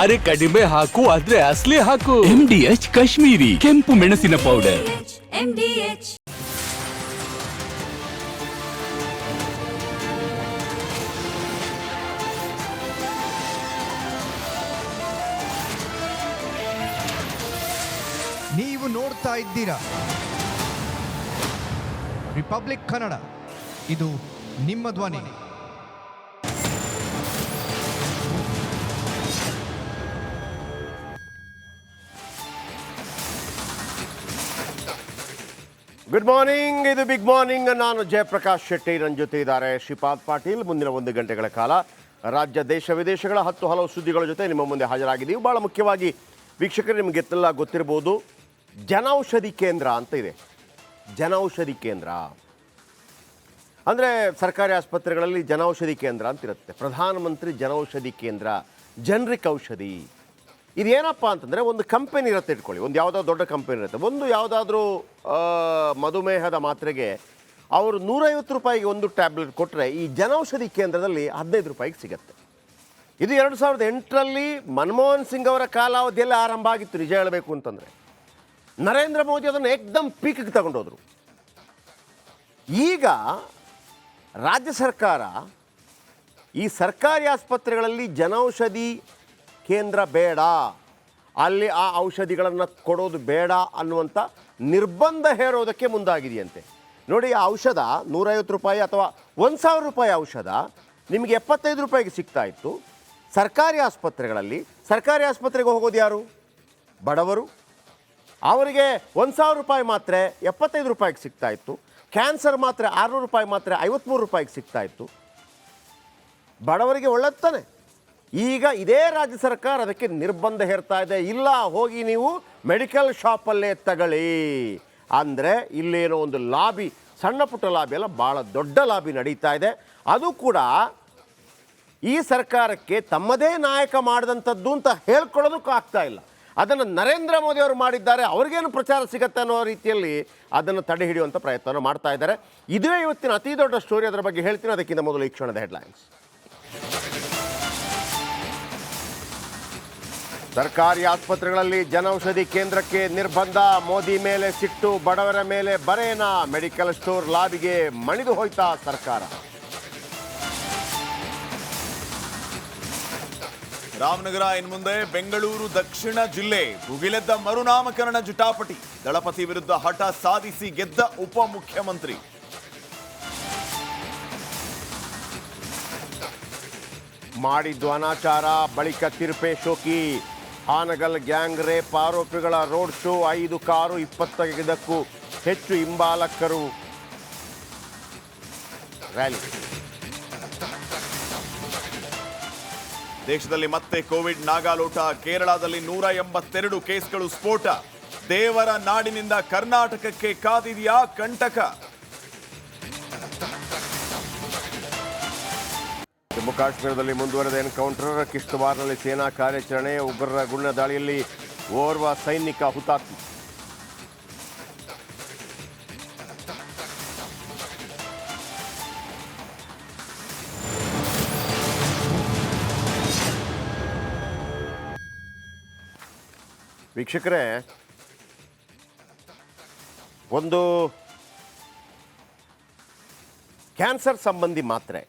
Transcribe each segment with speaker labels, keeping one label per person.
Speaker 1: ಅರೆ ಕಡಿಮೆ ಹಾಕು ಆದ್ರೆ ಅಸಲಿ ಹಾಕು.
Speaker 2: MDH ಕಾಶ್ಮೀರಿ ಕೆಂಪು ಮೆಣಸಿನ ಪೌಡರ್.
Speaker 3: MDH
Speaker 4: ನೀವು ನೋಡ್ತಾ ಇದ್ದೀರಾ ರಿಪಬ್ಲಿಕ್ ಕನ್ನಡ, ಇದು ನಿಮ್ಮ ಧ್ವನಿ.
Speaker 5: ಗುಡ್ ಮಾರ್ನಿಂಗ್, ಇದು ಬಿಗ್ ಮಾರ್ನಿಂಗ್. ನಾನು ಜಯಪ್ರಕಾಶ್ ಶೆಟ್ಟಿ, ನನ್ನ ಜೊತೆ ಇದ್ದಾರೆ ಶ್ರೀಪಾದ್ ಪಾಟೀಲ್. ಮುಂದಿನ 1 ಗಂಟೆಗಳ ಕಾಲ ರಾಜ್ಯ ದೇಶ ವಿದೇಶಗಳ 10 ಹಲವು ಸುದ್ದಿಗಳ ಜೊತೆ ನಿಮ್ಮ ಮುಂದೆ ಹಾಜರಾಗಿದ್ದೀವಿ. ಭಾಳ ಮುಖ್ಯವಾಗಿ ವೀಕ್ಷಕರು ನಿಮಗೆಲ್ಲ ಗೊತ್ತಿರ್ಬೋದು, ಜನೌಷಧಿ ಕೇಂದ್ರ ಅಂತ ಇದೆ. ಜನೌಷಧಿ ಕೇಂದ್ರ ಅಂದರೆ ಸರ್ಕಾರಿ ಆಸ್ಪತ್ರೆಗಳಲ್ಲಿ ಜನೌಷಧಿ ಕೇಂದ್ರ ಅಂತಿರುತ್ತೆ. ಪ್ರಧಾನಮಂತ್ರಿ ಜನೌಷಧಿ ಕೇಂದ್ರ, ಜನರಿಕ್ ಔಷಧಿ. ಇದೇನಪ್ಪ ಅಂತಂದರೆ, ಒಂದು ಕಂಪನಿ ಇರುತ್ತೆ ಇಟ್ಕೊಳ್ಳಿ, ಒಂದು ಯಾವುದಾದ್ರು ದೊಡ್ಡ ಕಂಪನಿ ಇರುತ್ತೆ. ಒಂದು ಯಾವುದಾದ್ರೂ ಮಧುಮೇಹದ ಮಾತ್ರೆಗೆ ಅವರು 150 ರೂಪಾಯಿಗೆ ಒಂದು ಟ್ಯಾಬ್ಲೆಟ್ ಕೊಟ್ಟರೆ, ಈ ಜನೌಷಧಿ ಕೇಂದ್ರದಲ್ಲಿ 15 ರೂಪಾಯಿಗೆ ಸಿಗುತ್ತೆ. ಇದು 2008ರಲ್ಲಿ ಮನಮೋಹನ್ ಸಿಂಗ್ ಅವರ ಕಾಲಾವಧಿಯಲ್ಲಿ ಆರಂಭ ಆಗಿತ್ತು. ನಿಜ ಹೇಳಬೇಕು ಅಂತಂದರೆ ನರೇಂದ್ರ ಮೋದಿ ಅದನ್ನು ಏಕ್ದಮ್ ಪೀಕಿಗೆ ತಗೊಂಡೋದ್ರು. ಈಗ ರಾಜ್ಯ ಸರ್ಕಾರ ಈ ಸರ್ಕಾರಿ ಆಸ್ಪತ್ರೆಗಳಲ್ಲಿ ಜನೌಷಧಿ ಕೇಂದ್ರ ಬೇಡ, ಅಲ್ಲಿ ಆ ಔಷಧಿಗಳನ್ನು ಕೊಡೋದು ಬೇಡ ಅನ್ನುವಂಥ ನಿರ್ಬಂಧ ಹೇರೋದಕ್ಕೆ ಮುಂದಾಗಿದೆಯಂತೆ. ನೋಡಿ, ಆ ಔಷಧ 150 ರೂಪಾಯಿ ಅಥವಾ 1000 ರೂಪಾಯಿ ಔಷಧ ನಿಮಗೆ 75 ರೂಪಾಯಿಗೆ ಸಿಗ್ತಾ ಇತ್ತು ಸರ್ಕಾರಿ ಆಸ್ಪತ್ರೆಗಳಲ್ಲಿ. ಸರ್ಕಾರಿ ಆಸ್ಪತ್ರೆಗೆ ಹೋಗೋದು ಯಾರು? ಬಡವರು. ಅವರಿಗೆ 1000 ರೂಪಾಯಿ ಮಾತ್ರೆ 75 ರೂಪಾಯಿಗೆ ಸಿಗ್ತಾ ಇತ್ತು. ಕ್ಯಾನ್ಸರ್ ಮಾತ್ರೆ 600 ರೂಪಾಯಿ ಮಾತ್ರೆ 53 ರೂಪಾಯಿಗೆ ಸಿಗ್ತಾ ಇತ್ತು. ಬಡವರಿಗೆ ಒಳ್ಳೆದು ತಾನೆ. ಈಗ ಇದೇ ರಾಜ್ಯ ಸರ್ಕಾರ ಅದಕ್ಕೆ ನಿರ್ಬಂಧ ಹೇರ್ತಾ ಇದೆ. ಇಲ್ಲ, ಹೋಗಿ ನೀವು ಮೆಡಿಕಲ್ ಶಾಪಲ್ಲೇ ತಗೊಳ್ಳಿ ಅಂದರೆ ಇಲ್ಲೇನೋ ಒಂದು ಲಾಬಿ, ಸಣ್ಣ ಪುಟ್ಟ ಲಾಬಿ ಅಲ್ಲ, ಭಾಳ ದೊಡ್ಡ ಲಾಬಿ ನಡೀತಾ ಇದೆ. ಅದು ಕೂಡ ಈ ಸರ್ಕಾರಕ್ಕೆ ತಮ್ಮದೇ ನಾಯಕ ಮಾಡಿದಂಥದ್ದು ಅಂತ ಹೇಳ್ಕೊಳ್ಳೋದಕ್ಕೂ ಆಗ್ತಾ ಇಲ್ಲ. ಅದನ್ನು ನರೇಂದ್ರ ಮೋದಿ ಅವರು ಮಾಡಿದ್ದಾರೆ, ಅವ್ರಿಗೇನು ಪ್ರಚಾರ ಸಿಗತ್ತೆ ಅನ್ನೋ ರೀತಿಯಲ್ಲಿ ಅದನ್ನು ತಡೆ ಹಿಡಿಯುವಂಥ ಪ್ರಯತ್ನವನ್ನು ಮಾಡ್ತಾ ಇದ್ದಾರೆ. ಇದುವೇ ಇವತ್ತಿನ ಅತಿ ದೊಡ್ಡ ಸ್ಟೋರಿ. ಅದರ ಬಗ್ಗೆ ಹೇಳ್ತೀನಿ. ಅದಕ್ಕಿಂತ ಮೊದಲು ಈ ಕ್ಷಣದ ಹೆಡ್ಲೈನ್ಸ್. ಸರ್ಕಾರಿ ಆಸ್ಪತ್ರೆಗಳಲ್ಲಿ ಜನೌಷಧಿ ಕೇಂದ್ರಕ್ಕೆ ನಿರ್ಬಂಧ, ಮೋದಿ ಮೇಲೆ ಸಿಟ್ಟು, ಬಡವರ ಮೇಲೆ ಬರೇನ, ಮೆಡಿಕಲ್ ಸ್ಟೋರ್ ಲಾಬಿಗೆ ಮಣಿದು ಹೋಯ್ತಾ ಸರ್ಕಾರ.
Speaker 6: ರಾಮನಗರ ಇನ್ಮುಂದೆ ಬೆಂಗಳೂರು ದಕ್ಷಿಣ ಜಿಲ್ಲೆ. ಭುಗಿಲೆದ್ದ ಮರುನಾಮಕರಣ ಜಟಾಪಟಿ, ದಳಪತಿ ವಿರುದ್ಧ ಹಠ ಸಾಧಿಸಿ ಗೆದ್ದ ಉಪಮುಖ್ಯಮಂತ್ರಿ.
Speaker 5: ಮಾಡಿದ್ದು ಅನಾಚಾರ, ಬಳಿಕ ತಿರುಪೆ ಶೋಕಿ. ಹಾನಗಲ್ ಗ್ಯಾಂಗ್ ರೇಪ್ ಆರೋಪಿಗಳ ರೋಡ್ ಶೋ, 5 ಕಾರು 25ಕ್ಕೂ ಹೆಚ್ಚು ಹಿಂಬಾಲಕರು ರ್ಯಾಲಿ.
Speaker 6: ದೇಶದಲ್ಲಿ ಮತ್ತೆ ಕೋವಿಡ್ ನಾಗಾಲೋಟ. ಕೇರಳದಲ್ಲಿ 182 ಕೇಸ್ಗಳು ಸ್ಫೋಟ. ದೇವರ ನಾಡಿನಿಂದ ಕರ್ನಾಟಕಕ್ಕೆ ಕಾದಿದೆಯಾ ಕಂಟಕ.
Speaker 5: ಜಮ್ಮು ಕಾಶ್ಮೀರದಲ್ಲಿ ಮುಂದುವರೆದ ಎನ್ಕೌಂಟರ್. ಕಿಶ್ತವಾರ್ನಲ್ಲಿ ಸೇನಾ ಕಾರ್ಯಾಚರಣೆ. ಉಗ್ರರ ಗುಂಡಿನ ದಾಳಿಯಲ್ಲಿ ಓರ್ವ ಸೈನಿಕ ಹುತಾತ್ಮ. ವೀಕ್ಷಕರೇ, ಒಂದು ಕ್ಯಾನ್ಸರ್ ಸಂಬಂಧಿ ಮಾತ್ರೆ,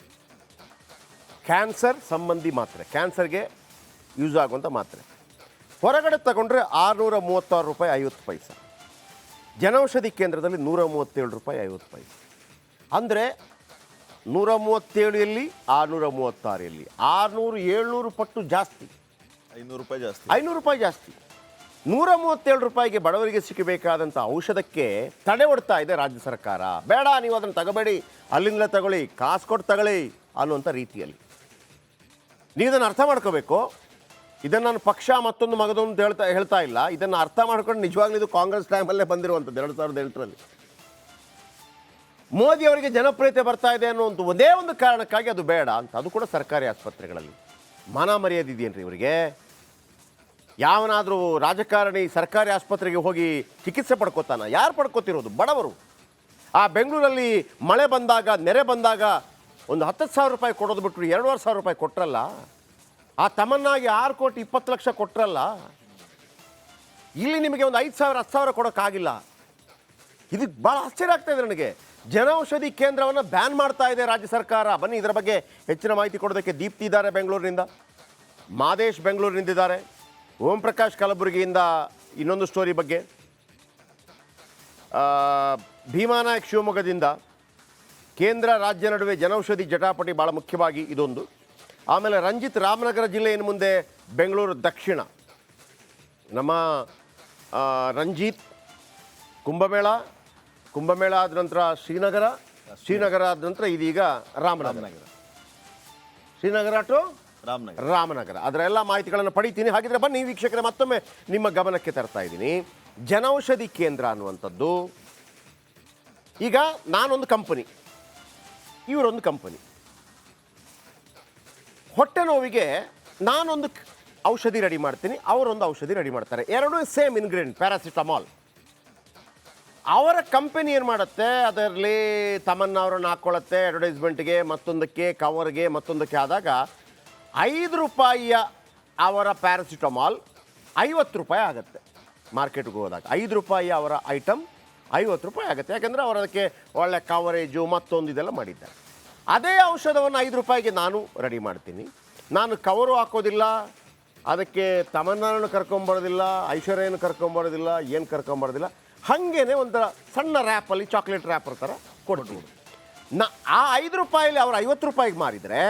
Speaker 5: ಕ್ಯಾನ್ಸರ್ಗೆ ಯೂಸ್ ಆಗುವಂಥ ಮಾತ್ರೆ ಹೊರಗಡೆ ತಗೊಂಡ್ರೆ 636 ರೂಪಾಯಿ 50 ಪೈಸೆ. ಜನೌಷಧಿ ಕೇಂದ್ರದಲ್ಲಿ 137 ರೂಪಾಯಿ 50 ಪೈಸೆ. ಅಂದರೆ 137 ಎಲ್ಲಿ, 636 ಎಲ್ಲಿ, 600-700 ಪಟ್ಟು ಜಾಸ್ತಿ.
Speaker 6: 500 ರೂಪಾಯಿ ಜಾಸ್ತಿ.
Speaker 5: 500 ರೂಪಾಯಿ ಜಾಸ್ತಿ. 137 ರೂಪಾಯಿಗೆ ಬಡವರಿಗೆ ಸಿಕ್ಕಬೇಕಾದಂಥ ಔಷಧಕ್ಕೆ ತಡೆ ಒಡ್ತಾ ಇದೆ ರಾಜ್ಯ ಸರ್ಕಾರ. ಬೇಡ, ನೀವು ಅದನ್ನು ತಗೋಬೇಡಿ, ಅಲ್ಲಿಂದಲೇ ತಗೊಳ್ಳಿ, ಕಾಸು ಕೊಟ್ಟು ತಗೊಳ್ಳಿ ಅನ್ನುವಂಥ ರೀತಿಯಲ್ಲಿ. ನೀವು ಇದನ್ನು ಅರ್ಥ ಮಾಡ್ಕೋಬೇಕು. ಇದನ್ನು ನಾನು ಪಕ್ಷ ಮತ್ತೊಂದು ಮಗದೊಂದು ಹೇಳ್ತಾ ಇಲ್ಲ. ಇದನ್ನು ಅರ್ಥ ಮಾಡ್ಕೊಂಡು ನಿಜವಾಗ್ಲೂ ಇದು ಕಾಂಗ್ರೆಸ್ ಟೈಮಲ್ಲೇ ಬಂದಿರುವಂಥದ್ದು. 2008ರಲ್ಲಿ ಮೋದಿ ಅವರಿಗೆ ಜನಪ್ರಿಯತೆ ಬರ್ತಾ ಇದೆ ಅನ್ನುವಂಥ ಒಂದೇ ಒಂದು ಕಾರಣಕ್ಕಾಗಿ ಅದು ಬೇಡ ಅಂತ. ಅದು ಕೂಡ ಸರ್ಕಾರಿ ಆಸ್ಪತ್ರೆಗಳಲ್ಲಿ. ಮಾನ ಮರ್ಯಾದೆ ಇದೆಯೇನ್ರಿ ಇವರಿಗೆ? ಯಾವನಾದರೂ ರಾಜಕಾರಣಿ ಸರ್ಕಾರಿ ಆಸ್ಪತ್ರೆಗೆ ಹೋಗಿ ಚಿಕಿತ್ಸೆ ಪಡ್ಕೋತಾನ? ಯಾರು ಪಡ್ಕೋತಿರೋದು? ಬಡವರು. ಆ ಬೆಂಗಳೂರಲ್ಲಿ ಮಳೆ ಬಂದಾಗ, ನೆರೆ ಬಂದಾಗ ಒಂದು 10,000 ರೂಪಾಯಿ ಕೊಡೋದು ಬಿಟ್ಟರು 2,500 ರೂಪಾಯಿ ಕೊಟ್ಟರಲ್ಲ. ಆ ತಮನ್ನಾಗಿ 6 ಕೋಟಿ 20 ಲಕ್ಷ ಕೊಟ್ರಲ್ಲ, ಇಲ್ಲಿ ನಿಮಗೆ ಒಂದು 5,000 10,000 ಕೊಡೋಕ್ಕಾಗಿಲ್ಲ. ಇದಕ್ಕೆ ಭಾಳ ಆಶ್ಚರ್ಯ ಆಗ್ತಾ ಇದೆ ನನಗೆ. ಜನೌಷಧಿ ಕೇಂದ್ರವನ್ನು ಬ್ಯಾನ್ ಮಾಡ್ತಾ ಇದೆ ರಾಜ್ಯ ಸರ್ಕಾರ. ಬನ್ನಿ ಇದರ ಬಗ್ಗೆ ಹೆಚ್ಚಿನ ಮಾಹಿತಿ ಕೊಡೋದಕ್ಕೆ ದೀಪ್ತಿ ಇದ್ದಾರೆ ಬೆಂಗಳೂರಿನಿಂದ, ಮಾದೇಶ್ ಬೆಂಗಳೂರಿನಿಂದ ಇದ್ದಾರೆ, ಓಂ ಪ್ರಕಾಶ್ ಕಲಬುರಗಿಯಿಂದ ಇನ್ನೊಂದು ಸ್ಟೋರಿ ಬಗ್ಗೆ, ಭೀಮಾನಾಯಕ್ ಶಿವಮೊಗ್ಗದಿಂದ ಕೇಂದ್ರ ರಾಜ್ಯ ನಡುವೆ ಜನೌಷಧಿ ಜಟಾಪಟಿ ಭಾಳ ಮುಖ್ಯವಾಗಿ ಇದೊಂದು. ಆಮೇಲೆ ರಂಜಿತ್ ರಾಮನಗರ ಜಿಲ್ಲೆ ಇನ್ನು ಮುಂದೆ ಬೆಂಗಳೂರು ದಕ್ಷಿಣ. ನಮ್ಮ ರಂಜಿತ್ ಕುಂಭಮೇಳ ಆದ ನಂತರ ಶ್ರೀನಗರ ಆದ ನಂತರ ಇದೀಗ ರಾಮನಗರ, ಶ್ರೀನಗರ ಟು ರಾಮನಗರ. ಅದರ ಎಲ್ಲ ಮಾಹಿತಿಗಳನ್ನು ಪಡಿತೀನಿ. ಹಾಗಿದ್ರೆ ಬನ್ನಿ ವೀಕ್ಷಕರೇ, ಮತ್ತೊಮ್ಮೆ ನಿಮ್ಮ ಗಮನಕ್ಕೆ ತರ್ತಾ ಇದ್ದೀನಿ. ಜನೌಷಧಿ ಕೇಂದ್ರ ಅನ್ನುವಂಥದ್ದು, ಈಗ ನಾನೊಂದು ಕಂಪನಿ, ಇವರೊಂದು ಕಂಪನಿ. ಹೊಟ್ಟೆ ನೋವಿಗೆ ನಾನೊಂದು ಔಷಧಿ ರೆಡಿ ಮಾಡ್ತೀನಿ, ಅವರೊಂದು ಔಷಧಿ ರೆಡಿ ಮಾಡ್ತಾರೆ. ಎರಡೂ ಸೇಮ್ ಇಂಗ್ರೀಡಿಯೆಂಟ್, ಪ್ಯಾರಾಸಿಟಮಾಲ್. ಅವರ ಕಂಪನಿ ಏನು ಮಾಡುತ್ತೆ, ಅದರಲ್ಲಿ ತಮನ್ನವರನ್ನು ಹಾಕ್ಕೊಳ್ಳುತ್ತೆ ಅಡ್ವರ್ಟೈಸ್ಮೆಂಟ್ಗೆ, ಮತ್ತೊಂದಕ್ಕೆ ಕವರ್ಗೆ, ಮತ್ತೊಂದಕ್ಕೆ ಆದಾಗ 5 ರೂಪಾಯಿಯ ಅವರ ಪ್ಯಾರಾಸಿಟಮಾಲ್ 50 ರೂಪಾಯಿ ಆಗುತ್ತೆ. ಮಾರ್ಕೆಟ್ಗೆ ಹೋದಾಗ 5 ರೂಪಾಯಿಯ ಅವರ ಐಟಮ್ 50 ರೂಪಾಯಿ ಆಗುತ್ತೆ. ಯಾಕೆಂದರೆ ಅವರು ಅದಕ್ಕೆ ಒಳ್ಳೆ ಕವರೇಜು ಮತ್ತೊಂದು ಇದೆಲ್ಲ ಮಾಡಿದ್ದಾರೆ. ಅದೇ ಔಷಧವನ್ನು 5 ರೂಪಾಯಿಗೆ ನಾನು ರೆಡಿ ಮಾಡ್ತೀನಿ. ನಾನು ಕವರು ಹಾಕೋದಿಲ್ಲ, ಅದಕ್ಕೆ ತಮನ್ನನ್ನು ಕರ್ಕೊಂಬರೋದಿಲ್ಲ, ಐಶ್ವರ್ಯನ ಕರ್ಕೊಂಬರೋದಿಲ್ಲ, ಏನು ಕರ್ಕೊಂಬರೋದಿಲ್ಲ. ಹಾಗೇನೆ ಒಂಥರ ಸಣ್ಣ ರ್ಯಾಪಲ್ಲಿ ಚಾಕ್ಲೇಟ್ ರ್ಯಾಪರ್ ಥರ ಕೊಡ್ತೀನಿ. ಆ 5 ರೂಪಾಯಲ್ಲಿ ಅವರು 50 ರೂಪಾಯಿಗೆ ಮಾರಿದರೆ,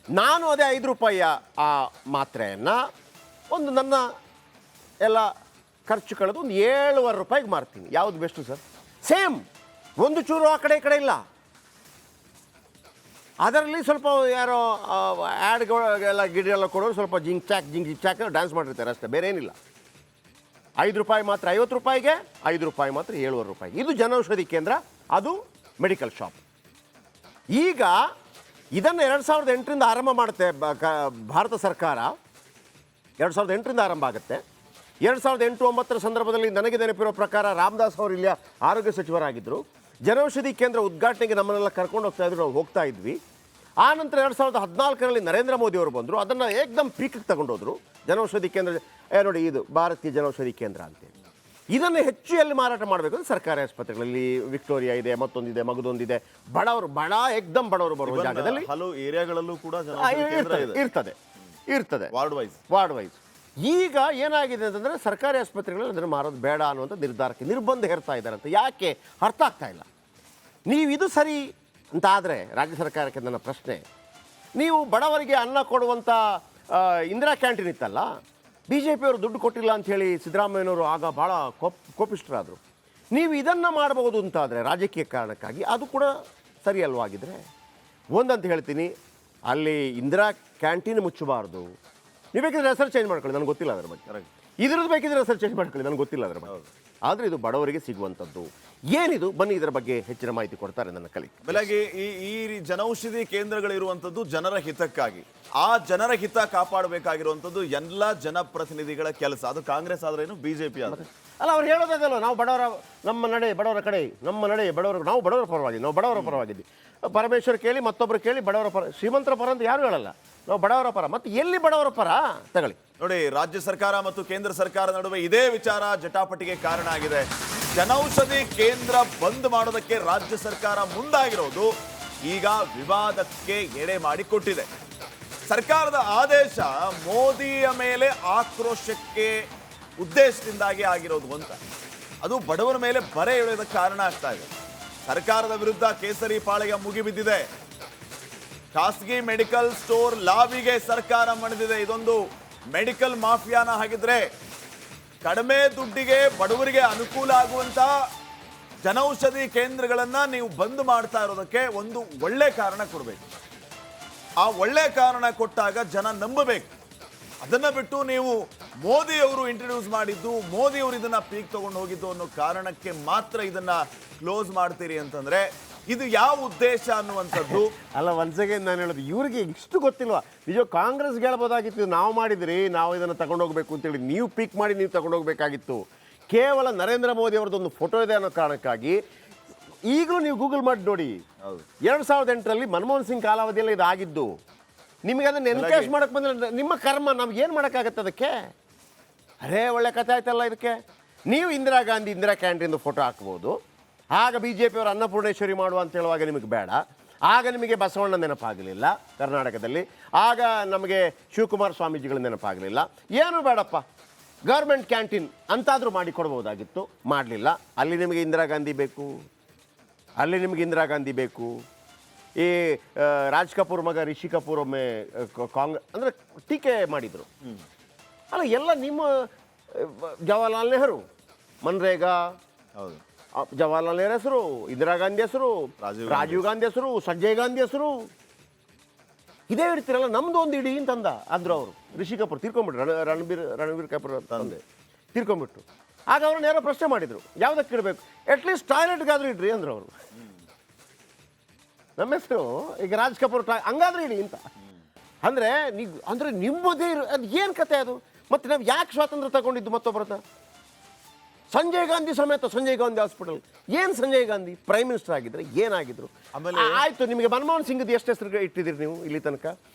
Speaker 5: ನಾನು ಅದೇ 5 ರೂಪಾಯಿಯ ಆ ಮಾತ್ರೆಯನ್ನು ಒಂದು ನನ್ನ ಎಲ್ಲ ಖರ್ಚು ಕಳೆದು ಒಂದು 7.5 ರೂಪಾಯಿಗೆ ಮಾರ್ತೀನಿ. ಯಾವುದು ಬೆಸ್ಟು ಸರ್? ಸೇಮ್, ಒಂದು ಚೂರು ಆ ಕಡೆ ಈ ಕಡೆ ಇಲ್ಲ. ಅದರಲ್ಲಿ ಸ್ವಲ್ಪ ಯಾರೋ ಆ್ಯಡ್ಗಳೆಲ್ಲ ಗಿಡ ಕೊಡೋರು ಸ್ವಲ್ಪ ಜಿಂಗ್ ಚಾಕ್ ಡ್ಯಾನ್ಸ್ ಮಾಡಿರ್ತಾರೆ ಅಷ್ಟೇ, ಬೇರೆ ಏನಿಲ್ಲ. 5 ರೂಪಾಯಿ ಮಾತ್ರ 50 ರೂಪಾಯಿಗೆ, 5 ರೂಪಾಯಿ ಮಾತ್ರ 7.5 ರೂಪಾಯಿಗೆ. ಇದು ಜನೌಷಧಿ ಕೇಂದ್ರ, ಅದು ಮೆಡಿಕಲ್ ಶಾಪ್. ಈಗ ಇದನ್ನು 2008ರಿಂದ ಆರಂಭ ಮಾಡುತ್ತೆ ಭಾರತ ಸರ್ಕಾರ. 2008ರಿಂದ ಆರಂಭ ಆಗುತ್ತೆ. 2008-09 ಸಂದರ್ಭದಲ್ಲಿ ನನಗೆ ನೆನಪಿರೋ ಪ್ರಕಾರ ರಾಮದಾಸ್ ಅವರು ಇಲ್ಲಿಯ ಆರೋಗ್ಯ ಸಚಿವರಾಗಿದ್ದರು. ಜನೌಷಧಿ ಕೇಂದ್ರ ಉದ್ಘಾಟನೆಗೆ ನಮ್ಮನ್ನೆಲ್ಲ ಕರ್ಕೊಂಡು ಹೋಗ್ತಾ ಇದ್ರು, ನಾವು ಹೋಗ್ತಾ ಇದ್ವಿ. ಆ ನಂತರ 2014ರಲ್ಲಿ ನರೇಂದ್ರ ಮೋದಿ ಅವರು ಬಂದರು, ಅದನ್ನು ಏಕದಮ್ ಪೀಕಿಗೆ ತಗೊಂಡೋದ್ರು. ಜನೌಷಧಿ ಕೇಂದ್ರ ನೋಡಿ, ಇದು ಭಾರತೀಯ ಜನೌಷಧಿ ಕೇಂದ್ರ ಅಂತೇಳಿ. ಇದನ್ನು ಹೆಚ್ಚು ಎಲ್ಲಿ ಮಾರಾಟ ಮಾಡಬೇಕು ಅಂದರೆ ಸರ್ಕಾರಿ ಆಸ್ಪತ್ರೆಗಳಲ್ಲಿ, ವಿಕ್ಟೋರಿಯಾ ಇದೆ, ಮತ್ತೊಂದಿದೆ, ಮಗದೊಂದಿದೆ. ಏಕದಮ್ ಬಡವರು ಬರುವ ಜಾಗದಲ್ಲಿ
Speaker 6: ಹಲವು ಏರಿಯಾಗಳಲ್ಲೂ ಕೂಡ
Speaker 5: ಇರ್ತದೆ ವಾರ್ಡ್ ವೈಸ್. ಈಗ ಏನಾಗಿದೆ ಅಂತಂದರೆ ಸರ್ಕಾರಿ ಆಸ್ಪತ್ರೆಗಳಲ್ಲಿ ಅದನ್ನು ಮಾರೋದು ಬೇಡ ಅನ್ನುವಂಥ ನಿರ್ಬಂಧ ಹೇರ್ತಾ ಇದ್ದಾರೆ ಅಂತ. ಯಾಕೆ ಅರ್ಥ ಆಗ್ತಾ ಇಲ್ಲ. ನೀವು ಇದು ಸರಿ ಅಂತ ಆದರೆ ರಾಜ್ಯ ಸರ್ಕಾರಕ್ಕೆ ನನ್ನ ಪ್ರಶ್ನೆ, ನೀವು ಬಡವರಿಗೆ ಅನ್ನ ಕೊಡುವಂಥ ಇಂದಿರಾ ಕ್ಯಾಂಟೀನ್ ಇತ್ತಲ್ಲ, BJP ಅವರು ದುಡ್ಡು ಕೊಟ್ಟಿಲ್ಲ ಅಂಥೇಳಿ ಸಿದ್ದರಾಮಯ್ಯನವರು ಆಗ ಭಾಳ ಕೋಪಿಷ್ಠರಾದರು. ನೀವು ಇದನ್ನು ಮಾಡಬಹುದು ಅಂತಾದರೆ ರಾಜಕೀಯ ಕಾರಣಕ್ಕಾಗಿ, ಅದು ಕೂಡ ಸರಿ ಅಲ್ವಾಗಿದ್ರೆ ಒಂದಂತ ಹೇಳ್ತೀನಿ, ಅಲ್ಲಿ ಇಂದಿರಾ ಕ್ಯಾಂಟೀನ್ ಮುಚ್ಚಬಾರ್ದು. ನೀವು ಬೇಕಿದ್ರೆ ಹೆಸರು ಚೇಂಜ್ ಮಾಡ್ಕೊಳ್ಳಿ, ನನಗೆ ಗೊತ್ತಿಲ್ಲ ಅದ್ರ ಬಗ್ಗೆ. ಇದ್ರದ್ದು ಬೇಕಿದ್ರೆ ಹೆಸರು ಚೇಂಜ್ ಮಾಡ್ಕೊಳ್ಳಿ, ನನಗೆ ಗೊತ್ತಿಲ್ಲ ಅದ್ರ ಬಗ್ಗೆ. ಆದರೆ ಇದು ಬಡವರಿಗೆ ಸಿಗುವಂಥದ್ದು. ಏನಿದು, ಬನ್ನಿ ಇದರ ಬಗ್ಗೆ ಹೆಚ್ಚಿನ ಮಾಹಿತಿ ಕೊಡ್ತಾರೆ ನನ್ನ ಕಲಿ.
Speaker 6: ಬೆಳಗ್ಗೆ ಈ ಜನೌಷಧಿ ಕೇಂದ್ರಗಳಿರುವಂಥದ್ದು ಜನರ ಹಿತಕ್ಕಾಗಿ. ಆ ಜನರ ಹಿತ ಕಾಪಾಡಬೇಕಾಗಿರುವಂಥದ್ದು ಎಲ್ಲ ಜನಪ್ರತಿನಿಧಿಗಳ ಕೆಲಸ. ಅದು ಕಾಂಗ್ರೆಸ್ ಆದ್ರೇನು, BJP ಆದ್ರೆ
Speaker 5: ಅಲ್ಲ. ಅವ್ರು ಹೇಳೋದಲ್ಲ, ನಾವು ಬಡವರ, ನಮ್ಮ ನಡೆ ಬಡವರ ಕಡೆ, ನಮ್ಮ ನಡೆ ಬಡವರ, ನಾವು ಬಡವರ ಪರವಾಗಿದ್ವಿ. ಪರಮೇಶ್ವರ್ ಕೇಳಿ, ಮತ್ತೊಬ್ಬರು ಕೇಳಿ, ಬಡವರ ಪರ, ಶ್ರೀಮಂತರ ಪರ ಅಂತ ಯಾರು ಹೇಳಲ್ಲ. ನಾವು ಬಡವರ ಪರ. ಮತ್ತು ಎಲ್ಲಿ ಬಡವರ ಪರ ತಗೊಳ್ಳಿ
Speaker 6: ನೋಡಿ. ರಾಜ್ಯ ಸರ್ಕಾರ ಮತ್ತು ಕೇಂದ್ರ ಸರ್ಕಾರ ನಡುವೆ ಇದೇ ವಿಚಾರ ಜಟಾಪಟಿಗೆ ಕಾರಣ ಆಗಿದೆ. ಜನೌಷಧಿ ಕೇಂದ್ರ ಬಂದ್ ಮಾಡೋದಕ್ಕೆ ರಾಜ್ಯ ಸರ್ಕಾರ ಮುಂದಾಗಿರೋದು ಈಗ ವಿವಾದಕ್ಕೆ ಎಡೆ ಮಾಡಿಕೊಟ್ಟಿದೆ. ಸರ್ಕಾರದ ಆದೇಶ ಮೋದಿಯ ಮೇಲೆ ಆಕ್ರೋಶಕ್ಕೆ ಉದ್ದೇಶದಿಂದಾಗಿ ಆಗಿರೋದು ಅಂತ. ಅದು ಬಡವರ ಮೇಲೆ ಬರೆ ಎಳೆಯೋದಕ್ಕೆ ಕಾರಣ ಆಗ್ತಾ ಇದೆ. ಸರ್ಕಾರದ ವಿರುದ್ಧ ಕೇಸರಿ ಪಾಳೆಯ ಮುಗಿಬಿದ್ದಿದೆ. ಖಾಸಗಿ ಮೆಡಿಕಲ್ ಸ್ಟೋರ್ ಲಾಬಿಗೆ ಸರ್ಕಾರ ಮಣಿದಿದೆ. ಇದೊಂದು ಮೆಡಿಕಲ್ ಮಾಫಿಯಾನ. ಹಾಗಿದ್ರೆ ಕಡಿಮೆ ದುಡ್ಡಿಗೆ ಬಡವರಿಗೆ ಅನುಕೂಲ ಆಗುವಂತ ಜನೌಷಧಿ ಕೇಂದ್ರಗಳನ್ನ ನೀವು ಬಂದ್ ಮಾಡ್ತಾ ಇರೋದಕ್ಕೆ ಒಂದು ಒಳ್ಳೆ ಕಾರಣ ಕೊಡಬೇಕು. ಆ ಒಳ್ಳೆ ಕಾರಣ ಕೊಟ್ಟಾಗ ಜನ ನಂಬಬೇಕು. ಅದನ್ನ ಬಿಟ್ಟು ನೀವು ಮೋದಿ ಅವರು ಇಂಟ್ರೊಡ್ಯೂಸ್ ಮಾಡಿದ್ದು, ಮೋದಿ ಅವರು ಇದನ್ನ ಪೀಕ್ ತಗೊಂಡು ಹೋಗಿದ್ದು ಅನ್ನೋ ಕಾರಣಕ್ಕೆ ಮಾತ್ರ ಇದನ್ನ ಕ್ಲೋಸ್ ಮಾಡ್ತೀರಿ ಅಂತಂದ್ರೆ ಇದು ಯಾವ ಉದ್ದೇಶ ಅನ್ನುವಂಥದ್ದು
Speaker 5: ಅಲ್ಲ. ಒನ್ಸ್ ಅಗೇನ್ ನಾನು ಹೇಳೋದು, ಇವ್ರಿಗೆ ಇಷ್ಟು ಗೊತ್ತಿಲ್ವಾ? ನಿಜ ಕಾಂಗ್ರೆಸ್ಗೆ ಹೇಳ್ಬೋದಾಗಿತ್ತು, ನಾವು ಮಾಡಿದ್ರಿ, ನಾವು ಇದನ್ನು ತಗೊಂಡೋಗ್ಬೇಕು ಅಂತೇಳಿ ನೀವು ಪೀಕ್ ಮಾಡಿ ನೀವು ತಗೊಂಡೋಗ್ಬೇಕಾಗಿತ್ತು. ಕೇವಲ ನರೇಂದ್ರ ಮೋದಿ ಅವ್ರದ್ದೊಂದು ಫೋಟೋ ಇದೆ ಅನ್ನೋ ಕಾರಣಕ್ಕಾಗಿ ಈಗಲೂ ನೀವು ಗೂಗಲ್ ಮಾಡಿ ನೋಡಿ. 2008ರಲ್ಲಿ ಮನಮೋಹನ್ ಸಿಂಗ್ ಕಾಲಾವಧಿಯಲ್ಲಿ ಇದಾಗಿದ್ದು. ನಿಮಗೆ ಅದನ್ನು ಎನ್ಕರೇಜ್ ಮಾಡಕ್ಕೆ ಬಂದಿಲ್ಲ, ನಿಮ್ಮ ಕರ್ಮ, ನಮ್ಗೆ ಏನು ಮಾಡೋಕ್ಕಾಗತ್ತೆ ಅದಕ್ಕೆ? ಅರೇ ಒಳ್ಳೆ ಕಥೆ ಆಯ್ತಲ್ಲ ಇದಕ್ಕೆ. ನೀವು ಇಂದಿರಾ ಗಾಂಧಿ ಇಂದಿರಾ ಕ್ಯಾಂಟೀನ್ದು ಫೋಟೋ ಹಾಕ್ಬೋದು, ಆಗ ಬಿ ಜೆ ಪಿಯವರು ಅನ್ನಪೂರ್ಣೇಶ್ವರಿ ಮಾಡುವ ಅಂತ ಹೇಳುವಾಗ ನಿಮಗೆ ಬೇಡ. ಆಗ ನಿಮಗೆ ಬಸವಣ್ಣ ನೆನಪಾಗಲಿಲ್ಲ ಕರ್ನಾಟಕದಲ್ಲಿ, ಆಗ ನಮಗೆ ಶಿವಕುಮಾರ ಸ್ವಾಮೀಜಿಗಳ ನೆನಪಾಗಲಿಲ್ಲ. ಏನೂ ಬೇಡಪ್ಪ, ಗೌರ್ಮೆಂಟ್ ಕ್ಯಾಂಟೀನ್ ಅಂತಾದರೂ ಮಾಡಿ ಕೊಡ್ಬೋದಾಗಿತ್ತು, ಮಾಡಲಿಲ್ಲ. ಅಲ್ಲಿ ನಿಮಗೆ ಇಂದಿರಾ ಗಾಂಧಿ ಬೇಕು. ಈ ರಾಜ್ ಕಪೂರ್ ಮಗ ರಿಷಿ ಕಪೂರ್ ಒಮ್ಮೆ ಅಂದರೆ ಟೀಕೆ ಮಾಡಿದರು. ಅಲ್ಲ, ಎಲ್ಲ ನಿಮ್ಮ ಜವಾಹರ್ಲಾಲ್ ನೆಹರು, ಮನ್ರೇಗಾ,
Speaker 6: ಹೌದು,
Speaker 5: ಜವಾಹರ್ಲಾಲ್ ನೆಹರು ಹೆಸರು, ಇಂದಿರಾ ಗಾಂಧಿ ಹೆಸರು, ರಾಜೀವ್ ಗಾಂಧಿ ಹೆಸರು, ಸಂಜಯ್ ಗಾಂಧಿ ಹೆಸರು, ಇದೇ ಇರ್ತೀರಲ್ಲ, ನಮ್ದು ಒಂದು ಇಡೀ ಅಂತಂದ ಅಂದರು ಅವರು. ರಿಷಿ ಕಪೂರ್ ತೀರ್ಕೊಂಡ್ಬಿಟ್ರು, ರಣವೀರ್ ಕಪೂರ್ ತಂದೆ ತೀರ್ಕೊಂಡ್ಬಿಟ್ರು. ಆಗ ಅವ್ರನ್ನ ಯಾರೋ ಪ್ರಶ್ನೆ ಮಾಡಿದರು, ಯಾವುದಕ್ಕೆ ಇಡಬೇಕು, ಅಟ್ಲೀಸ್ಟ್ ಟಾಯ್ಲೆಟ್ಗಾದರೂ ಇಡ್ರಿ ಅಂದರು ಅವರು. ನಮ್ಮ ಹೆಸರು ಈಗ ರಾಜ್ ಕಪೂರ್ ಹಂಗಾದ್ರೆ ಇಡಿ ಅಂತ. ಅಂದರೆ ನಿಮ್ಮದೇ ಅದು ಏನು ಕತೆ ಅದು? ಮತ್ತು ನಾವು ಯಾಕೆ ಸ್ವಾತಂತ್ರ್ಯ ತಗೊಂಡಿದ್ದು ಮತ್ತೊಬ್ಬರತ್ತ? ಸಂಜಯ್ ಗಾಂಧಿ ಸಮೇತ, ಸಂಜಯ್ ಗಾಂಧಿ ಹಾಸ್ಪಿಟಲ್, ಏನು ಸಂಜಯ್ ಗಾಂಧಿ ಪ್ರೈಮ್ ಮಿನಿಸ್ಟರ್ ಆಗಿದ್ರೆ ಏನಾಗಿದ್ರು?
Speaker 6: ಆಮೇಲೆ
Speaker 5: ಆಯಿತು, ನಿಮಗೆ ಮನಮೋಹನ್ ಸಿಂಗ್ದು ಎಷ್ಟು ಹೆಸರು ಇಟ್ಟಿದ್ದೀರಿ ನೀವು ಇಲ್ಲಿ ತನಕ?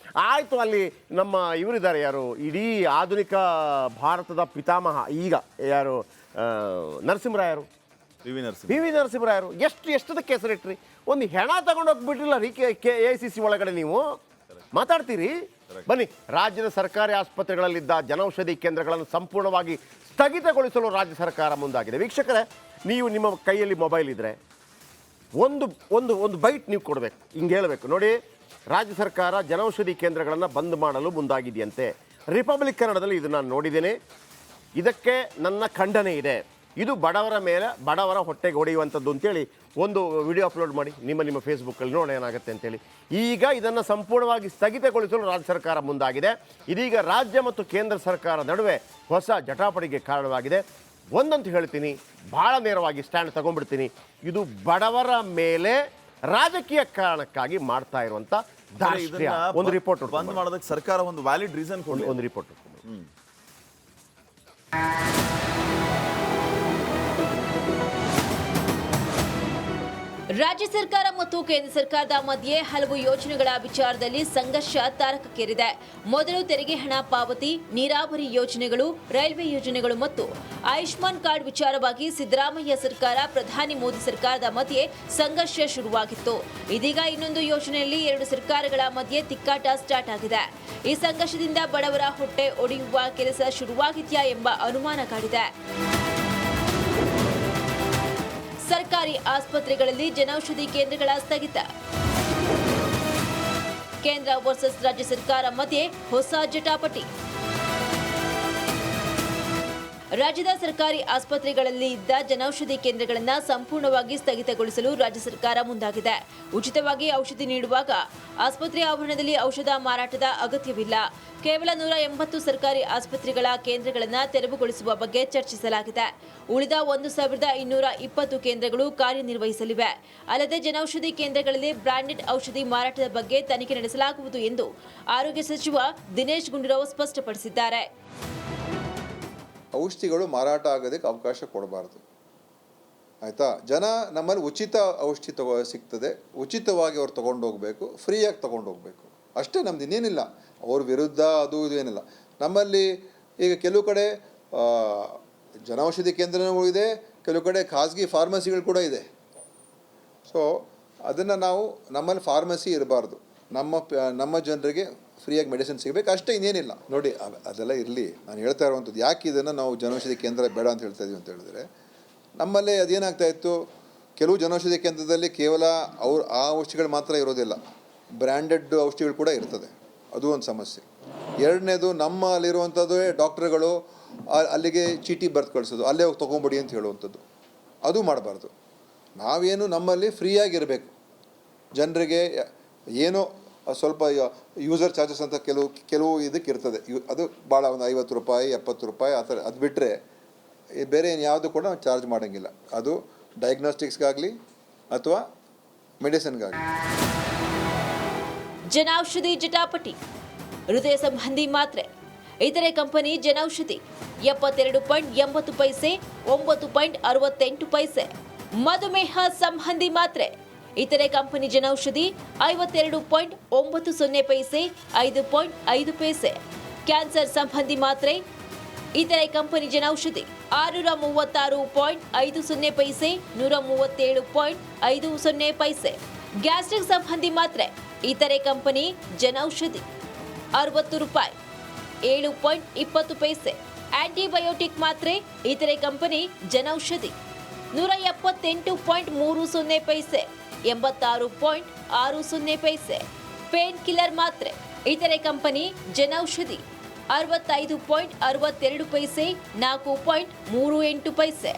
Speaker 5: ಆಯಿತು, ಅಲ್ಲಿ ನಮ್ಮ ಇವರಿದ್ದಾರೆ, ಯಾರು ಇಡೀ ಆಧುನಿಕ ಭಾರತದ ಪಿತಾಮಹ ಈಗ, ಯಾರು ನರಸಿಂಹರಾಯರು,
Speaker 6: ವಿ ವಿ
Speaker 5: ನರಸಿಂಹರಾಯರು, ಎಷ್ಟದಕ್ಕೆ ಹೆಸರಿಟ್ರಿ? ಒಂದು ಹೆಣ ತಗೊಂಡೋಗ್ಬಿಟ್ಟಿಲ್ಲ ರೀ AICC ಒಳಗಡೆ. ನೀವು ಮಾತಾಡ್ತೀರಿ. ಬನ್ನಿ, ರಾಜ್ಯದ ಸರ್ಕಾರಿ ಆಸ್ಪತ್ರೆಗಳಲ್ಲಿದ್ದ ಜನೌಷಧಿ ಕೇಂದ್ರಗಳನ್ನು ಸಂಪೂರ್ಣವಾಗಿ ಸ್ಥಗಿತಗೊಳಿಸಲು ರಾಜ್ಯ ಸರ್ಕಾರ ಮುಂದಾಗಿದೆ. ವೀಕ್ಷಕರೇ, ನೀವು ನಿಮ್ಮ ಕೈಯಲ್ಲಿ ಮೊಬೈಲ್ ಇದ್ದರೆ ಒಂದು ಬೈಟ್ ನೀವು ಕೊಡಬೇಕು, ಹಿಂಗೆ ಹೇಳಬೇಕು ನೋಡಿ, ರಾಜ್ಯ ಸರ್ಕಾರ ಜನೌಷಧಿ ಕೇಂದ್ರಗಳನ್ನು ಬಂದ್ ಮಾಡಲು ಮುಂದಾಗಿದೆಯಂತೆ. ರಿಪಬ್ಲಿಕ್ ಕನ್ನಡದಲ್ಲಿ ಇದು ನಾನು ನೋಡಿದ್ದೇನೆ. ಇದಕ್ಕೆ ನನ್ನ ಖಂಡನೆ ಇದೆ. ಇದು ಬಡವರ ಹೊಟ್ಟೆಗೆ ಹೊಡೆಯುವಂಥದ್ದು ಅಂತೇಳಿ ಒಂದು ವಿಡಿಯೋ ಅಪ್ಲೋಡ್ ಮಾಡಿ ನಿಮ್ಮ ಫೇಸ್ಬುಕ್ಕಲ್ಲಿ ನೋಡೋಣ ಏನಾಗುತ್ತೆ ಅಂತೇಳಿ. ಈಗ ಇದನ್ನು ಸಂಪೂರ್ಣವಾಗಿ ಸ್ಥಗಿತಗೊಳಿಸಲು ರಾಜ್ಯ ಸರ್ಕಾರ ಮುಂದಾಗಿದೆ. ಇದೀಗ ರಾಜ್ಯ ಮತ್ತು ಕೇಂದ್ರ ಸರ್ಕಾರ ನಡುವೆ ಹೊಸ ಜಟಾಪಟಿಗೆ ಕಾರಣವಾಗಿದೆ. ಒಂದಂತೂ ಹೇಳ್ತೀನಿ, ಭಾಳ ನೇರವಾಗಿ ಸ್ಟ್ಯಾಂಡ್ ತಗೊಂಡ್ಬಿಡ್ತೀನಿ, ಇದು ಬಡವರ ಮೇಲೆ ರಾಜಕೀಯ ಕಾರಣಕ್ಕಾಗಿ ಮಾಡ್ತಾ ಇರುವಂಥ ದಾಷ್ಟ್ರ್ಯ. ಒಂದು ರಿಪೋರ್ಟ್
Speaker 6: ಬಂದ್ ಮಾಡೋದಕ್ಕೆ ಸರ್ಕಾರ ಒಂದು ವ್ಯಾಲಿಡ್ ರೀಸನ್ ಕೊಡಿ.
Speaker 5: ಒಂದು ರಿಪೋರ್ಟ್.
Speaker 3: ರಾಜ್ಯ ಸರ್ಕಾರ ಮತ್ತು ಕೇಂದ್ರ ಸರ್ಕಾರದ ಮಧ್ಯೆ ಹಲವು ಯೋಜನೆಗಳ ವಿಚಾರದಲ್ಲಿ ಸಂಘರ್ಷ ತಾರಕಕ್ಕೇರಿದೆ. ಮೊದಲು ತೆರಿಗೆ ಹಣ ಪಾವತಿ, ನೀರಾವರಿ ಯೋಜನೆಗಳು, ರೈಲ್ವೆ ಯೋಜನೆಗಳು ಮತ್ತು ಆಯುಷ್ಮಾನ್ ಕಾರ್ಡ್ ವಿಚಾರವಾಗಿ ಸಿದ್ದರಾಮಯ್ಯ ಸರ್ಕಾರ, ಪ್ರಧಾನಿ ಮೋದಿ ಸರ್ಕಾರದ ಮಧ್ಯೆ ಸಂಘರ್ಷ ಶುರುವಾಗಿತ್ತು. ಇದೀಗ ಇನ್ನೊಂದು ಯೋಜನೆಯಲ್ಲಿ ಎರಡು ಸರ್ಕಾರಗಳ ಮಧ್ಯೆ ತಿಕ್ಕಾಟ ಸ್ಟಾರ್ಟ್ ಆಗಿದೆ. ಈ ಸಂಘರ್ಷದಿಂದ ಬಡವರ ಹೊಟ್ಟೆ ಒಡೆಯುವ ಕೆಲಸ ಶುರುವಾಗಿದೆಯಾ ಎಂಬ ಅನುಮಾನ ಕಾಡಿದೆ. ಸರ್ಕಾರಿ ಆಸ್ಪತ್ರೆಗಳಲ್ಲಿ ಜನೌಷಧಿ ಕೇಂದ್ರಗಳ ಸ್ಥಗಿತ. ಕೇಂದ್ರ ವರ್ಸಸ್ ರಾಜ್ಯ ಸರ್ಕಾರ ಮಧ್ಯೆ ಹೊಸ ಜಟಾಪಟಿ. ರಾಜ್ಯದ ಸರ್ಕಾರಿ ಆಸ್ಪತ್ರೆಗಳಲ್ಲಿ ಇದ್ದ ಜನೌಷಧಿ ಕೇಂದ್ರಗಳನ್ನು ಸಂಪೂರ್ಣವಾಗಿ ಸ್ಥಗಿತಗೊಳಿಸಲು ರಾಜ್ಯ ಸರ್ಕಾರ ಮುಂದಾಗಿದೆ. ಉಚಿತವಾಗಿ ಔಷಧಿ ನೀಡುವಾಗ ಆಸ್ಪತ್ರೆ ಆವರಣದಲ್ಲಿ ಔಷಧ ಮಾರಾಟದ ಅಗತ್ಯವಿಲ್ಲ. ಕೇವಲ 180 ಸರ್ಕಾರಿ ಆಸ್ಪತ್ರೆಗಳ ಕೇಂದ್ರಗಳನ್ನು ತೆರವುಗೊಳಿಸುವ ಬಗ್ಗೆ ಚರ್ಚಿಸಲಾಗಿದೆ. ಉಳಿದ 1220 ಕೇಂದ್ರಗಳು ಕಾರ್ಯನಿರ್ವಹಿಸಲಿವೆ. ಅಲ್ಲದೆ ಜನೌಷಧಿ ಕೇಂದ್ರಗಳಲ್ಲಿ ಬ್ರಾಂಡೆಡ್ ಔಷಧಿ ಮಾರಾಟದ ಬಗ್ಗೆ ತನಿಖೆ ನಡೆಸಲಾಗುವುದು ಎಂದು ಆರೋಗ್ಯ ಸಚಿವ ದಿನೇಶ್ ಗುಂಡೂರಾವ್ ಸ್ಪಷ್ಟಪಡಿಸಿದ್ದಾರೆ.
Speaker 7: ಔಷಧಿಗಳು ಮಾರಾಟ ಆಗೋದಕ್ಕೆ ಅವಕಾಶ ಕೊಡಬಾರ್ದು, ಆಯಿತಾ? ಜನ ನಮ್ಮಲ್ಲಿ ಉಚಿತ ಔಷಧಿ ಸಿಗ್ತದೆ, ಉಚಿತವಾಗಿ ಅವ್ರು ತೊಗೊಂಡು ಹೋಗಬೇಕು, ಫ್ರೀಯಾಗಿ ತೊಗೊಂಡು ಹೋಗಬೇಕು, ಅಷ್ಟೇ. ನಮ್ದು ಇನ್ನೇನಿಲ್ಲ ಅವ್ರ ವಿರುದ್ಧ ಅದು ಇದು ಏನಿಲ್ಲ. ನಮ್ಮಲ್ಲಿ ಈಗ ಕೆಲವು ಕಡೆ ಜನೌಷಧಿ ಕೇಂದ್ರನೂ ಇದೆ, ಕೆಲವು ಕಡೆ ಖಾಸಗಿ ಫಾರ್ಮಸಿಗಳು ಕೂಡ ಇದೆ. ಸೊ ಅದನ್ನು ನಾವು ನಮ್ಮಲ್ಲಿ ಫಾರ್ಮಸಿ ಇರಬಾರ್ದು, ನಮ್ಮ ಜನರಿಗೆ ಫ್ರೀಯಾಗಿ ಮೆಡಿಸಿನ್ ಸಿಗಬೇಕು, ಅಷ್ಟೇ, ಇನ್ನೇನಿಲ್ಲ. ನೋಡಿ, ಅದೆಲ್ಲ ಇರಲಿ. ನಾನು ಹೇಳ್ತಾ ಇರುವಂಥದ್ದು ಯಾಕೆ ಇದನ್ನು ನಾವು ಜನೌಷಧಿ ಕೇಂದ್ರ ಬೇಡ ಅಂತ ಹೇಳ್ತಾ ಇದೀವಿ ಅಂತ ಹೇಳಿದ್ರೆ, ನಮ್ಮಲ್ಲಿ ಅದೇನಾಗ್ತಾಯಿತ್ತು, ಕೆಲವು ಜನೌಷಧಿ ಕೇಂದ್ರದಲ್ಲಿ ಕೇವಲ ಆ ಔಷಧಿಗಳು ಮಾತ್ರ ಇರೋದಿಲ್ಲ, ಬ್ರ್ಯಾಂಡೆಡ್ ಔಷಧಿಗಳು ಕೂಡ ಇರ್ತದೆ, ಅದು ಒಂದು ಸಮಸ್ಯೆ. ಎರಡನೇದು, ನಮ್ಮಲ್ಲಿರುವಂಥದ್ದು ಡಾಕ್ಟ್ರುಗಳು ಅಲ್ಲಿಗೆ ಚೀಟಿ ಬರೆದು ಕಳಿಸೋದು, ಅಲ್ಲೇ ಹೋಗಿ ತೊಗೊಂಬಿಡಿ ಅಂತ ಹೇಳುವಂಥದ್ದು, ಅದು ಮಾಡಬಾರ್ದು. ನಾವೇನು ನಮ್ಮಲ್ಲಿ ಫ್ರೀಯಾಗಿರಬೇಕು, ಜನರಿಗೆ ಏನೋ ಸ್ವಲ್ಪ ಯೂಸರ್ ಚಾರ್ಜಸ್ ಅಂತ ಕೆಲವು ಇದಕ್ಕೆ ಇರ್ತದೆ, ಅದು ಭಾಳ ಒಂದು 50 ರೂಪಾಯಿ 70 ರೂಪಾಯಿ ಆ ಥರ. ಅದು ಬಿಟ್ಟರೆ ಬೇರೆ ಏನು ಯಾವುದು ಕೂಡ ನಾವು ಚಾರ್ಜ್ ಮಾಡೋಂಗಿಲ್ಲ, ಅದು ಡಯಾಗ್ನೋಸ್ಟಿಕ್ಸ್ಗಾಗಲಿ ಅಥವಾ ಮೆಡಿಸಿನ್ಗಾಗಲಿ.
Speaker 3: ಜನೌಷಧಿ ಜಟಾಪಟಿ. ಹೃದಯ ಸಂಬಂಧಿ ಮಾತ್ರೆ, ಇತರೆ ಕಂಪನಿ ಜನೌಷಧಿ 72.80 ಪೈಸೆ, 9.68 ಪೈಸೆ. ಮಧುಮೇಹ ಸಂಬಂಧಿ ಮಾತ್ರೆ ಇತರೆ ಕಂಪನಿ ಜನೌಷಧಿ 52.90 ಪೈಸೆ 5.5 ಪೈಸೆ. ಕ್ಯಾನ್ಸರ್ ಸಂಬಂಧಿ ಮಾತ್ರೆ ಇತರೆ ಕಂಪನಿ ಜನೌಷಧಿ 636.50 ಪೈಸೆ 137.50 ಪೈಸೆ. ಗ್ಯಾಸ್ಟ್ರಿಕ್ ಸಂಬಂಧಿ ಮಾತ್ರೆ ಇತರೆ ಕಂಪನಿ ಜನೌಷಧಿ 60 ರೂಪಾಯಿ 7.20 ಪೈಸೆ. ಆಂಟಿಬಯೋಟಿಕ್ ಮಾತ್ರೆ ಇತರೆ ಕಂಪನಿ ಜನೌಷಧಿ 178.30 ಪೈಸೆ 86.60 ಪೈಸೆ. ಪೇನ್ ಕಿಲ್ಲರ್ ಮಾತ್ರೆ ಇತರೆ ಕಂಪನಿ ಜನೌಷಧಿ 65.62 ಪೈಸೆ 4.38 ಪೈಸೆ.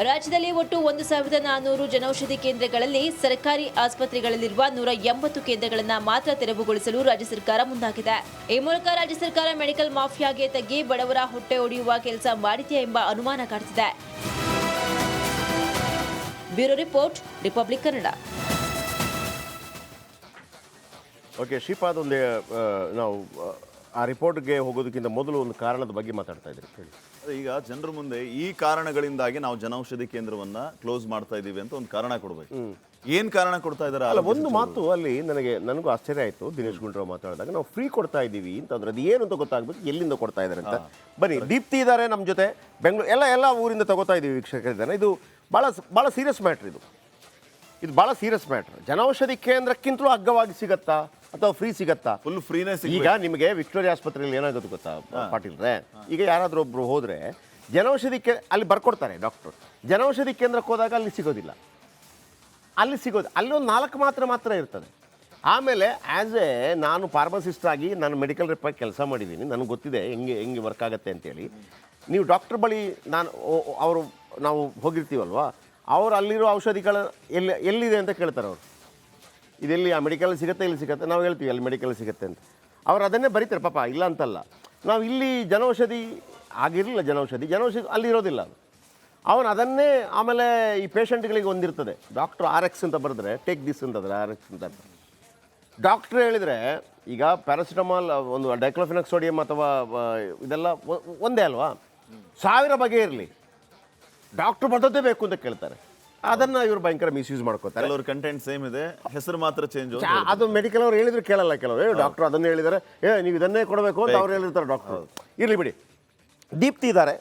Speaker 3: ರಾಜ್ಯದಲ್ಲಿ ಒಟ್ಟು 1400 ಜನೌಷಧಿ ಕೇಂದ್ರಗಳಲ್ಲಿ ಸರ್ಕಾರಿ ಆಸ್ಪತ್ರೆಗಳಲ್ಲಿರುವ 180 ಕೇಂದ್ರಗಳನ್ನು ಮಾತ್ರ ತೆರವುಗೊಳಿಸಲು ರಾಜ್ಯ ಸರ್ಕಾರ ಮುಂದಾಗಿದೆ. ಈ ಮೂಲಕ ರಾಜ್ಯ ಸರ್ಕಾರ ಮೆಡಿಕಲ್ ಮಾಫಿಯಾಗೆ ತಗ್ಗಿ ಬಡವರ ಹೊಟ್ಟೆ ಒಡೆಯುವ ಕೆಲಸ ಮಾಡಿದೆಯಾ ಎಂಬ ಅನುಮಾನ ಕಾಡ್ತಿದೆ. Bureau report, Republic Kannada.
Speaker 5: Okay, Shripad, ಒಂದು ನಾವು ಆ ರಿಪೋರ್ಟ್ಗೆ ಹೋಗೋದಕ್ಕಿಂತ ಮೊದಲು ಒಂದು ಕಾರಣದ ಬಗ್ಗೆ ಮಾತಾಡ್ತಾ ಇದ್ದೀರಿ, ಹೇಳಿ.
Speaker 6: ಈಗ ಜನರ ಮುಂದೆ ಈ ಕಾರಣಗಳಿಂದಾಗಿ ನಾವು ಜನೌಷಧಿ ಕೇಂದ್ರವನ್ನ ಕ್ಲೋಸ್ ಮಾಡ್ತಾ ಇದ್ದೀವಿ ಅಂತ ಒಂದು ಕಾರಣ ಕೊಡ್ಬೇಕು. ಏನ್ ಕಾರಣ ಕೊಡ್ತಾ ಇದಾರೆ?
Speaker 5: ಅಲ್ಲ, ಒಂದು ಮಾತು ಅಲ್ಲಿ ನನಗೂ ಆಶ್ಚರ್ಯ ಆಯ್ತು. ದಿನೇಶ್ ಗುಂಡೂರಾವ್ ಮಾತಾಡಿದಾಗ ನಾವು ಫ್ರೀ ಕೊಡ್ತಾ ಇದ್ದೀವಿ ಅಂತಂದ್ರೆ ಅದು ಏನು ಅಂತ ಗೊತ್ತಾಗ್ಬೇಕು, ಎಲ್ಲಿಂದ ಕೊಡ್ತಾ ಇದ್ದಾರೆ ಅಂತ. ಬನ್ನಿ, ದೀಪ್ತಿ ಇದ್ದಾರೆ ನಮ್ಮ ಜೊತೆ, ಬೆಂಗಳೂರು ಎಲ್ಲ ಊರಿಂದ ತಗೋತಾ ಇದ್ದೀವಿ ವೀಕ್ಷಕರಿದ್ದಾನೆ. ಇದು ಭಾಳ ಸೀರಿಯಸ್ ಮ್ಯಾಟ್ರ್. ಇದು ಭಾಳ ಸೀರಿಯಸ್ ಮ್ಯಾಟ್ರ್. ಜನೌಷಧಿ ಕೇಂದ್ರಕ್ಕಿಂತಲೂ ಅಗ್ಗವಾಗಿ ಸಿಗತ್ತಾ ಅಥವಾ ಫ್ರೀ ಸಿಗತ್ತಾ?
Speaker 6: ಫುಲ್ ಫ್ರೀನೇ.
Speaker 5: ಈಗ ನಿಮಗೆ ವಿಕ್ಟೋರಿಯಾ ಆಸ್ಪತ್ರೆಯಲ್ಲಿ ಏನಾಗುತ್ತೆ ಗೊತ್ತಾ ಪಾಟೀಲ್ರೆ, ಈಗ ಯಾರಾದರೂ ಒಬ್ರು ಹೋದ್ರೆ ಜನೌಷಧಿ ಅಲ್ಲಿ ಬರ್ಕೊಡ್ತಾರೆ ಡಾಕ್ಟ್ರು. ಜನೌಷಧಿ ಕೇಂದ್ರಕ್ಕೆ ಹೋದಾಗ ಅಲ್ಲಿ ಸಿಗೋದಿಲ್ಲ. ಅಲ್ಲಿ ಒಂದು 4 ಮಾತ್ರ ಇರ್ತದೆ. ಆಮೇಲೆ ನಾನು ಫಾರ್ಮಸಿಸ್ಟ್ ಆಗಿ ನಾನು ಮೆಡಿಕಲ್ ರೆಪ್ ಆಗಿ ಕೆಲಸ ಮಾಡಿದ್ದೀನಿ, ನನಗೆ ಗೊತ್ತಿದೆ ಹೆಂಗೆ ವರ್ಕ್ ಆಗುತ್ತೆ ಅಂತೇಳಿ. ನೀವು ಡಾಕ್ಟ್ರ್ ಬಳಿ ನಾವು ಹೋಗಿರ್ತೀವಲ್ವ, ಅವ್ರು ಅಲ್ಲಿರೋ ಔಷಧಿಗಳ ಎಲ್ಲಿದೆ ಅಂತ ಕೇಳ್ತಾರೆ. ಅವರು ಇದೆಲ್ಲಿ ಆ ಮೆಡಿಕಲ್ ಸಿಗುತ್ತೆ, ಇಲ್ಲಿ ಸಿಗುತ್ತೆ, ನಾವು ಹೇಳ್ತೀವಿ ಅಲ್ಲಿ ಮೆಡಿಕಲ್ ಸಿಗುತ್ತೆ ಅಂತ. ಅವ್ರು ಅದನ್ನೇ ಬರೀತಾರೆ ಪಾಪ, ಇಲ್ಲ ಅಂತಲ್ಲ. ನಾವು ಇಲ್ಲಿ ಜನೌಷಧಿ ಆಗಿರಲಿಲ್ಲ, ಜನೌಷಧಿ ಅಲ್ಲಿರೋದಿಲ್ಲ. ಅವನು ಅದನ್ನೇ ಆಮೇಲೆ ಈ ಪೇಷಂಟ್ಗಳಿಗೆ ಒಂದಿರ್ತದೆ, ಡಾಕ್ಟ್ರು RX ಅಂತ ಬರೆದ್ರೆ ಟೇಕ್ ದಿಸ್ ಅಂತಂದ್ರೆ RX ಅಂತ. ಡಾಕ್ಟ್ರು ಹೇಳಿದರೆ ಈಗ ಪ್ಯಾರಾಸಿಟಮಾಲ್, ಒಂದು ಡೈಕ್ಲೋಫೆನಾಕ್ ಸೋಡಿಯಂ ಅಥವಾ ಇದೆಲ್ಲ ಒಂದೇ ಅಲ್ವಾ, 1000 ಬಗೆ ಇರಲಿ, ಡಾಕ್ಟ್ರು ಬರ್ತದೇ ಬೇಕು ಅಂತ ಕೇಳ್ತಾರೆ. ಅದನ್ನು ಇವರು ಭಯಂಕರ ಮಿಸ್ಯೂಸ್ ಮಾಡ್ಕೋತಾರೆ.
Speaker 6: ಕೆಲವರು ಕಂಟೆಂಟ್ ಸೇಮ್ ಇದೆ, ಹೆಸರು ಮಾತ್ರ ಚೇಂಜ್.
Speaker 5: ಅದು ಮೆಡಿಕಲ್ ಅವ್ರು ಹೇಳಿದ್ರು ಕೇಳಲ್ಲ, ಕೆಲವರು ಡಾಕ್ಟ್ರು ಅದನ್ನೇ ಹೇಳಿದ್ದಾರೆ, ನೀವು ಇದನ್ನೇ ಕೊಡಬೇಕು ಅಂತ ಅವ್ರು ಹೇಳಿರ್ತಾರೆ ಡಾಕ್ಟ್ರು. ಇರಲಿ ಬಿಡಿ. ದೀಪ್ತಿ ಇದ್ದಾರೆ,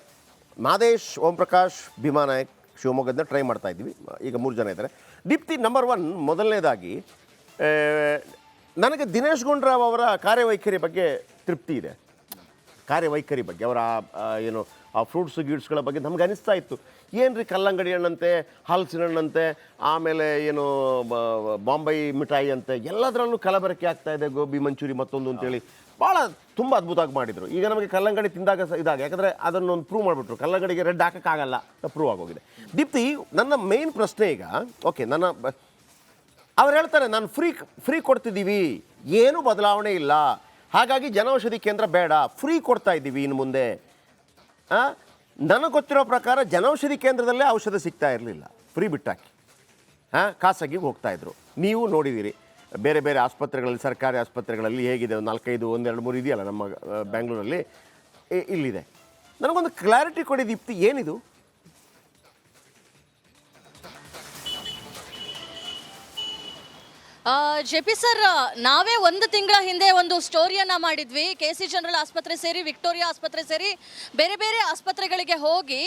Speaker 5: ಮಾದೇಶ್, ಓಂ ಪ್ರಕಾಶ್, ಭೀಮಾ ನಾಯಕ್ ಶಿವಮೊಗ್ಗದಿಂದ ಟ್ರೈ ಮಾಡ್ತಾ ಇದ್ದೀವಿ. ಈಗ 3 ಜನ ಇದ್ದಾರೆ. ದೀಪ್ತಿ, ನಂಬರ್ 1, ಮೊದಲನೇದಾಗಿ ನನಗೆ ದಿನೇಶ್ ಗುಂಡೂರಾವ್ ಅವರ ಕಾರ್ಯವೈಖರಿ ಬಗ್ಗೆ ತೃಪ್ತಿ ಇದೆ. ಕಾರ್ಯವೈಖರಿ ಬಗ್ಗೆ ಅವರ ಏನು ಆ ಫ್ರೂಟ್ಸು ಗೀಡ್ಸ್ಗಳ ಬಗ್ಗೆ ನಮ್ಗೆ ಅನಿಸ್ತಾ ಇತ್ತು, ಏನ್ರಿ ಕಲ್ಲಂಗಡಿ ಹಣ್ಣಂತೆ, ಹಲಸಿನ ಹಣ್ಣಂತೆ, ಆಮೇಲೆ ಏನು ಬಾಂಬೈ ಮಿಠಾಯಿ ಅಂತೆ, ಎಲ್ಲದರಲ್ಲೂ ಕಲಬೆರಕೆ ಆಗ್ತಾ ಇದೆ, ಗೋಬಿ ಮಂಚೂರಿ ಮತ್ತೊಂದು ಅಂತೇಳಿ ತುಂಬ ಅದ್ಭುತವಾಗಿ ಮಾಡಿದರು. ಈಗ ನಮಗೆ ಕಲ್ಲಂಗಡಿ ತಿಂದಾಗ ಇದಾಗ, ಯಾಕಂದರೆ ಅದನ್ನೊಂದು ಪ್ರೂವ್ ಮಾಡಿಬಿಟ್ರು, ಕಲ್ಲಂಗಡಿಗೆ ರೆಡ್ ಹಾಕೋಕ್ಕಾಗಲ್ಲ ಅಂತ ಪ್ರೂವ್ ಆಗೋಗಿದೆ. ದೀಪ್ತಿ, ನನ್ನ ಮೇನ್ ಪ್ರಶ್ನೆ ಈಗ, ಓಕೆ, ಅವ್ರು ಹೇಳ್ತಾರೆ ನಾನು ಫ್ರೀ ಕೊಡ್ತಿದ್ದೀವಿ, ಏನೂ ಬದಲಾವಣೆ ಇಲ್ಲ, ಹಾಗಾಗಿ ಜನೌಷಧಿ ಕೇಂದ್ರ ಬೇಡ, ಫ್ರೀ ಕೊಡ್ತಾ ಇದ್ದೀವಿ ಇನ್ನು ಮುಂದೆ. ನನಗೆ ಗೊತ್ತಿರೋ ಪ್ರಕಾರ ಜನೌಷಧಿ ಕೇಂದ್ರದಲ್ಲೇ ಔಷಧ ಸಿಗ್ತಾ ಇರಲಿಲ್ಲ, ಫ್ರೀ ಬಿಟ್ಟಾಕಿ ಖಾಸಗಿಗೆ ಹೋಗ್ತಾಯಿದ್ರು. ನೀವು ನೋಡಿದ್ದೀರಿ ಬೇರೆ ಬೇರೆ ಆಸ್ಪತ್ರೆಗಳಲ್ಲಿ, ಸರ್ಕಾರಿ ಆಸ್ಪತ್ರೆಗಳಲ್ಲಿ ಹೇಗಿದೆ, 4-5, 1, 2, 3 ಇದೆಯಲ್ಲ ನಮ್ಮ ಬ್ಯಾಂಗ್ಳೂರಲ್ಲಿ, ಇಲ್ಲಿದೆ. ನನಗೊಂದು ಕ್ಲಾರಿಟಿ ಕೊಡಿ ದೀಪ್ತಿ, ಏನಿದು?
Speaker 8: JP ಸರ್, ನಾವೇ 1 ತಿಂಗಳ ಹಿಂದೆ ಒಂದು ಸ್ಟೋರಿಯನ್ನ ಮಾಡಿದ್ವಿ. KC ಜನರಲ್ ಆಸ್ಪತ್ರೆ ಸೇರಿ, ವಿಕ್ಟೋರಿಯಾ ಆಸ್ಪತ್ರೆ ಸೇರಿ ಬೇರೆ ಬೇರೆ ಆಸ್ಪತ್ರೆಗಳಿಗೆ ಹೋಗಿ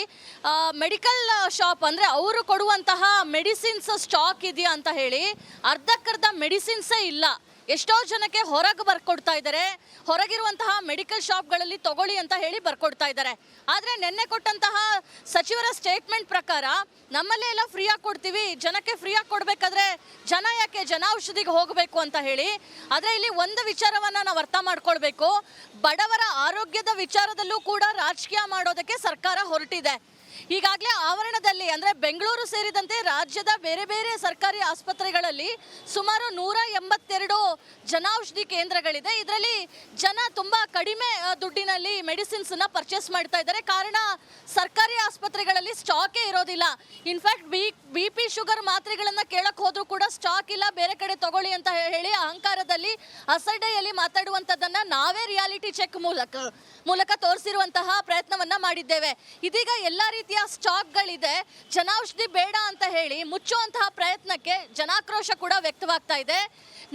Speaker 8: ಮೆಡಿಕಲ್ ಶಾಪ್ ಅಂದರೆ ಅವರು ಕೊಡುವಂತಹ ಮೆಡಿಸಿನ್ಸ್ ಸ್ಟಾಕ್ ಇದೆಯಾ ಅಂತ ಹೇಳಿ ಅರ್ಧಕ್ಕರ್ಧ ಮೆಡಿಸಿನ್ಸೇ ಇಲ್ಲ. ಎಷ್ಟೋ ಜನಕ್ಕೆ ಹೊರಗೆ ಬರ್ಕೊಡ್ತಾ ಇದ್ದಾರೆ, ಹೊರಗಿರುವಂತಹ ಮೆಡಿಕಲ್ ಶಾಪ್ಗಳಲ್ಲಿ ತಗೊಳ್ಳಿ ಅಂತ ಹೇಳಿ ಬರ್ಕೊಡ್ತಾ ಇದ್ದಾರೆ. ಆದರೆ ನಿನ್ನೆ ಕೊಟ್ಟಂತಹ ಸಚಿವರ ಸ್ಟೇಟ್ಮೆಂಟ್ ಪ್ರಕಾರ ನಮ್ಮಲ್ಲೇ ಎಲ್ಲ ಫ್ರೀಯಾಗಿ ಕೊಡ್ತೀವಿ, ಜನಕ್ಕೆ ಫ್ರೀಯಾಗಿ ಕೊಡಬೇಕಾದ್ರೆ ಜನ ಯಾಕೆ ಜನೌಷಧಿಗೆ ಹೋಗಬೇಕು ಅಂತ ಹೇಳಿ. ಆದರೆ ಇಲ್ಲಿ ಒಂದು ವಿಚಾರವನ್ನು ನಾವು ಅರ್ಥ ಮಾಡ್ಕೊಳ್ಬೇಕು, ಬಡವರ ಆರೋಗ್ಯದ ವಿಚಾರದಲ್ಲೂ ಕೂಡ ರಾಜಕೀಯ ಮಾಡೋದಕ್ಕೆ ಸರ್ಕಾರ ಹೊರಟಿದೆ. ಈಗಾಗಲೇ ಆವರಣದಲ್ಲಿ ಅಂದರೆ ಬೆಂಗಳೂರು ಸೇರಿದಂತೆ ರಾಜ್ಯದ ಬೇರೆ ಬೇರೆ ಸರ್ಕಾರಿ ಆಸ್ಪತ್ರೆಗಳಲ್ಲಿ ಸುಮಾರು 182 ಜನೌಷಧಿ ಕೇಂದ್ರಗಳಿದೆ. ಇದರಲ್ಲಿ ಜನ ತುಂಬ ಕಡಿಮೆ ದುಡ್ಡಿನಲ್ಲಿ ಮೆಡಿಸಿನ್ಸನ್ನು ಪರ್ಚೇಸ್ ಮಾಡ್ತಾ ಇದ್ದಾರೆ. ಕಾರಣ ಸರ್ಕಾರಿ ಆಸ್ಪತ್ರೆಗಳಲ್ಲಿ ಸ್ಟಾಕೇ ಇರೋದಿಲ್ಲ. ಇನ್ಫ್ಯಾಕ್ಟ್ BP ಶುಗರ್ ಮಾತ್ರೆಗಳನ್ನು ಕೇಳಕ್ಕೆ ಹೋದರೂ ಕೂಡ ಸ್ಟಾಕ್ ಇಲ್ಲ, ಬೇರೆ ಕಡೆ ತಗೊಳ್ಳಿ ಅಂತ ಹೇಳಿ ಅಹಂಕಾರದಲ್ಲಿ ಅಸಡ್ಡೆಯಲ್ಲಿ ಮಾತಾಡುವಂಥದ್ದನ್ನು ನಾವೇ ರಿಯಾಲಿಟಿ ಚೆಕ್ ಮೂಲಕ ತೋರಿಸಿರುವಂತಹ ಪ್ರಯತ್ನವನ್ನು ಮಾಡಿದ್ದೇವೆ. ಇದೀಗ ಎಲ್ಲ ರೀತಿಯ ರೀತಿಯ ಸ್ಟಾಕ್ಗಳಿದೆ. ಜನೌಷಧಿ ಬೇಡ ಅಂತ ಹೇಳಿ ಮುಚ್ಚುವಂತಹ ಪ್ರಯತ್ನಕ್ಕೆ ಜನಾಕ್ರೋಶ ಕೂಡ ವ್ಯಕ್ತವಾಗ್ತಾ ಇದೆ.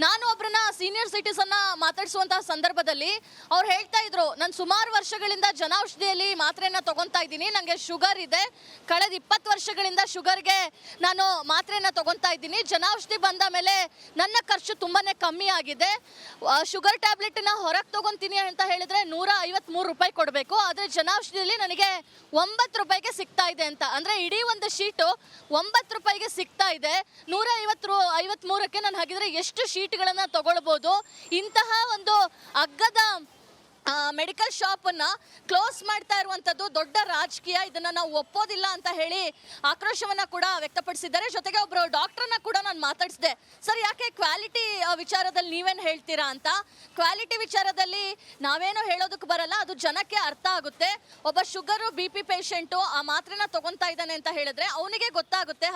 Speaker 8: ನಾನು ಒಬ್ಬರನ್ನ ಸೀನಿಯರ್ ಸಿಟಿಸನ್ನ ಮಾತಾಡಿಸುವಂತಹ ಸಂದರ್ಭದಲ್ಲಿ ಅವ್ರು ಹೇಳ್ತಾ ಇದ್ರು, ನಾನು ಸುಮಾರು ವರ್ಷಗಳಿಂದ ಜನೌಷಧಿಯಲ್ಲಿ ಮಾತ್ರೆಯನ್ನ ತಗೊತಾ ಇದ್ದೀನಿ, ನನಗೆ ಶುಗರ್ ಇದೆ, ಕಳೆದ 20 ವರ್ಷಗಳಿಂದ ಶುಗರ್ಗೆ ನಾನು ಮಾತ್ರೆಯನ್ನ ತಗೊತಾ ಇದ್ದೀನಿ. ಜನೌಷಧಿ ಬಂದ ಮೇಲೆ ನನ್ನ ಖರ್ಚು ತುಂಬಾನೇ ಕಮ್ಮಿ ಆಗಿದೆ. ಶುಗರ್ ಟ್ಯಾಬ್ಲೆಟ್ನ ಹೊರಗೆ ತಗೊಂತೀನಿ ಅಂತ ಹೇಳಿದ್ರೆ 153 ರೂಪಾಯಿ ಕೊಡಬೇಕು, ಆದರೆ ಜನೌಷಧಿಯಲ್ಲಿ ನನಗೆ 9 ರೂಪಾಯಿಗೆ ಸಿಗ್ತಾ ಇದೆ ಅಂತ. ಅಂದ್ರೆ ಇಡೀ ಒಂದು ಶೀಟು 9 ರೂಪಾಯಿಗೆ ಸಿಗ್ತಾ ಇದೆ. 153ಕ್ಕೆ ನಾನು ಹಾಗಿದ್ರೆ ಎಷ್ಟು ಶೀಟ್ಗಳನ್ನ ತಗೊಳ್ಬಹುದು? ಇಂತಹ ಒಂದು ಅಗ್ಗದ ಮೆಡಿಕಲ್ ಶಾಪನ್ನು ಕ್ಲೋಸ್ ಮಾಡ್ತಾ ಇರುವಂಥದ್ದು ದೊಡ್ಡ ರಾಜಕೀಯ. ಇದನ್ನು ನಾವು ಒಪ್ಪೋದಿಲ್ಲ ಅಂತ ಹೇಳಿ ಆಕ್ರೋಶವನ್ನು ಕೂಡ ವ್ಯಕ್ತಪಡಿಸಿದ್ದಾರೆ. ಜೊತೆಗೆ ಒಬ್ಬರು ಡಾಕ್ಟರ್ನ ಕೂಡ ನಾನು ಮಾತಾಡಿಸಿದೆ, ಸರ್ ಯಾಕೆ ಕ್ವಾಲಿಟಿ ವಿಚಾರದಲ್ಲಿ ನೀವೇನು ಹೇಳ್ತೀರಾ ಅಂತ. ಕ್ವಾಲಿಟಿ ವಿಚಾರದಲ್ಲಿ ನಾವೇನು ಹೇಳೋದಕ್ಕೆ ಬರಲ್ಲ, ಅದು ಜನಕ್ಕೆ ಅರ್ಥ ಆಗುತ್ತೆ. ಒಬ್ಬ ಶುಗರು BP ಪೇಷಂಟು ಆ ಮಾತ್ರೆನ ತಗೊತಾ ಇದ್ದಾನೆ ಅಂತ ಹೇಳಿದ್ರೆ ಅವನಿಗೆ ಗೊತ್ತಾಗುತ್ತೆ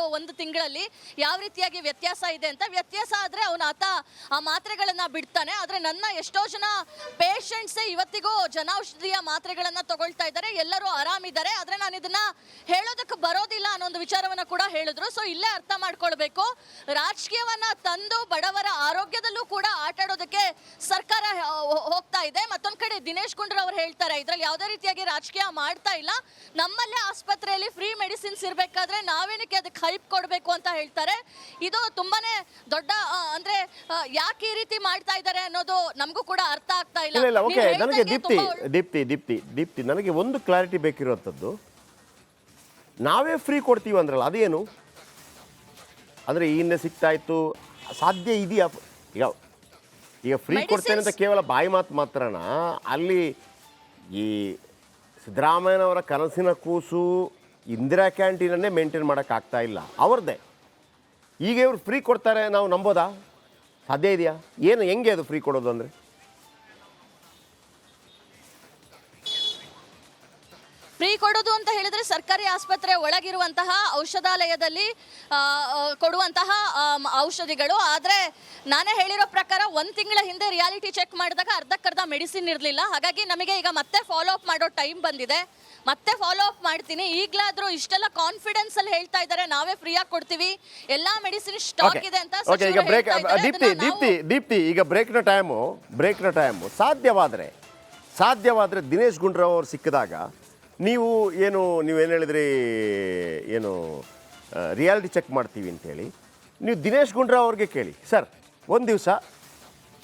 Speaker 8: 1 ತಿಂಗಳಲ್ಲಿ ಯಾವ ರೀತಿಯಾಗಿ ವ್ಯತ್ಯಾಸ ಇದೆ ಅಂತ. ವ್ಯತ್ಯಾಸ ಆದರೆ ಆತ ಆ ಮಾತ್ರೆಗಳನ್ನು ಬಿಡ್ತಾನೆ. ಆದರೆ ನನ್ನ ಎಷ್ಟೋ ಜನ ಪೇಷಂಟ್ಸೇ ಇವತ್ತಿಗೂ ಜನೌಷಧಿಯ ಮಾತ್ರೆಗಳನ್ನ ತಗೊಳ್ತಾ ಇದ್ದಾರೆ, ಎಲ್ಲರೂ ಆರಾಮಿದ್ದಾರೆ. ಆದ್ರೆ ನಾನು ಇದನ್ನ ಹೇಳೋದಕ್ಕೆ ಬರೋದಿಲ್ಲ ಅನ್ನೋ ಒಂದು ವಿಚಾರವನ್ನ ಕೂಡ ಹೇಳಿದ್ರು. ಸೊ ಇಲ್ಲೇ ಅರ್ಥ ಮಾಡ್ಕೊಳ್ಬೇಕು, ರಾಜಕೀಯವನ್ನ ತಂದು ಬಡವರ ಆರೋಗ್ಯದಲ್ಲೂ ಕೂಡ ಆಟ ಆಡೋದಕ್ಕೆ ಸರ್ಕಾರ ಹೋಗ್ತಾ ಇದೆ. ಮತ್ತೊಂದ್ ಕಡೆ ದಿನೇಶ್ ಗುಂಡೂರಾವ್ ಅವರು ಹೇಳ್ತಾರೆ, ಇದ್ರಲ್ಲಿ ಯಾವುದೇ ರೀತಿಯಾಗಿ ರಾಜಕೀಯ ಮಾಡ್ತಾ ಇಲ್ಲ, ನಮ್ಮಲ್ಲೇ ಆಸ್ಪತ್ರೆಯಲ್ಲಿ ಫ್ರೀ ಮೆಡಿಸಿನ್ಸ್ ಇರಬೇಕಾದ್ರೆ ನಾವೇನಕ್ಕೆ ಅದಕ್ಕೆ ಹೈಪ್ ಕೊಡಬೇಕು ಅಂತ ಹೇಳ್ತಾರೆ. ಇದು ತುಂಬಾನೇ ದೊಡ್ಡ ಅಂದ್ರೆ ಯಾಕೆ ಈ ರೀತಿ ಮಾಡ್ತಾ ಇದ್ದಾರೆ ಅನ್ನೋದು ನಮಗೂ ಕೂಡ ಅರ್ಥ ಆಗ್ತಾ ಇಲ್ಲ.
Speaker 5: ಓಕೆ, ನನಗೆ ದೀಪ್ತಿ ನನಗೆ ಒಂದು ಕ್ಲಾರಿಟಿ ಬೇಕಿರುವಂಥದ್ದು, ನಾವೇ ಫ್ರೀ ಕೊಡ್ತೀವಿ ಅಂದ್ರಲ್ಲ ಅದೇನು? ಅಂದರೆ ಈ ಹಿಂದೆ ಸಿಗ್ತಾ ಇತ್ತು, ಸಾಧ್ಯ ಇದೆಯಾ? ಈಗ ಫ್ರೀ ಕೊಡ್ತೇನೆ ಅಂತ ಕೇವಲ ಬಾಯಿ ಮಾತು ಮಾತ್ರನ? ಅಲ್ಲಿ ಈ ಸಿದ್ದರಾಮಯ್ಯನವರ ಕನಸಿನ ಕೂಸು ಇಂದಿರಾ ಕ್ಯಾಂಟೀನನ್ನೇ ಮೇಂಟೈನ್ ಮಾಡೋಕ್ಕಾಗ್ತಾ ಇಲ್ಲ ಅವ್ರದ್ದೇ. ಈಗ ಇವ್ರು ಫ್ರೀ ಕೊಡ್ತಾರೆ ನಾವು ನಂಬೋದಾ? ಸಾಧ್ಯ ಇದೆಯಾ? ಏನು ಹೆಂಗೆ ಅದು ಫ್ರೀ ಕೊಡೋದು ಅಂದರೆ?
Speaker 8: ಫ್ರೀ ಕೊಡೋದು ಅಂತ ಹೇಳಿದ್ರೆ ಸರ್ಕಾರಿ ಆಸ್ಪತ್ರೆ ಒಳಗಿರುವಂತಹ ಔಷಧಾಲಯದಲ್ಲಿ ಕೊಡುವಂತಹ ಔಷಧಿಗಳು. ಆದರೆ ನಾನೇ ಹೇಳಿರೋ ಪ್ರಕಾರ 1 ತಿಂಗಳ ಹಿಂದೆ ರಿಯಾಲಿಟಿ ಚೆಕ್ ಮಾಡಿದಾಗ ಅರ್ಧಕ್ಕರ್ಧ ಮೆಡಿಸಿನ್ ಇರಲಿಲ್ಲ. ಹಾಗಾಗಿ ನಮಗೆ ಈಗ ಮತ್ತೆ ಫಾಲೋ ಅಪ್ ಮಾಡೋ ಟೈಮ್ ಬಂದಿದೆ, ಮತ್ತೆ ಫಾಲೋ ಅಪ್ ಮಾಡ್ತೀನಿ. ಈಗಲಾದರೂ ಇಷ್ಟೆಲ್ಲ ಕಾನ್ಫಿಡೆನ್ಸ್ ಅಲ್ಲಿ ಹೇಳ್ತಾ ಇದ್ದಾರೆ ನಾವೇ ಫ್ರೀಯಾಗಿ ಕೊಡ್ತೀವಿ, ಎಲ್ಲಾ ಮೆಡಿಸಿನ್ ಸ್ಟಾಕ್ ಇದೆ ಅಂತ.
Speaker 5: ದೀಪ್ತಿ ಈಗ ಬ್ರೇಕ್ನ ಟೈಮು ಸಾಧ್ಯವಾದರೆ ದಿನೇಶ್ ಗುಂಡೂರಾವ್ ಅವರು ಸಿಕ್ಕಿದಾಗ ನೀವೇನು ಹೇಳಿದ್ರಿ, ಏನು ರಿಯಾಲಿಟಿ ಚೆಕ್ ಮಾಡ್ತೀವಿ ಅಂತೇಳಿ, ನೀವು ದಿನೇಶ್ ಗುಂಡೂರಾವ್ ಅವ್ರಿಗೆ ಕೇಳಿ, ಸರ್ ಒಂದು ದಿವಸ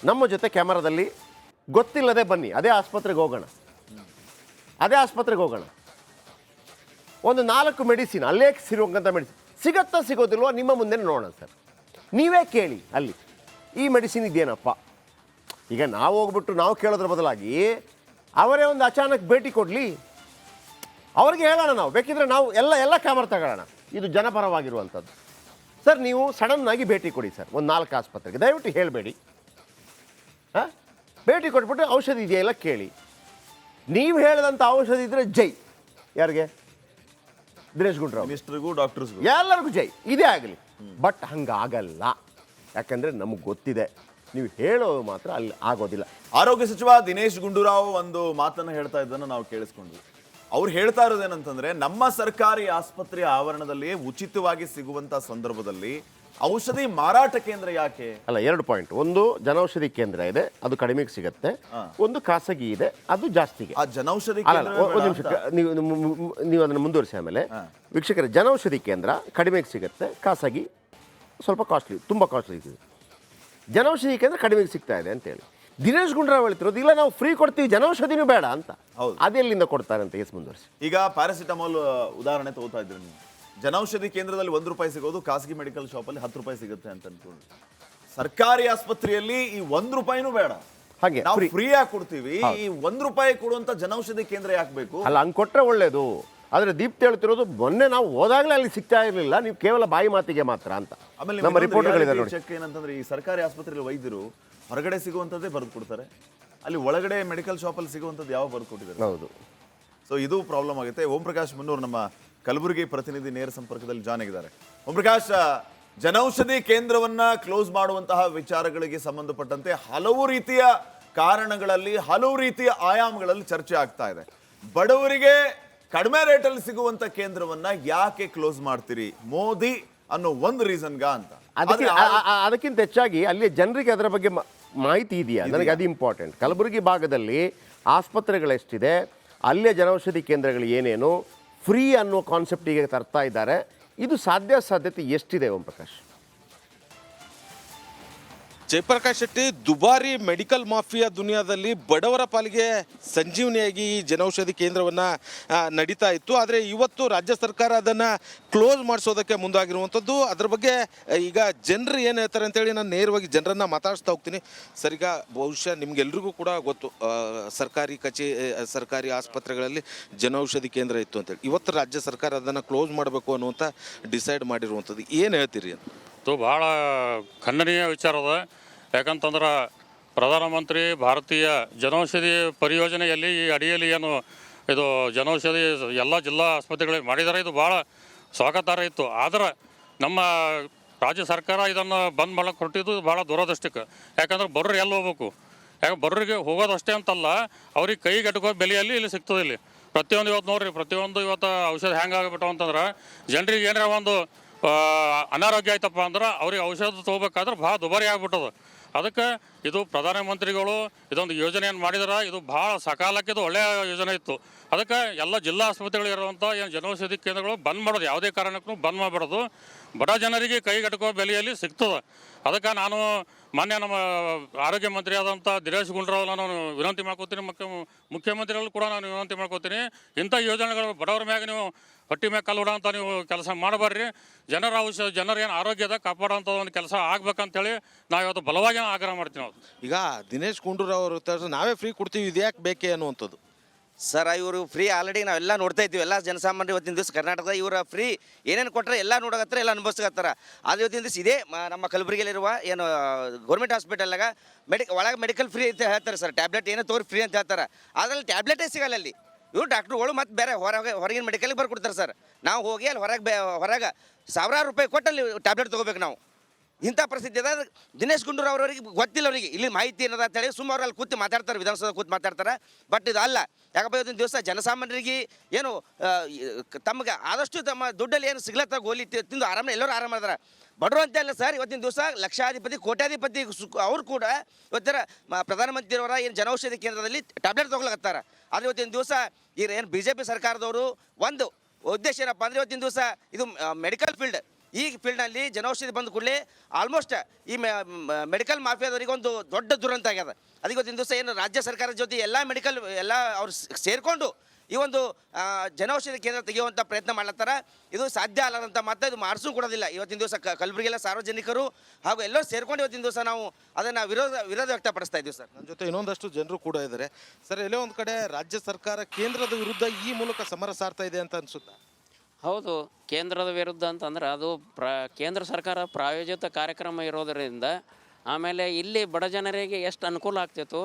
Speaker 5: ನಮ್ಮ ಜೊತೆ ಕ್ಯಾಮರಾದಲ್ಲಿ ಗೊತ್ತಿಲ್ಲದೆ ಬನ್ನಿ, ಅದೇ ಆಸ್ಪತ್ರೆಗೆ ಹೋಗೋಣ, ಒಂದು 4 ಮೆಡಿಸಿನ್ ಅಲ್ಲೇ ಸಿರುವಂಥ ಮೆಡಿಸಿನ್ ಸಿಗತ್ತಾ ಸಿಗೋದಿಲ್ವೋ ನಿಮ್ಮ ಮುಂದೆ ನೋಡೋಣ ಸರ್. ನೀವೇ ಕೇಳಿ ಅಲ್ಲಿ, ಈ ಮೆಡಿಸಿನ್ ಇದೆಯೇನಪ್ಪ. ಈಗ ನಾವು ಹೋಗ್ಬಿಟ್ಟು ನಾವು ಕೇಳೋದ್ರ ಬದಲಾಗಿ ಅವರೇ ಒಂದು ಅಚಾನಕ್ ಭೇಟಿ ಕೊಡಲಿ, ಅವ್ರಿಗೆ ಹೇಳೋಣ. ನಾವು ಬೇಕಿದ್ರೆ ನಾವು ಎಲ್ಲ ಕ್ಯಾಮರಾ ತಗೊಳ್ಳೋಣ, ಇದು ಜನಪರವಾಗಿರುವಂಥದ್ದು. ಸರ್ ನೀವು ಸಡನ್ನಾಗಿ ಭೇಟಿ ಕೊಡಿ ಸರ್ ಒಂದು 4 ಆಸ್ಪತ್ರೆಗೆ, ದಯವಿಟ್ಟು ಹೇಳಬೇಡಿ. ಭೇಟಿ ಕೊಟ್ಬಿಟ್ಟು ಔಷಧಿ ಇದೆಯಲ್ಲ ಕೇಳಿ. ನೀವು ಹೇಳಿದಂಥ ಔಷಧಿ ಇದ್ದರೆ ಜೈ. ಯಾರಿಗೆ? ದಿನೇಶ್ ಗುಂಡೂರಾವ್
Speaker 6: ಮಿನಿಸ್ಟ್ರಿಗೂ ಡಾಕ್ಟರ್ಸ್ಗೂ
Speaker 5: ಎಲ್ಲರಿಗೂ ಜೈ, ಇದೇ ಆಗಲಿ. ಬಟ್ ಹಂಗಾಗಲ್ಲ, ಯಾಕಂದರೆ ನಮಗೆ ಗೊತ್ತಿದೆ, ನೀವು ಹೇಳೋದು ಮಾತ್ರ ಅಲ್ಲಿ ಆಗೋದಿಲ್ಲ.
Speaker 6: ಆರೋಗ್ಯ ಸಚಿವ ದಿನೇಶ್ ಗುಂಡೂರಾವ್ ಒಂದು ಮಾತನ್ನು ಹೇಳ್ತಾ ಇದ್ದನ್ನು ನಾವು ಕೇಳಿಸ್ಕೊಂಡ್ವಿ. ಅವ್ರು ಹೇಳ್ತಾ ಇರೋದೇನಂತಂದ್ರೆ, ನಮ್ಮ ಸರ್ಕಾರಿ ಆಸ್ಪತ್ರೆಯ ಆವರಣದಲ್ಲಿ ಉಚಿತವಾಗಿ ಸಿಗುವಂತ ಸಂದರ್ಭದಲ್ಲಿ ಔಷಧಿ ಮಾರಾಟ ಕೇಂದ್ರ ಯಾಕೆ?
Speaker 5: ಅಲ್ಲ, 2 ಪಾಯಿಂಟ್. ಒಂದು ಜನೌಷಧಿ ಕೇಂದ್ರ ಇದೆ, ಅದು ಕಡಿಮೆಗೆ ಸಿಗುತ್ತೆ. ಒಂದು ಖಾಸಗಿ ಇದೆ, ಅದು ಜಾಸ್ತಿಗೆ.
Speaker 6: ಆ ಜನೌಷಧಿ
Speaker 5: ಒಂದು ನಿಮಿಷ, ನೀವು ಅದನ್ನು ಮುಂದುವರಿಸಿ. ಆಮೇಲೆ ವೀಕ್ಷಕರೇ, ಜನೌಷಧಿ ಕೇಂದ್ರ ಕಡಿಮೆಗೆ ಸಿಗುತ್ತೆ, ಖಾಸಗಿ ಸ್ವಲ್ಪ ಕಾಸ್ಟ್ಲಿ, ತುಂಬ ಕಾಸ್ಟ್ಲಿ ಇದೆ. ಜನೌಷಧಿ ಕೇಂದ್ರ ಕಡಿಮೆಗೆ ಸಿಗ್ತಾ ಇದೆ ಅಂತೇಳಿ ದಿನೇಶ್ ಗುಂಡೂರಾವ್ ಹೇಳ್ತಿರೋದು, ಇಲ್ಲ ನಾವು ಫ್ರೀ ಕೊಡ್ತೀವಿ, ಜನೌಷಧಿನೂ ಬೇಡ ಅಂತ. ಅದೆಲ್ಲಿಂದ ಕೊಡ್ತಾರೆ ಅಂತ ಎಸ್ ಮುಂದುವರಿಸಿ.
Speaker 6: ಈಗ ಪ್ಯಾರಾಸಿಟಮಾಲ್ ಉದಾಹರಣೆ ತಗೋತಾ ಇದ್ರಿ ನೀವು. ಜನೌಷಧಿ ಕೇಂದ್ರದಲ್ಲಿ 1 ರೂಪಾಯಿ ಸಿಗೋದು, ಖಾಸಗಿ ಮೆಡಿಕಲ್ ಶಾಪಲ್ಲಿ 10 ರೂಪಾಯಿ ಸಿಗುತ್ತೆ ಅಂತ ಅನ್ಕೊಂಡು, ಸರ್ಕಾರಿ ಆಸ್ಪತ್ರೆಯಲ್ಲಿ ಈ 1 ರೂಪಾಯಿನೂ ಬೇಡ, ಹಾಗೆ ನಾವು ಫ್ರೀಯಾಗಿ ಕೊಡ್ತೀವಿ. ಈ 1 ರೂಪಾಯಿ ಕೊಡುವಂತ ಜನೌಷಧಿ ಕೇಂದ್ರ ಯಾಕೆ ಬೇಕು?
Speaker 5: ಅಲ್ಲ, ಹಂಗೆ ಕೊಟ್ಟರೆ ಒಳ್ಳೇದು. ಆದರೆ ದೀಪ್ತಿ ಹೇಳ್ತಿರೋದು, ಮೊನ್ನೆ ನಾವು ಹೋದಾಗಲೇ ಅಲ್ಲಿ ಸಿಗ್ತಾ ಇರಲಿಲ್ಲ, ನೀವು ಕೇವಲ ಬಾಯಿ ಮಾತಿಗೆ ಮಾತ್ರ ಅಂತ.
Speaker 6: ಆಮೇಲೆ
Speaker 5: ನಮ್ಮ ರಿಪೋರ್ಟ್ಗಳಿದೆ
Speaker 6: ಚೆಕ್ ಏನಂತಂದ್ರೆ, ಈ ಸರ್ಕಾರಿ ಆಸ್ಪತ್ರೆಯಲ್ಲಿ ವೈದ್ಯರು ಹೊರಗಡೆ ಸಿಗುವಂಥದ್ದೇ ಬರೆದು ಕೊಡ್ತಾರೆ, ಅಲ್ಲಿ ಒಳಗಡೆ ಮೆಡಿಕಲ್ ಶಾಪಲ್ಲಿ ಸಿಗುವಂಥದ್ದು ಯಾವ ಬರೆದು ಕೊಟ್ಟಿದ್ದಾರೆ?
Speaker 5: ಹೌದು.
Speaker 6: ಸೊ ಇದು ಪ್ರಾಬ್ಲಮ್ ಆಗುತ್ತೆ. ಓಂ ಪ್ರಕಾಶ್ ಮುನ್ನೂರು ನಮ್ಮ ಕಲಬುರಗಿ ಪ್ರತಿನಿಧಿ ನೇರ ಸಂಪರ್ಕದಲ್ಲಿ ಜಾಯ್ನ್ ಆಗಿದ್ದಾರೆ. ಓಂ ಪ್ರಕಾಶ್, ಜನೌಷಧಿ ಕೇಂದ್ರವನ್ನ ಕ್ಲೋಸ್ ಮಾಡುವಂತಹ ವಿಚಾರಗಳಿಗೆ ಸಂಬಂಧಪಟ್ಟಂತೆ ಹಲವು ರೀತಿಯ ಕಾರಣಗಳಲ್ಲಿ, ಹಲವು ರೀತಿಯ ಆಯಾಮಗಳಲ್ಲಿ ಚರ್ಚೆ ಆಗ್ತಾ ಇದೆ. ಬಡವರಿಗೆ ಕಡಿಮೆ ರೇಟಲ್ಲಿ ಸಿಗುವಂತ ಕೇಂದ್ರವನ್ನ ಯಾಕೆ ಕ್ಲೋಸ್ ಮಾಡ್ತೀರಿ ಮೋದಿ ಅನ್ನೋ ಒಂದು ರೀಸನ್ಗ ಅಂತ.
Speaker 5: ಅದಕ್ಕಿಂತ ಹೆಚ್ಚಾಗಿ ಅಲ್ಲಿ ಜನರಿಗೆ ಅದರ ಬಗ್ಗೆ ಮಾಹಿತಿ ಇದೆಯಾ ನನಗೆ ಅದು ಇಂಪಾರ್ಟೆಂಟ್. ಕಲಬುರಗಿ ಭಾಗದಲ್ಲಿ ಆಸ್ಪತ್ರೆಗಳೆಷ್ಟಿದೆ, ಅಲ್ಲೇ ಜನೌಷಧಿ ಕೇಂದ್ರಗಳು ಏನೇನು, ಫ್ರೀ ಅನ್ನೋ ಕಾನ್ಸೆಪ್ಟ್ ಈಗ ತರ್ತಾ ಇದ್ದಾರೆ. ಇದು ಸಾಧ್ಯತೆ ಎಷ್ಟಿದೆ ಓಂ ಪ್ರಕಾಶ್?
Speaker 9: ಜಯಪ್ರಕಾಶ್ ಶೆಟ್ಟಿ, ದುಬಾರಿ ಮೆಡಿಕಲ್ ಮಾಫಿಯಾ ದುನಿಯಾದಲ್ಲಿ ಬಡವರ ಪಾಲಿಗೆ ಸಂಜೀವನಿಯಾಗಿ ಈ ಜನೌಷಧಿ ಕೇಂದ್ರವನ್ನು ನಡೀತಾ ಇತ್ತು. ಆದರೆ ಇವತ್ತು ರಾಜ್ಯ ಸರ್ಕಾರ ಅದನ್ನು ಕ್ಲೋಸ್ ಮಾಡಿಸೋದಕ್ಕೆ ಮುಂದಾಗಿರುವಂಥದ್ದು. ಅದ್ರ ಬಗ್ಗೆ ಈಗ ಜನರು ಏನು ಹೇಳ್ತಾರೆ ಅಂತೇಳಿ ನಾನು ನೇರವಾಗಿ ಜನರನ್ನು ಮಾತಾಡಿಸ್ತಾ ಹೋಗ್ತೀನಿ. ಸರ್, ಈಗ ಬಹುಶಃ ನಿಮ್ಗೆಲ್ರಿಗೂ ಕೂಡ ಗೊತ್ತು, ಸರ್ಕಾರಿ ಆಸ್ಪತ್ರೆಗಳಲ್ಲಿ ಜನೌಷಧಿ ಕೇಂದ್ರ ಇತ್ತು ಅಂತೇಳಿ. ಇವತ್ತು ರಾಜ್ಯ ಸರ್ಕಾರ ಅದನ್ನು ಕ್ಲೋಸ್ ಮಾಡಬೇಕು ಅನ್ನುವಂಥ ಡಿಸೈಡ್ ಮಾಡಿರುವಂಥದ್ದು. ಏನು ಹೇಳ್ತೀರಿ ಅಂತ?
Speaker 10: ಭಾಳ ಖಂಡನೀಯ ವಿಚಾರ ಅದ. ಯಾಕಂತಂದ್ರೆ ಪ್ರಧಾನಮಂತ್ರಿ ಭಾರತೀಯ ಜನೌಷಧಿ ಪರಿಯೋಜನೆಯಲ್ಲಿ ಈ ಅಡಿಯಲ್ಲಿ ಏನು ಇದು ಜನೌಷಧಿ ಎಲ್ಲ ಜಿಲ್ಲಾ ಆಸ್ಪತ್ರೆಗಳಿಗೆ ಮಾಡಿದ್ದಾರೆ, ಇದು ಭಾಳ ಸ್ವಾಗತಾರ್ಹ ಇತ್ತು. ಆದ್ರೆ ನಮ್ಮ ರಾಜ್ಯ ಸರ್ಕಾರ ಇದನ್ನು ಬಂದ್ ಮಾಡಕ್ಕೆ ಹೊರಟಿದ್ದು ಭಾಳ ದುರದೃಷ್ಟಕ್ಕೆ. ಯಾಕಂದ್ರೆ ಬರೋರು ಎಲ್ಲಿ ಹೋಗ್ಬೇಕು? ಯಾಕೆ ಬರೋರಿಗೆ ಹೋಗೋದು ಅಷ್ಟೇ ಅಂತಲ್ಲ, ಅವ್ರಿಗೆ ಕೈಗೆಟಕೋ ಬೆಲೆಯಲ್ಲಿ ಇಲ್ಲಿ ಸಿಗ್ತದೆ. ಇಲ್ಲಿ ಪ್ರತಿಯೊಂದು ಇವತ್ತು ನೋಡ್ರಿ, ಪ್ರತಿಯೊಂದು ಇವತ್ತು ಔಷಧ ಹೆಂಗೆ ಆಗಿಬಿಟ್ಟು ಅಂತಂದ್ರೆ ಜನರಿಗೆ ಏನಾರ ಒಂದು ಅನಾರೋಗ್ಯ ಆಯ್ತಪ್ಪ ಅಂದ್ರೆ ಅವ್ರಿಗೆ ಔಷಧ ತೊಗೋಬೇಕಾದ್ರೆ ಭಾಳ ದುಬಾರಿ ಆಗ್ಬಿಟ್ಟದ. ಅದಕ್ಕೆ ಇದು ಪ್ರಧಾನಮಂತ್ರಿಗಳು ಇದೊಂದು ಯೋಜನೆಯನ್ನು ಮಾಡಿದಾರೆ. ಇದು ಭಾಳ ಸಕಾಲಕ್ಕೆ ಇದು ಒಳ್ಳೆಯ ಯೋಜನೆ ಇತ್ತು. ಅದಕ್ಕೆ ಎಲ್ಲ ಜಿಲ್ಲಾ ಆಸ್ಪತ್ರೆಗಳು ಇರುವಂಥ ಏನು ಜನೌಷಧಿ ಕೇಂದ್ರಗಳು ಬಂದ್ ಮಾಡೋದು, ಯಾವುದೇ ಕಾರಣಕ್ಕೂ ಬಂದ್ ಮಾಡಬಾರ್ದು. ಬಡ ಜನರಿಗೆ ಕೈಗೆಟಕುವ ಬೆಲೆಯಲ್ಲಿ ಸಿಗ್ತದೆ. ಅದಕ್ಕೆ ನಾನು ಮಾನ್ಯ ನಮ್ಮ ಆರೋಗ್ಯ ಮಂತ್ರಿ ಆದಂಥ ದಿನೇಶ್ ಗುಂಡೂರಾವ್ ನಾನು ವಿನಂತಿ ಮಾಡ್ಕೋತೀನಿ, ಮುಖ್ಯಮಂತ್ರಿಗಳು ಕೂಡ ನಾನು ವಿನಂತಿ ಮಾಡ್ಕೋತೀನಿ, ಇಂಥ ಯೋಜನೆಗಳು ಬಡವರ ಮ್ಯಾಗ ನೀವು ಹೊಟ್ಟಿ ಮ್ಯಾಗ ಕಲ್ಲು ಅಂತ ನೀವು ಕೆಲಸ ಮಾಡಬಾರ್ರಿ. ಜನರ ಏನು ಆರೋಗ್ಯದ ಕಾಪಾಡೋಂಥ ಒಂದು ಕೆಲಸ ಆಗ್ಬೇಕಂತೇಳಿ ನಾವು ಇವತ್ತು ಬಲವಾಗಿ ಆಗ್ರಹ ಮಾಡ್ತೀವಿ. ನಾವು
Speaker 9: ಈಗ ದಿನೇಶ್ ಗುಂಡೂರಾವ್ ಅವರು ನಾವೇ ಫ್ರೀ ಕೊಡ್ತೀವಿ, ಇದು ಯಾಕೆ ಬೇಕೇ ಅನ್ನುವಂಥದ್ದು.
Speaker 11: ಸರ್, ಇವರು ಫ್ರೀ ಆಲ್ರೆಡಿ ನಾವೆಲ್ಲ ನೋಡ್ತಾ ಇದ್ದೀವಿ. ಎಲ್ಲ ಜನಸಾಮಾನ್ಯರು ಇವತ್ತಿನ ದಿವಸ ಕರ್ನಾಟಕದ ಇವರ ಫ್ರೀ ಏನೇನು ಕೊಟ್ಟರೆ ಎಲ್ಲ ನೋಡಕತ್ತಾರೆ, ಎಲ್ಲ ಅನುಭವಿಸ್ಕತ್ತಾರ. ಆದರೆ ಇವತ್ತಿನ ದಿವಸ ಇದೇ ನಮ್ಮ ಕಲಬುರಗಿಯಲ್ಲಿರುವ ಏನು ಗೌರ್ಮೆಂಟ್ ಹಾಸ್ಪಿಟಲ್ನಾಗ ಒಳಗೆ ಮೆಡಿಕಲ್ ಫ್ರೀ ಅಂತ ಹೇಳ್ತಾರೆ ಸರ್. ಟ್ಯಾಬ್ಲೆಟ್ ಏನೋ ತೋರಿ ಫ್ರೀ ಅಂತ ಹೇಳ್ತಾರೆ, ಅದರಲ್ಲಿ ಟ್ಯಾಬ್ಲೆಟೇ ಸಿಗಲ್ಲ ಅಲ್ಲಿ. ಇವ್ರು ಡಾಕ್ಟ್ರುಗಳು ಮತ್ತು ಬೇರೆ ಹೊರಗಿನ ಮೆಡಿಕಲ್ಗೆ ಬರ್ಕೊಡ್ತಾರೆ ಸರ್. ನಾವು ಹೋಗಿ ಅಲ್ಲಿ ಹೊರಗೆ ಸಾವಿರಾರು ರೂಪಾಯಿ ಕೊಟ್ಟು ಅಲ್ಲಿ ಟ್ಯಾಬ್ಲೆಟ್ ತೊಗೋಬೇಕು ನಾವು. ಇಂಥ ಪರಿಸ್ಥಿತಿ ಅದ. ದಿನೇಶ್ ಗುಂಡೂರಾವ್ ಅವರಿಗೆ ಗೊತ್ತಿಲ್ಲ, ಅವರಿಗೆ ಇಲ್ಲಿ ಮಾಹಿತಿ ಏನದ ಅಂತೇಳಿ ಸುಮಾರು ಅಲ್ಲಿ ಕೂತು ಮಾತಾಡ್ತಾರೆ, ವಿಧಾನಸೌಧ ಕೂತು ಮಾತಾಡ್ತಾರೆ. ಬಟ್ ಇದು ಅಲ್ಲ. ಯಾಕಪ್ಪ ಇವತ್ತಿನ ದಿವಸ ಜನಸಾಮಾನ್ಯರಿಗೆ ಏನು ತಮಗೆ ಆದಷ್ಟು ತಮ್ಮ ದುಡ್ಡಲ್ಲಿ ಏನು ಸಿಗ್ಲತ್ತ ಗೋಲಿ ತಿಂದು ಆರಾಮ ಎಲ್ಲರೂ ಆರಾಮದಾರ. ಬಡವರು ಅಂತ ಅಲ್ಲ ಸರ್, ಇವತ್ತಿನ ದಿವಸ ಲಕ್ಷಾಧಿಪತಿ ಕೋಟ್ಯಾಧಿಪತಿ ಅವ್ರು ಕೂಡ ಇವತ್ತರ ಪ್ರಧಾನಮಂತ್ರಿಯವರ ಏನು ಜನೌಷಧಿ ಕೇಂದ್ರದಲ್ಲಿ ಟ್ಯಾಬ್ಲೆಟ್ ತೊಗೊಳಕತ್ತಾರ. ಆದರೆ ಇವತ್ತಿನ ದಿವಸ ಈ ಏನು BJP ಸರ್ಕಾರದವರು ಒಂದು ಉದ್ದೇಶ ಏನಪ್ಪ ಅಂದರೆ ಇವತ್ತಿನ ದಿವಸ ಇದು ಮೆಡಿಕಲ್ ಫೀಲ್ಡ್, ಈ ಫೀಲ್ಡ್ನಲ್ಲಿ ಜನೌಷಧಿ ಬಂದ ಕೂಡಲೇ ಆಲ್ಮೋಸ್ಟ್ ಈ ಮೆಡಿಕಲ್ ಮಾಫಿಯಾದವರಿಗೆ ಒಂದು ದೊಡ್ಡ ದುರಂತ ಆಗ್ಯದ. ಅದಕ್ಕೆ ಇವತ್ತಿನ ದಿವಸ ಏನು ರಾಜ್ಯ ಸರ್ಕಾರದ ಜೊತೆ ಎಲ್ಲ ಅವ್ರು ಸೇರಿಕೊಂಡು ಈ ಒಂದು ಜನೌಷಧಿ ಕೇಂದ್ರ ತೆಗೆಯುವಂಥ ಪ್ರಯತ್ನ ಮಾಡ್ಲತ್ತಾರ. ಇದು ಸಾಧ್ಯ ಅಲ್ಲದಂಥ ಮಾತ್ರ, ಇದು ಮಾಡಿಸೂ ಕೊಡೋದಿಲ್ಲ. ಇವತ್ತಿನ ದಿವಸ ಕಲಬುರಗಿಯಲ್ಲ ಸಾರ್ವಜನಿಕರು ಹಾಗೂ ಎಲ್ಲರೂ ಸೇರ್ಕೊಂಡು ಇವತ್ತಿನ ದಿವಸ ನಾವು ಅದನ್ನು ವಿರೋಧ ವ್ಯಕ್ತಪಡಿಸ್ತಾ ಇದ್ದೀವಿ ಸರ್.
Speaker 9: ನನ್ನ ಜೊತೆ ಇನ್ನೊಂದಷ್ಟು ಜನರು ಕೂಡ ಇದ್ದಾರೆ. ಸರ್, ಎಲ್ಲೋ ಒಂದು ಕಡೆ ರಾಜ್ಯ ಸರ್ಕಾರ ಕೇಂದ್ರದ ವಿರುದ್ಧ ಈ ಮೂಲಕ ಸಮರ ಸಾರ್ತಾ ಇದೆ ಅಂತ ಅನಿಸುತ್ತಾ?
Speaker 12: ಹೌದು, ಕೇಂದ್ರದ ವಿರುದ್ಧ ಅಂತಂದ್ರೆ ಅದು ಕೇಂದ್ರ ಸರ್ಕಾರ ಪ್ರಾಯೋಜಿತ ಕಾರ್ಯಕ್ರಮ ಇರೋದರಿಂದ, ಆಮೇಲೆ ಇಲ್ಲಿ ಬಡ ಜನರಿಗೆ ಎಷ್ಟು ಅನುಕೂಲ ಆಗ್ತಿತ್ತು.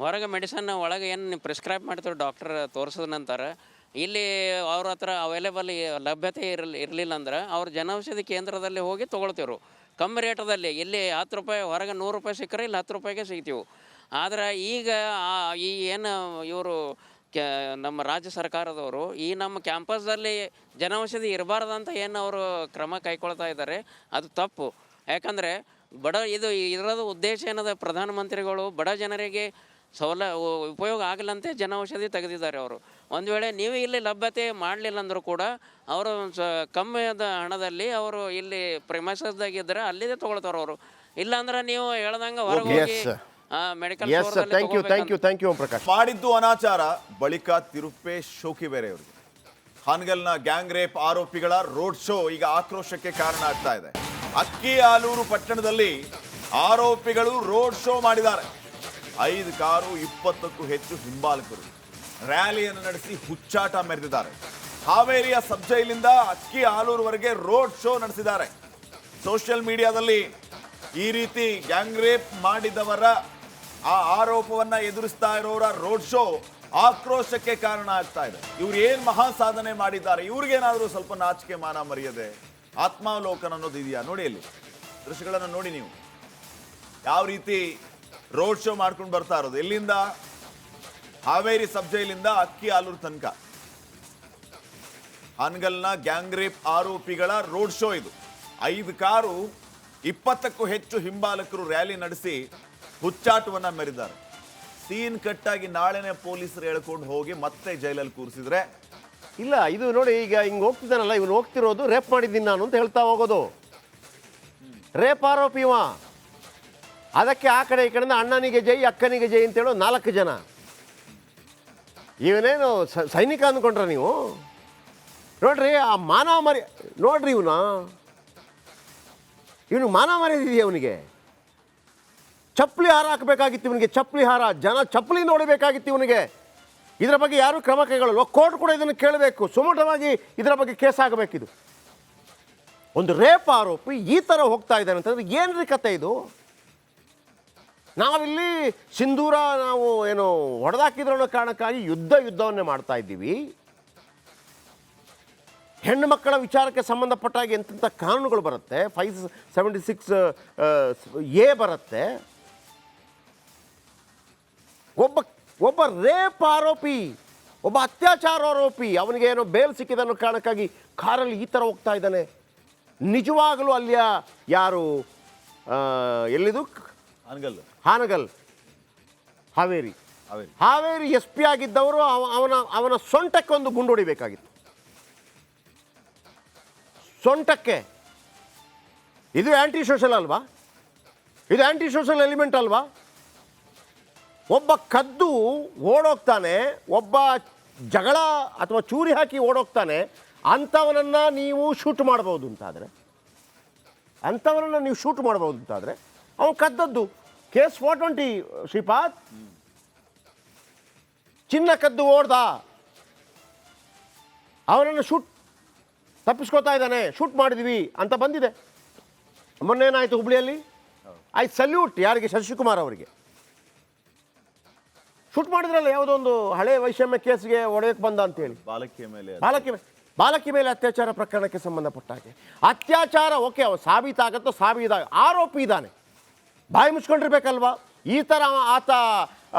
Speaker 12: ಹೊರಗೆ ಮೆಡಿಸನ್ ಒಳಗೆ ಏನು ಪ್ರಿಸ್ಕ್ರೈಬ್ ಮಾಡ್ತಾರೆ ಡಾಕ್ಟರ್ ತೋರಿಸಿದ ನಂತರ, ಇಲ್ಲಿ ಅವ್ರ ಹತ್ರ ಅವೈಲೇಬಲ್ ಲಭ್ಯತೆ ಇರಲಿಲ್ಲ ಅಂದ್ರೆ ಅವ್ರು ಜನೌಷಧಿ ಕೇಂದ್ರದಲ್ಲಿ ಹೋಗಿ ತೊಗೊಳ್ತಿರು ಕಮ್ಮಿ ರೇಟದಲ್ಲಿ. ಇಲ್ಲಿ 10 ರೂಪಾಯಿ ಹೊರಗೆ 100 ರೂಪಾಯಿ ಸಿಕ್ಕರೆ ಇಲ್ಲಿ 10 ರೂಪಾಯಿಗೆ ಸಿಗ್ತೀವಿ. ಆದರೆ ಈಗ ಈ ಏನು ಇವರು ನಮ್ಮ ರಾಜ್ಯ ಸರ್ಕಾರದವರು ಈ ನಮ್ಮ ಕ್ಯಾಂಪಸ್ದಲ್ಲಿ ಜನೌಷಧಿ ಇರಬಾರ್ದಂತ ಏನು ಅವರು ಕ್ರಮ ಕೈಗೊಳ್ತಾ ಇದ್ದಾರೆ, ಅದು ತಪ್ಪು. ಯಾಕಂದರೆ ಇದರದ ಉದ್ದೇಶ ಏನದ, ಪ್ರಧಾನಮಂತ್ರಿಗಳು ಬಡ ಜನರಿಗೆ ಉಪಯೋಗ ಆಗಲಂತೆ ಜನೌಷಧಿ ತೆಗೆದಿದ್ದಾರೆ ಅವರು. ಒಂದು ವೇಳೆ ನೀವು ಇಲ್ಲಿ ಲಭ್ಯತೆ ಮಾಡಲಿಲ್ಲ ಅಂದರೂ ಕೂಡ ಅವರು ಕಮ್ಮಿಯಾದ ಹಣದಲ್ಲಿ ಅವರು ಇಲ್ಲಿ ಪ್ರಿಮೈಸಸ್ದಾಗಿದ್ದರೆ ಅಲ್ಲಿದೆ ತೊಗೊಳ್ತಾರೆ ಅವರು. ಇಲ್ಲಾಂದ್ರೆ ನೀವು ಹೇಳ್ದಂಗೆ ಹೊರಗೆ ಹೋಗಿ ಮೆಡಿಕಲ್
Speaker 6: ಮಾಡಿದ್ದು ಅನಾಚಾರ. ಬಳಿಕ ತಿರುಪೇಶ್ ಶೋಕಿ ಬೇರೆ ಅವರಿಗೆ ಹಾನಗಲ್ನ ಗ್ಯಾಂಗ್ ರೇಪ್ ಆರೋಪಿಗಳ ರೋಡ್ ಶೋ ಈಗ ಆಕ್ರೋಶಕ್ಕೆ ಕಾರಣ ಆಗ್ತಾ ಇದೆ. ಅಕ್ಕಿ ಆಲೂರು ಪಟ್ಟಣದಲ್ಲಿ ಆರೋಪಿಗಳು ರೋಡ್ ಶೋ ಮಾಡಿದ್ದಾರೆ. 5 ಕಾರು, 20ಕ್ಕೂ ಹೆಚ್ಚು ಹಿಂಬಾಲಕರು ರ್ಯಾಲಿಯನ್ನು ನಡೆಸಿ ಹುಚ್ಚಾಟ ಮೆರೆದಿದ್ದಾರೆ. ಹಾವೇರಿಯ ಸಬ್ ಜೈಲಿಂದ ಅಕ್ಕಿ ಆಲೂರುವರೆಗೆ ರೋಡ್ ಶೋ ನಡೆಸಿದ್ದಾರೆ. ಸೋಷಿಯಲ್ ಮೀಡಿಯಾದಲ್ಲಿ ಈ ರೀತಿ ಗ್ಯಾಂಗ್ ರೇಪ್ ಮಾಡಿದವರ ಆ ಆರೋಪವನ್ನ ಎದುರಿಸ್ತಾ ಇರೋರ ರೋಡ್ ಶೋ ಆಕ್ರೋಶಕ್ಕೆ ಕಾರಣ ಆಗ್ತಾ ಇದೆ. ಇವ್ರು ಏನ್ ಮಹಾ ಸಾಧನೆ ಮಾಡಿದ್ದಾರೆ, ಇವ್ರಿಗೇನಾದ್ರೂ ಸ್ವಲ್ಪ ನಾಚಿಕೆ ಮಾನ ಮರ್ಯಾದೆ ಆತ್ಮಾವಲೋಕನ ಅನ್ನೋದು ಇದೆಯಾ? ನೋಡಿ, ಅಲ್ಲಿ ದೃಶ್ಯಗಳನ್ನು ನೋಡಿ ನೀವು ಯಾವ ರೀತಿ ರೋಡ್ ಶೋ ಮಾಡ್ಕೊಂಡು ಬರ್ತಾ ಇರೋದು. ಎಲ್ಲಿಂದ? ಹಾವೇರಿ ಸಬ್ ಜೈಲಿಂದ ಅಕ್ಕಿ ಆಲೂರು ತನಕ. ಹಾನಗಲ್ನ ಗ್ಯಾಂಗ್ ರೇಪ್ ಆರೋಪಿಗಳ ರೋಡ್ ಶೋ ಇದು. 5 ಕಾರು 20ಕ್ಕೂ ಹೆಚ್ಚು ಹಿಂಬಾಲಕರು ರ್ಯಾಲಿ ನಡೆಸಿ ಹುಚ್ಚಾಟವನ್ನ ಮೆರೆದಿದ್ದಾರೆ. ಸೀನ್ ಕಟ್ಟಾಗಿ ನಾಳೆನೆ ಪೊಲೀಸರು ಎಳ್ಕೊಂಡು ಹೋಗಿ ಮತ್ತೆ ಜೈಲಲ್ಲಿ ಕೂರಿಸಿದ್ರೆ
Speaker 5: ಇಲ್ಲ, ಇದು ನೋಡಿ, ಈಗ ಹಿಂಗೆ ಹೋಗ್ತಿದ್ದಾನಲ್ಲ, ಇವನು ಹೋಗ್ತಿರೋದು ರೇಪ್ ಮಾಡಿದ್ದೀನಿ ನಾನು ಅಂತ ಹೇಳ್ತಾ ಹೋಗೋದು. ರೇಪ್ ಆರೋಪಿ ಇವ. ಅದಕ್ಕೆ ಆ ಕಡೆ ಈ ಕಡೆಯಿಂದ ಅಣ್ಣನಿಗೆ ಜೈ ಅಕ್ಕನಿಗೆ ಜೈ ಅಂತೇಳೋ 4 ಜನ. ಇವನೇನು ಸೈನಿಕ ಅಂದ್ಕೊಂಡ್ರ ನೀವು? ನೋಡ್ರಿ ಆ ಮಾನವ ಮರಿ, ನೋಡ್ರಿ ಇವನು ಮಾನವ ಮರ್ಯಾದಿದೆಯಾ ಅವನಿಗೆ? ಚಪ್ಪಲಿ ಹಾರ ಹಾಕಬೇಕಾಗಿತ್ತು ಇವನಿಗೆ, ಚಪ್ಪಲಿ ಹಾರ. ಜನ ಚಪ್ಪಲಿ ನೋಡಬೇಕಾಗಿತ್ತು ಇವನಿಗೆ. ಇದರ ಬಗ್ಗೆ ಯಾರೂ ಕ್ರಮ ಕೈಗೊಳ್ಳಲ್ಲ. ಕೋರ್ಟ್ ಕೂಡ ಇದನ್ನು ಕೇಳಬೇಕು, ಸುಮೂಟವಾಗಿ ಇದರ ಬಗ್ಗೆ ಕೇಸ್ ಆಗಬೇಕಿದು. ಒಂದು ರೇಪ್ ಆರೋಪಿ ಈ ಥರ ಹೋಗ್ತಾ ಇದ್ದಾನೆ ಅಂತಂದ್ರೆ ಏನ್ರಿ ಕತೆ ಇದು? ನಾವಿಲ್ಲಿ ಸಿಂಧೂರ ನಾವು ಏನು ಹೊಡೆದಾಕಿದ್ರು ಅನ್ನೋ ಕಾರಣಕ್ಕಾಗಿ ಯುದ್ಧವನ್ನೇ ಮಾಡ್ತಾ ಇದ್ದೀವಿ. ಹೆಣ್ಣು ಮಕ್ಕಳ ವಿಚಾರಕ್ಕೆ ಸಂಬಂಧಪಟ್ಟಾಗಿ ಎಂತೆಂಥ ಕಾನೂನುಗಳು ಬರುತ್ತೆ, 576A ಬರುತ್ತೆ. ಒಬ್ಬ ರೇಪ್ ಆರೋಪಿ, ಒಬ್ಬ ಅತ್ಯಾಚಾರ ಆರೋಪಿ, ಅವನಿಗೆ ಏನೋ ಬೇಲ್ ಸಿಕ್ಕಿದೆ ಅನ್ನೋ ಕಾರಣಕ್ಕಾಗಿ ಕಾರಲ್ಲಿ ಈ ಥರ ಹೋಗ್ತಾ ಇದ್ದಾನೆ. ನಿಜವಾಗಲೂ ಅಲ್ಲಿಯ ಯಾರು ಎಲ್ಲಿದು ಹಾನಗಲ್ ಹಾವೇರಿ SP ಆಗಿದ್ದವರು ಅವನ ಸೊಂಟಕ್ಕೆ ಒಂದು ಗುಂಡು ಹೊಡಿಬೇಕಾಗಿತ್ತು. ಸೊಂಟಕ್ಕೆ. ಇದು ಆ್ಯಂಟಿ ಸೋಷಲ್ ಅಲ್ವಾ? ಇದು ಆ್ಯಂಟಿ ಸೋಷಲ್ ಎಲಿಮೆಂಟ್ ಅಲ್ವಾ? ಒಬ್ಬ ಕದ್ದು ಓಡೋಗ್ತಾನೆ, ಒಬ್ಬ ಜಗಳ ಅಥವಾ ಚೂರಿ ಹಾಕಿ ಓಡೋಗ್ತಾನೆ, ಅಂಥವನನ್ನು ನೀವು ಶೂಟ್ ಮಾಡ್ಬೋದು ಅಂತಾದರೆ, ಅವನು ಕದ್ದದ್ದು ಕೇಸ್ 420 ಶ್ರೀಪಾದ್. ಚಿನ್ನ ಕದ್ದು ಓಡ್ದ, ಅವನನ್ನು ತಪ್ಪಿಸ್ಕೋತಾ ಇದ್ದಾನೆ, ಶೂಟ್ ಮಾಡಿದ್ವಿ ಅಂತ ಬಂದಿದೆ. ಮೊನ್ನೆ ಏನಾಯಿತು ಹುಬ್ಳಿಯಲ್ಲಿ? ಐ ಸಲ್ಯೂಟ್ ಯಾರಿಗೆ? ಶಶಿಕುಮಾರ್ ಅವರಿಗೆ ಶೂಟ್ ಮಾಡಿದ್ರಲ್ಲ, ಯಾವುದೋ ಒಂದು ಹಳೆ ವೈಷಮ್ಯ ಕೇಸ್ಗೆ ಒಡೆಯಕ್ಕೆ ಬಂದ ಅಂತೇಳಿ. ಬಾಲಕಿ ಮೇಲೆ ಅತ್ಯಾಚಾರ ಪ್ರಕರಣಕ್ಕೆ ಸಂಬಂಧಪಟ್ಟ ಹಾಗೆ ಅತ್ಯಾಚಾರ ಓಕೆ, ಅವ ಸಾಬೀತಾಗತ್ತೋ ಆರೋಪಿ ಇದ್ದಾನೆ, ಬಾಯಿ ಮುಚ್ಕೊಂಡಿರ್ಬೇಕಲ್ವಾ? ಈ ಥರ ಆತ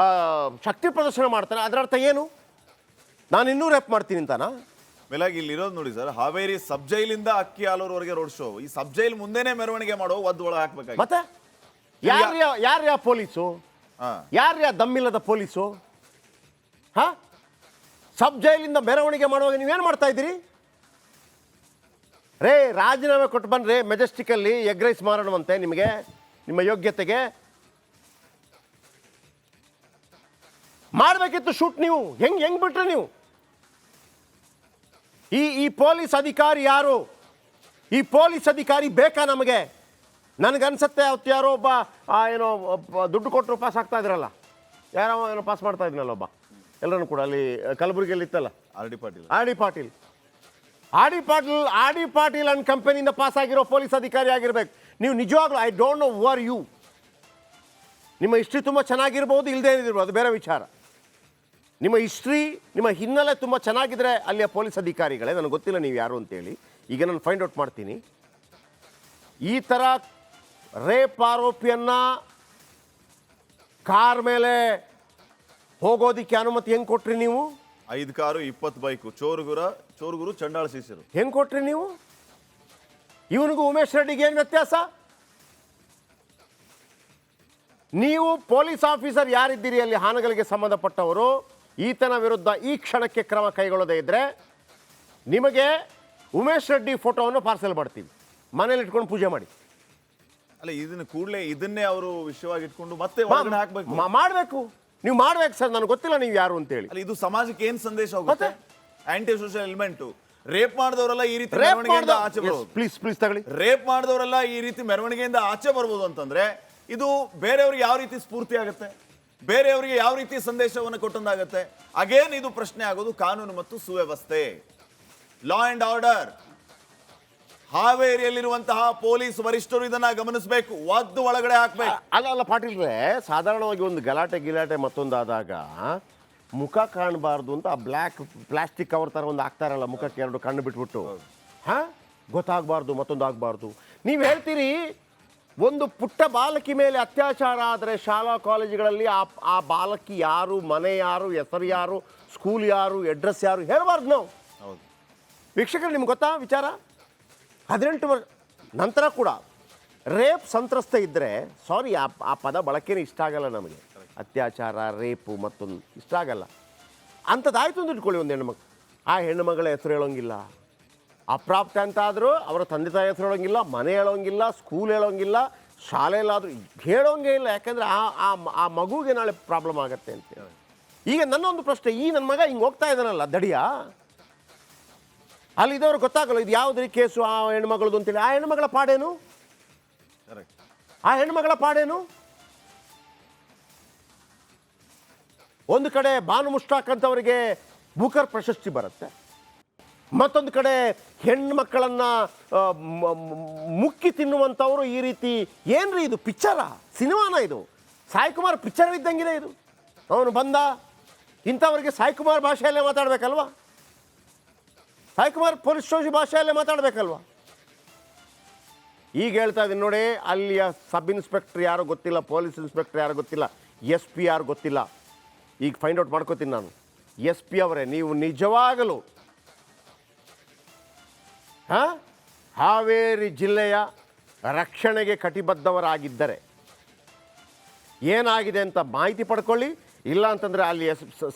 Speaker 5: ಶಕ್ತಿ ಪ್ರದರ್ಶನ ಮಾಡ್ತಾನೆ, ಅದರ ಅರ್ಥ ಏನು? ನಾನು ಇನ್ನೂ ರೇಪ್ ಮಾಡ್ತೀನಿ ಅಂತಾನ?
Speaker 6: ಮೇಲಾಗಿ ಇಲ್ಲಿರೋದು ನೋಡಿ ಸರ್, ಹಾವೇರಿ ಸಬ್ ಜೈಲಿಂದ ಅಕ್ಕಿ ಹಾಲೂರ್ವರೆಗೆ ರೋಡ್ ಶೋ. ಈ ಸಬ್ ಜೈಲ್ ಮುಂದೆನೆ ಮೆರವಣಿಗೆ ಮಾಡೋ ಒದ್ದು ಒಳಗೆ ಹಾಕ್ಬೇಕಾಗಿ.
Speaker 5: ಮತ್ತೆ ಯಾರ್ಯಾ ಪೊಲೀಸು? ಯಾರ್ಯಾ ದಮ್ಮಿಲ್ಲದ ಪೊಲೀಸು? ಸಬ್ ಜೈಲಿಂದ ಮೆರವಣಿಗೆ ಮಾಡುವಾಗ ನೀವೇನು ಮಾಡ್ತಾ ಇದ್ದೀರಿ? ರಾಜೀನಾಮೆ ಕೊಟ್ಟು ಬನ್ರಿ, ಮೆಜೆಸ್ಟಿಕಲ್ಲಿ ಎಗ್ ರೈಸ್ ಮಾರಣವಂತೆ ನಿಮಗೆ, ನಿಮ್ಮ ಯೋಗ್ಯತೆಗೆ ಮಾಡಬೇಕಿತ್ತು ಶೂಟ್. ನೀವು ಹೆಂಗ್ ಬಿಟ್ರೆ ನೀವು? ಈ ಪೊಲೀಸ್ ಅಧಿಕಾರಿ ಯಾರು? ಈ ಪೊಲೀಸ್ ಅಧಿಕಾರಿ ಬೇಕಾ ನಮಗೆ? ನನಗನ್ಸುತ್ತೆ ಅವತ್ತು ಯಾರೋ ಒಬ್ಬ ಏನೋ ದುಡ್ಡು ಕೊಟ್ಟರು ಪಾಸ್ ಆಗ್ತಾ ಇದ್ರಲ್ಲ, ಯಾರೋ ಏನೋ ಪಾಸ್ ಮಾಡ್ತಾ ಇದ್ನಲ್ಲ ಒಬ್ಬ, ಎಲ್ಲರೂ ಕೂಡ ಅಲ್ಲಿ ಕಲಬುರಗಿಯಲ್ಲಿ ಇತ್ತಲ್ಲ, ಆರ್ ಡಿ ಪಾಟೀಲ್ ಅಂಡ್ ಕಂಪನಿಯಿಂದ ಪಾಸ್ ಆಗಿರೋ ಪೊಲೀಸ್ ಅಧಿಕಾರಿ ಆಗಿರ್ಬೇಕು ನೀವು. ನಿಜವಾಗ್ಲೂ I don't know who are you. ನಿಮ್ಮ ಹಿಸ್ಟ್ರಿ ತುಂಬ ಚೆನ್ನಾಗಿರ್ಬೋದು, ಇಲ್ಲದೇ ಇರ್ಬೋದು, ಅದು ಬೇರೆ ವಿಚಾರ. ನಿಮ್ಮ ಹಿಸ್ಟ್ರಿ, ನಿಮ್ಮ ಹಿನ್ನೆಲೆ ತುಂಬ ಚೆನ್ನಾಗಿದ್ರೆ ಅಲ್ಲಿಯ ಪೊಲೀಸ್ ಅಧಿಕಾರಿಗಳೇ, ನನಗೆ ಗೊತ್ತಿಲ್ಲ ನೀವು ಯಾರು ಅಂತೇಳಿ, ಈಗ ನಾನು ಫೈಂಡ್ ಔಟ್ ಮಾಡ್ತೀನಿ. ಈ ಥರ ರೇಪ್ ಆರೋಪಿಯನ್ನು ಕಾರ್ ಮೇಲೆ ಹೋಗೋದಿಕ್ಕೆ ಅನುಮತಿ ಹೆಂಗೆ ಕೊಟ್ರಿ ನೀವು?
Speaker 6: 5 ಕಾರು 20 ಬೈಕು, ಚೋರುಗುರು ಚಂಡಾಳ ಶಿಷ್ಯರು.
Speaker 5: ಹೆಂಗೆ ಕೊಟ್ರಿ ನೀವು? ಇವನಿಗೂ ಉಮೇಶ್ ರೆಡ್ಡಿಗೆ ಏನು ವ್ಯತ್ಯಾಸ? ನೀವು ಪೊಲೀಸ್ ಆಫೀಸರ್ ಯಾರಿದ್ದೀರಿ ಅಲ್ಲಿ ಹಾನಗಲ್ಗೆ ಸಂಬಂಧಪಟ್ಟವರು, ಈತನ ವಿರುದ್ಧ ಈ ಕ್ಷಣಕ್ಕೆ ಕ್ರಮ ಕೈಗೊಳ್ಳದೇ ಇದ್ದರೆ ನಿಮಗೆ ಉಮೇಶ್ ರೆಡ್ಡಿ ಫೋಟೋವನ್ನು ಪಾರ್ಸೆಲ್ ಮಾಡ್ತೀವಿ, ಮನೇಲಿ ಇಟ್ಕೊಂಡು ಪೂಜೆ ಮಾಡಿ.
Speaker 6: ಅಲ್ಲ, ಇದನ್ನೇ ಅವರು ವಿಷಯವಾಗಿ ಇಟ್ಕೊಂಡು ಮತ್ತೆ
Speaker 5: ಮಾಡಬೇಕು. ನೀವು ಮಾಡ್ಬೇಕು ಸರ್, ನನಗೆ ಗೊತ್ತಿಲ್ಲ ನೀವು ಯಾರು ಅಂತೇಳಿ.
Speaker 6: ಅಲ್ಲ, ಇದು ಸಮಾಜಕ್ಕೆ ಏನು ಸಂದೇಶ ಹೋಗುತ್ತೆ? Aunty social element. ರೇಪ್ ಮಾಡಿದವರೆಲ್ಲ ಈ ರೀತಿ ಮೆರವಣಿಗೆಯಿಂದ ಆಚೆ ಬರ್ಬೋದು.
Speaker 5: ಪ್ಲೀಸ್ ತಗೊಳ್ಳಿ.
Speaker 6: ರೇಪ್ ಮಾಡಿದವರೆಲ್ಲ ಈ ರೀತಿ ಮೆರವಣಿಗೆಯಿಂದ ಆಚೆ ಬರ್ಬೋದು ಅಂತಂದ್ರೆ ಇದು ಬೇರೆಯವ್ರಿಗೆ ಯಾವ ರೀತಿ ಸ್ಫೂರ್ತಿ ಆಗುತ್ತೆ, ಬೇರೆಯವರಿಗೆ ಯಾವ ರೀತಿ ಸಂದೇಶವನ್ನು ಕೊಟ್ಟಂದಾಗತ್ತೆ? ಅಗೇನ್ ಇದು ಪ್ರಶ್ನೆ ಆಗೋದು ಕಾನೂನು ಮತ್ತು ಸುವ್ಯವಸ್ಥೆ, ಲಾ ಅಂಡ್ ಆರ್ಡರ್. ಹಾವೇರಿಯಲ್ಲಿರುವಂತಹ ಪೊಲೀಸ್ ವರಿಷ್ಠರು ಇದನ್ನ ಗಮನಿಸಬೇಕು, ಒದ್ದು ಒಳಗಡೆ ಹಾಕ್ಬೇಕು.
Speaker 5: ಅಲ್ಲ ಪಾಟೀಲ್ರೆ, ಸಾಧಾರಣವಾಗಿ ಒಂದು ಗಲಾಟೆ ಮತ್ತೊಂದಾದಾಗ ಮುಖ ಕಾಣಬಾರ್ದು ಅಂತ ಆ ಪ್ಲಾಸ್ಟಿಕ್ ಕವರ್ ಥರ ಒಂದು ಹಾಕ್ತಾರಲ್ಲ ಮುಖಕ್ಕೆ, 2 ಕಣ್ಣು ಬಿಟ್ಬಿಟ್ಟು, ಗೊತ್ತಾಗಬಾರ್ದು, ಮತ್ತೊಂದು ಆಗಬಾರ್ದು. ನೀವು ಹೇಳ್ತೀರಿ ಒಂದು ಪುಟ್ಟ ಬಾಲಕಿ ಮೇಲೆ ಅತ್ಯಾಚಾರ ಆದರೆ ಶಾಲಾ ಕಾಲೇಜುಗಳಲ್ಲಿ ಆ ಬಾಲಕಿ ಯಾರು, ಮನೆ ಯಾರು, ಹೆಸರು ಯಾರು, ಸ್ಕೂಲ್ ಯಾರು, ಅಡ್ರೆಸ್ ಯಾರು ಹೇಳಬಾರ್ದು ನಾವು. ವೀಕ್ಷಕರು ನಿಮ್ಗೆ ಗೊತ್ತಾ ವಿಚಾರ? 18 ವರ್ಷ ನಂತರ ಕೂಡ ರೇಪ್ ಸಂತ್ರಸ್ತ ಇದ್ದರೆ, ಸಾರಿ ಆ ಪದ ಬಳಕೆನೇ ಇಷ್ಟ ಆಗಲ್ಲ ನಮಗೆ, ಅತ್ಯಾಚಾರ ರೇಪು ಮತ್ತೊಂದು ಇಷ್ಟ ಆಗಲ್ಲ, ಅಂಥದ್ದಾಯ್ತು ಅಂತ ಇಟ್ಕೊಳ್ಳಿ ಒಂದು ಹೆಣ್ಮಕ್ಳು, ಆ ಹೆಣ್ಣುಮಗಳ ಹೆಸರು ಹೇಳೋಂಗಿಲ್ಲ, ಅಪ್ರಾಪ್ತ ಅಂತ ಆದರೂ ಅವರ ತಂದೆ ತಾಯಿ ಹೆಸರು ಹೇಳೋಂಗಿಲ್ಲ, ಮನೆ ಹೇಳೋಂಗಿಲ್ಲ, ಸ್ಕೂಲ್ ಹೇಳೋಂಗಿಲ್ಲ, ಶಾಲೆಯಲ್ಲಾದರೂ ಹೇಳೋಂಗೇ ಇಲ್ಲ. ಯಾಕೆಂದರೆ ಆ ಮಗುಗೆ ನಾಳೆ ಪ್ರಾಬ್ಲಮ್ ಆಗುತ್ತೆ ಅಂತ. ಈಗ ನನ್ನೊಂದು ಪ್ರಶ್ನೆ, ಈ ನನ್ನ ಮಗ ಹಿಂಗೆ ಹೋಗ್ತಾ ಇದ್ದಾನಲ್ಲ ದಡಿಯ, ಅಲ್ಲಿ ಇದ್ದವ್ರು ಗೊತ್ತಾಗಲ್ಲ ಇದು ಯಾವುದ್ರಿ ಕೇಸು ಆ ಹೆಣ್ಮಗಳದು ಅಂತೇಳಿ. ಆ ಹೆಣ್ಮಗಳ ಪಾಡೇನು? ಆ ಹೆಣ್ಮಗಳ ಪಾಡೇನು? ಒಂದು ಕಡೆ ಬಾನು ಮುಷ್ತಾಕ್ ಅಂತವರಿಗೆ ಬೂಕರ್ ಪ್ರಶಸ್ತಿ ಬರುತ್ತೆ, ಮತ್ತೊಂದು ಕಡೆ ಹೆಣ್ಮಕ್ಕಳನ್ನು ಮುಕ್ಕಿ ತಿನ್ನುವಂಥವರು ಈ ರೀತಿ. ಏನ್ರಿ ಇದು ಪಿಕ್ಚರಾ, ಸಿನಿಮಾನ ಇದು? ಸಾಯಿಕುಮಾರ್ ಪಿಕ್ಚರ್ ಇದ್ದಂಗಿದೆ ಇದು. ಅವನು ಬಂದ, ಇಂಥವ್ರಿಗೆ ಸಾಯಿಕುಮಾರ್ ಭಾಷೆಯಲ್ಲೇ ಮಾತಾಡಬೇಕಲ್ವಾ, ಸಾಯಿಕುಮಾರ್ ಪೊಲೀಸ್ ಸ್ಟೇಷನ್ ಭಾಷೆಯಲ್ಲೇ ಮಾತಾಡಬೇಕಲ್ವಾ? ಈಗ ಹೇಳ್ತಾ ಇದ್ದೀನಿ ನೋಡಿ, ಅಲ್ಲಿಯ ಸಬ್ ಇನ್ಸ್ಪೆಕ್ಟ್ರ್ ಯಾರೋ ಗೊತ್ತಿಲ್ಲ, ಪೊಲೀಸ್ ಇನ್ಸ್ಪೆಕ್ಟರ್ ಯಾರೋ ಗೊತ್ತಿಲ್ಲ, SP ಯಾರು ಗೊತ್ತಿಲ್ಲ. ಈಗ ಫೈಂಡ್ ಔಟ್ ಮಾಡ್ಕೋತೀನಿ ನಾನು. SP ಅವರೇ, ನೀವು ನಿಜವಾಗಲೂ ಹಾವೇರಿ ಜಿಲ್ಲೆಯ ರಕ್ಷಣೆಗೆ ಕಟಿಬದ್ಧವರಾಗಿದ್ದರೆ ಏನಾಗಿದೆ ಅಂತ ಮಾಹಿತಿ ಪಡ್ಕೊಳ್ಳಿ. ಇಲ್ಲ ಅಂತಂದರೆ ಅಲ್ಲಿ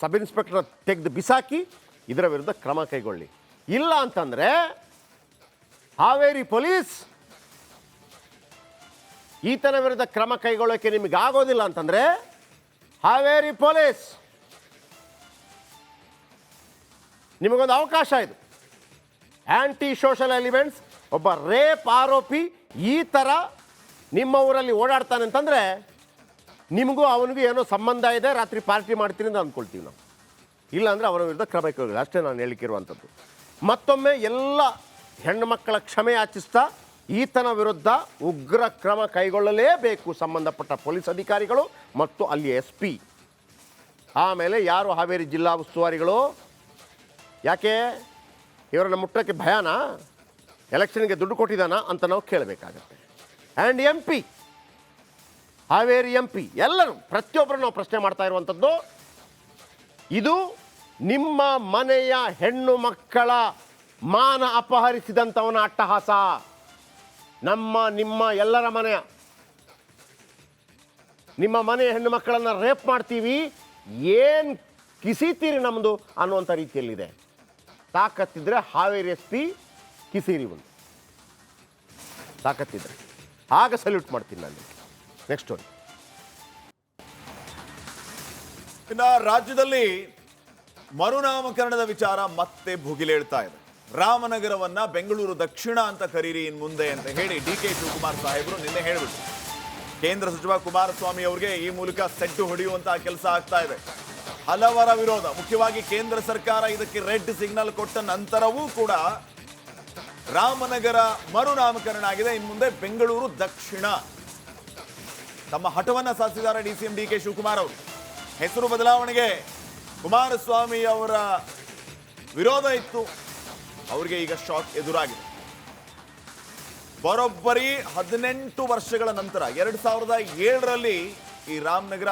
Speaker 5: ಸಬ್ ಇನ್ಸ್ಪೆಕ್ಟರ್ ತೆಗೆದು ಬಿಸಾಕಿ ಇದರ ವಿರುದ್ಧ ಕ್ರಮ ಕೈಗೊಳ್ಳಿ. ಇಲ್ಲ ಅಂತಂದರೆ ಹಾವೇರಿ ಪೊಲೀಸ್ ಈತನ ವಿರುದ್ಧ ಕ್ರಮ ಕೈಗೊಳ್ಳೋಕ್ಕೆ ನಿಮಗೆ ಆಗೋದಿಲ್ಲ ಅಂತಂದರೆ ಹಾವೇರಿ ಪೊಲೀಸ್ ನಿಮಗೊಂದು ಅವಕಾಶ ಇದು. ಆ್ಯಂಟಿ ಸೋಷಲ್ ಎಲಿಮೆಂಟ್ಸ್, ಒಬ್ಬ ರೇಪ್ ಆರೋಪಿ ಈ ಥರ ನಿಮ್ಮ ಊರಲ್ಲಿ ಓಡಾಡ್ತಾನೆ ಅಂತಂದರೆ ನಿಮಗೂ ಅವನಿಗೂ ಏನೋ ಸಂಬಂಧ ಇದೆ, ರಾತ್ರಿ ಪಾರ್ಟಿ ಮಾಡ್ತೀನಿ ಅಂತ ಅಂದ್ಕೊಳ್ತೀವಿ ನಾವು. ಇಲ್ಲಾಂದರೆ ಅವನ ವಿರುದ್ಧ ಕ್ರಮ ಕೈಗೊಳ್ಳಿ, ಅಷ್ಟೇ ನಾನು ಹೇಳಿಕಿರುವಂಥದ್ದು. ಮತ್ತೊಮ್ಮೆ ಎಲ್ಲ ಹೆಣ್ಣು ಮಕ್ಕಳ ಕ್ಷಮೆ ಯಾಚಿಸ್ತಾ ಈತನ ವಿರುದ್ಧ ಉಗ್ರ ಕ್ರಮ ಕೈಗೊಳ್ಳಲೇಬೇಕು ಸಂಬಂಧಪಟ್ಟ ಪೊಲೀಸ್ ಅಧಿಕಾರಿಗಳು ಮತ್ತು ಅಲ್ಲಿ SP. ಆಮೇಲೆ ಯಾರು ಹಾವೇರಿ ಜಿಲ್ಲಾ ಉಸ್ತುವಾರಿಗಳು, ಯಾಕೆ ಇವರನ್ನು ಮುಟ್ಟಕ್ಕೆ ಭಯನಾ, ಎಲೆಕ್ಷನ್ಗೆ ದುಡ್ಡು ಕೊಟ್ಟಿದ್ದಾನ ಅಂತ ನಾವು ಕೇಳಬೇಕಾಗತ್ತೆ. ಆ್ಯಂಡ್ MP, ಹಾವೇರಿ MP ಎಲ್ಲರೂ ಪ್ರತಿಯೊಬ್ಬರು ನಾವು ಪ್ರಶ್ನೆ ಮಾಡ್ತಾ ಇರುವಂಥದ್ದು, ಇದು ನಿಮ್ಮ ಮನೆಯ ಹೆಣ್ಣು ಮಕ್ಕಳ ಮಾನ ಅಪಹರಿಸಿದಂಥವನ ಅಟ್ಟಹಾಸ. ನಿಮ್ಮ ಎಲ್ಲರ ಮನೆಯ ನಿಮ್ಮ ಮನೆಯ ಹೆಣ್ಣು ಮಕ್ಕಳನ್ನು ರೇಪ್ ಮಾಡ್ತೀವಿ, ಏನು ಕಿಸಿತೀರಿ ನಮ್ಮದು ಅನ್ನುವಂಥ ರೀತಿಯಲ್ಲಿದೆ. ತಾಕತ್ತಿದ್ರೆ ಹಾವೇರಿ SP ಕಿಸಿರಿ ಒಂದು, ತಾಕತ್ತಿದ್ರೆ ಆಗ ಸಲ್ಯೂಟ್ ಮಾಡ್ತೀನಿ ನಾನು. Next story.
Speaker 6: ಇನ್ನು ರಾಜ್ಯದಲ್ಲಿ ಮರುನಾಮಕರಣದ ವಿಚಾರ ಮತ್ತೆ ಭುಗಿಲೇಳ್ತಾ ಇದೆ. ರಾಮನಗರವನ್ನ ಬೆಂಗಳೂರು ದಕ್ಷಿಣ ಅಂತ ಕರೀರಿ ಇನ್ ಮುಂದೆ ಅಂತ ಹೇಳಿ DK ಶಿವಕುಮಾರ್ ಸಾಹೇಬರು ನಿನ್ನೆ ಹೇಳಿಬಿಟ್ರು. ಕೇಂದ್ರ ಸಚಿವ ಕುಮಾರಸ್ವಾಮಿ ಅವರಿಗೆ ಈ ಮೂಲಕ ಸೆಡ್ಡು ಹೊಡೆಯುವಂತಹ ಕೆಲಸ ಆಗ್ತಾ ಇದೆ. ಹಲವರ ವಿರೋಧ, ಮುಖ್ಯವಾಗಿ ಕೇಂದ್ರ ಸರ್ಕಾರ ಇದಕ್ಕೆ ರೆಡ್ ಸಿಗ್ನಲ್ ಕೊಟ್ಟ ನಂತರವೂ ಕೂಡ ರಾಮನಗರ ಮರುನಾಮಕರಣ ಆಗಿದೆ. ಇನ್ ಮುಂದೆ ಬೆಂಗಳೂರು ದಕ್ಷಿಣ. ತಮ್ಮ ಹಠವನ್ನ ಸಾಧಿಸಿದ್ದಾರೆ DCM DK ಶಿವಕುಮಾರ್ ಅವರು. ಹೆಸರು ಬದಲಾವಣೆಗೆ ಕುಮಾರಸ್ವಾಮಿ ಅವರ ವಿರೋಧ ಇತ್ತು, ಅವರಿಗೆ ಈಗ ಶಾಕ್ ಎದುರಾಗಿದೆ. ಬರೋಬ್ಬರಿ 18 ವರ್ಷಗಳ ನಂತರ 2007ರಲ್ಲಿ ಈ ರಾಮನಗರ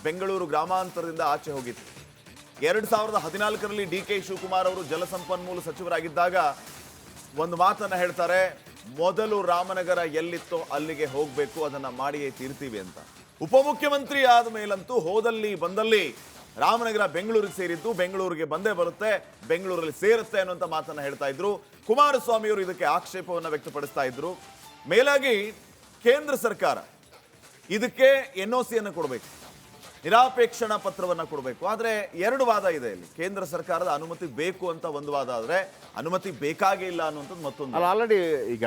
Speaker 6: ಬೆಂಗಳೂರು ಗ್ರಾಮಾಂತರದಿಂದ ಆಚೆ ಹೋಗಿತ್ತು. 2014ರಲ್ಲಿ DK ಶಿವಕುಮಾರ್ ಅವರು ಜಲಸಂಪನ್ಮೂಲ ಸಚಿವರಾಗಿದ್ದಾಗ ಒಂದು ಮಾತನ್ನ ಹೇಳ್ತಾರೆ, ಮೊದಲು ರಾಮನಗರ ಎಲ್ಲಿತ್ತೋ ಅಲ್ಲಿಗೆ ಹೋಗಬೇಕು, ಅದನ್ನ ಮಾಡಿಯೇ ತೀರ್ತೀವಿ ಅಂತ. ಉಪಮುಖ್ಯಮಂತ್ರಿ ಆದ ಮೇಲಂತೂ ಹೋದಲ್ಲಿ ಬಂದಲ್ಲಿ ರಾಮನಗರ ಬೆಂಗಳೂರಿಗೆ ಸೇರಿದ್ದು, ಬೆಂಗಳೂರಿಗೆ ಬಂದೇ ಬರುತ್ತೆ, ಬೆಂಗಳೂರಲ್ಲಿ ಸೇರುತ್ತೆ ಅನ್ನುವಂಥ ಮಾತನ್ನ ಹೇಳ್ತಾ ಇದ್ರು. ಕುಮಾರಸ್ವಾಮಿ ಅವರು ಇದಕ್ಕೆ ಆಕ್ಷೇಪವನ್ನು ವ್ಯಕ್ತಪಡಿಸ್ತಾ ಇದ್ರು. ಮೇಲಾಗಿ ಕೇಂದ್ರ ಸರ್ಕಾರ ಇದಕ್ಕೆ NOC ಅನ್ನು ಕೊಡಬೇಕು, ನಿರಾಪೇಕ್ಷಣ ಪತ್ರವನ್ನು ಕೊಡಬೇಕು. ಆದರೆ ಎರಡು ವಾದ ಇದೆ ಇಲ್ಲಿ. ಕೇಂದ್ರ ಸರ್ಕಾರದ ಅನುಮತಿ ಬೇಕು ಅಂತ ಒಂದು ವಾದ, ಆದರೆ ಅನುಮತಿ ಬೇಕಾಗೇ ಇಲ್ಲ ಅನ್ನುವಂಥದ್ದು ಮತ್ತೊಂದು.
Speaker 5: ಅಲ್ಲ, ಆಲ್ರೆಡಿ ಈಗ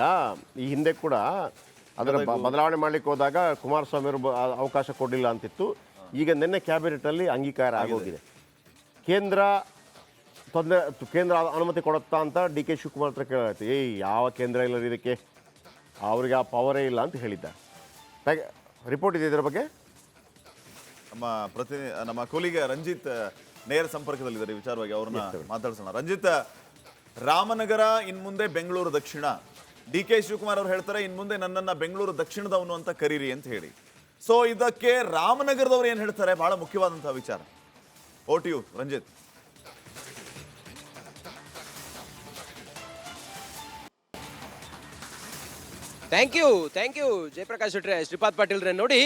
Speaker 5: ಈ ಹಿಂದೆ ಕೂಡ ಅದರ ಬದಲಾವಣೆ ಮಾಡ್ಲಿಕ್ಕೆ ಹೋದಾಗ ಕುಮಾರಸ್ವಾಮಿ ಅವರು ಅವಕಾಶ ಕೊಡಲಿಲ್ಲ ಅಂತಿತ್ತು. ಈಗ ನಿನ್ನೆ ಕ್ಯಾಬಿನೆಟಲ್ಲಿ ಅಂಗೀಕಾರ ಆಗೋಗಿದೆ. ಕೇಂದ್ರ ಅನುಮತಿ ಕೊಡುತ್ತಾ ಅಂತ DK ಶಿವಕುಮಾರ್ ಹತ್ರ ಕೇಳಾಯ್ತು. ಯಾವ ಕೇಂದ್ರ ಇಲ್ಲ ಇದಕ್ಕೆ, ಅವ್ರಿಗೆ ಆ ಪವರೇ ಇಲ್ಲ ಅಂತ ಹೇಳಿದ್ದಾರೆ. ರಿಪೋರ್ಟ್ ಇದೆ ಇದರ ಬಗ್ಗೆ.
Speaker 6: ನಮ್ಮ ಕೊಲಿಗ ರಂಜಿತ್ ನೇರ ಸಂಪರ್ಕದಲ್ಲಿದ್ದಾರೆ ಈ ವಿಚಾರವಾಗಿ, ಅವ್ರನ್ನ ಮಾತಾಡ್ಸೋಣ. ರಂಜಿತ್, ರಾಮನಗರ ಇನ್ ಮುಂದೆ ಬೆಂಗಳೂರು ದಕ್ಷಿಣ, DK ಶಿವಕುಮಾರ್ ಅವರು ಹೇಳ್ತಾರೆ ಇನ್ ಮುಂದೆ ನನ್ನನ್ನ ಬೆಂಗಳೂರು ದಕ್ಷಿಣದವನು ಅಂತ ಕರೀರಿ ಅಂತ ಹೇಳಿ. ಸೊ ಇದಕ್ಕೆ ರಾಮನಗರದವರು ಏನು ಹೇಳ್ತಾರೆ, ಬಹಳ ಮುಖ್ಯವಾದಂತಹ ವಿಚಾರ. Over to you Ranjith.
Speaker 13: Thank you Jayaprakash ಶೆಟ್ರೆ, ಶ್ರೀಪಾದ್ ಪಾಟೀಲ್ರೆ. ನೋಡಿ,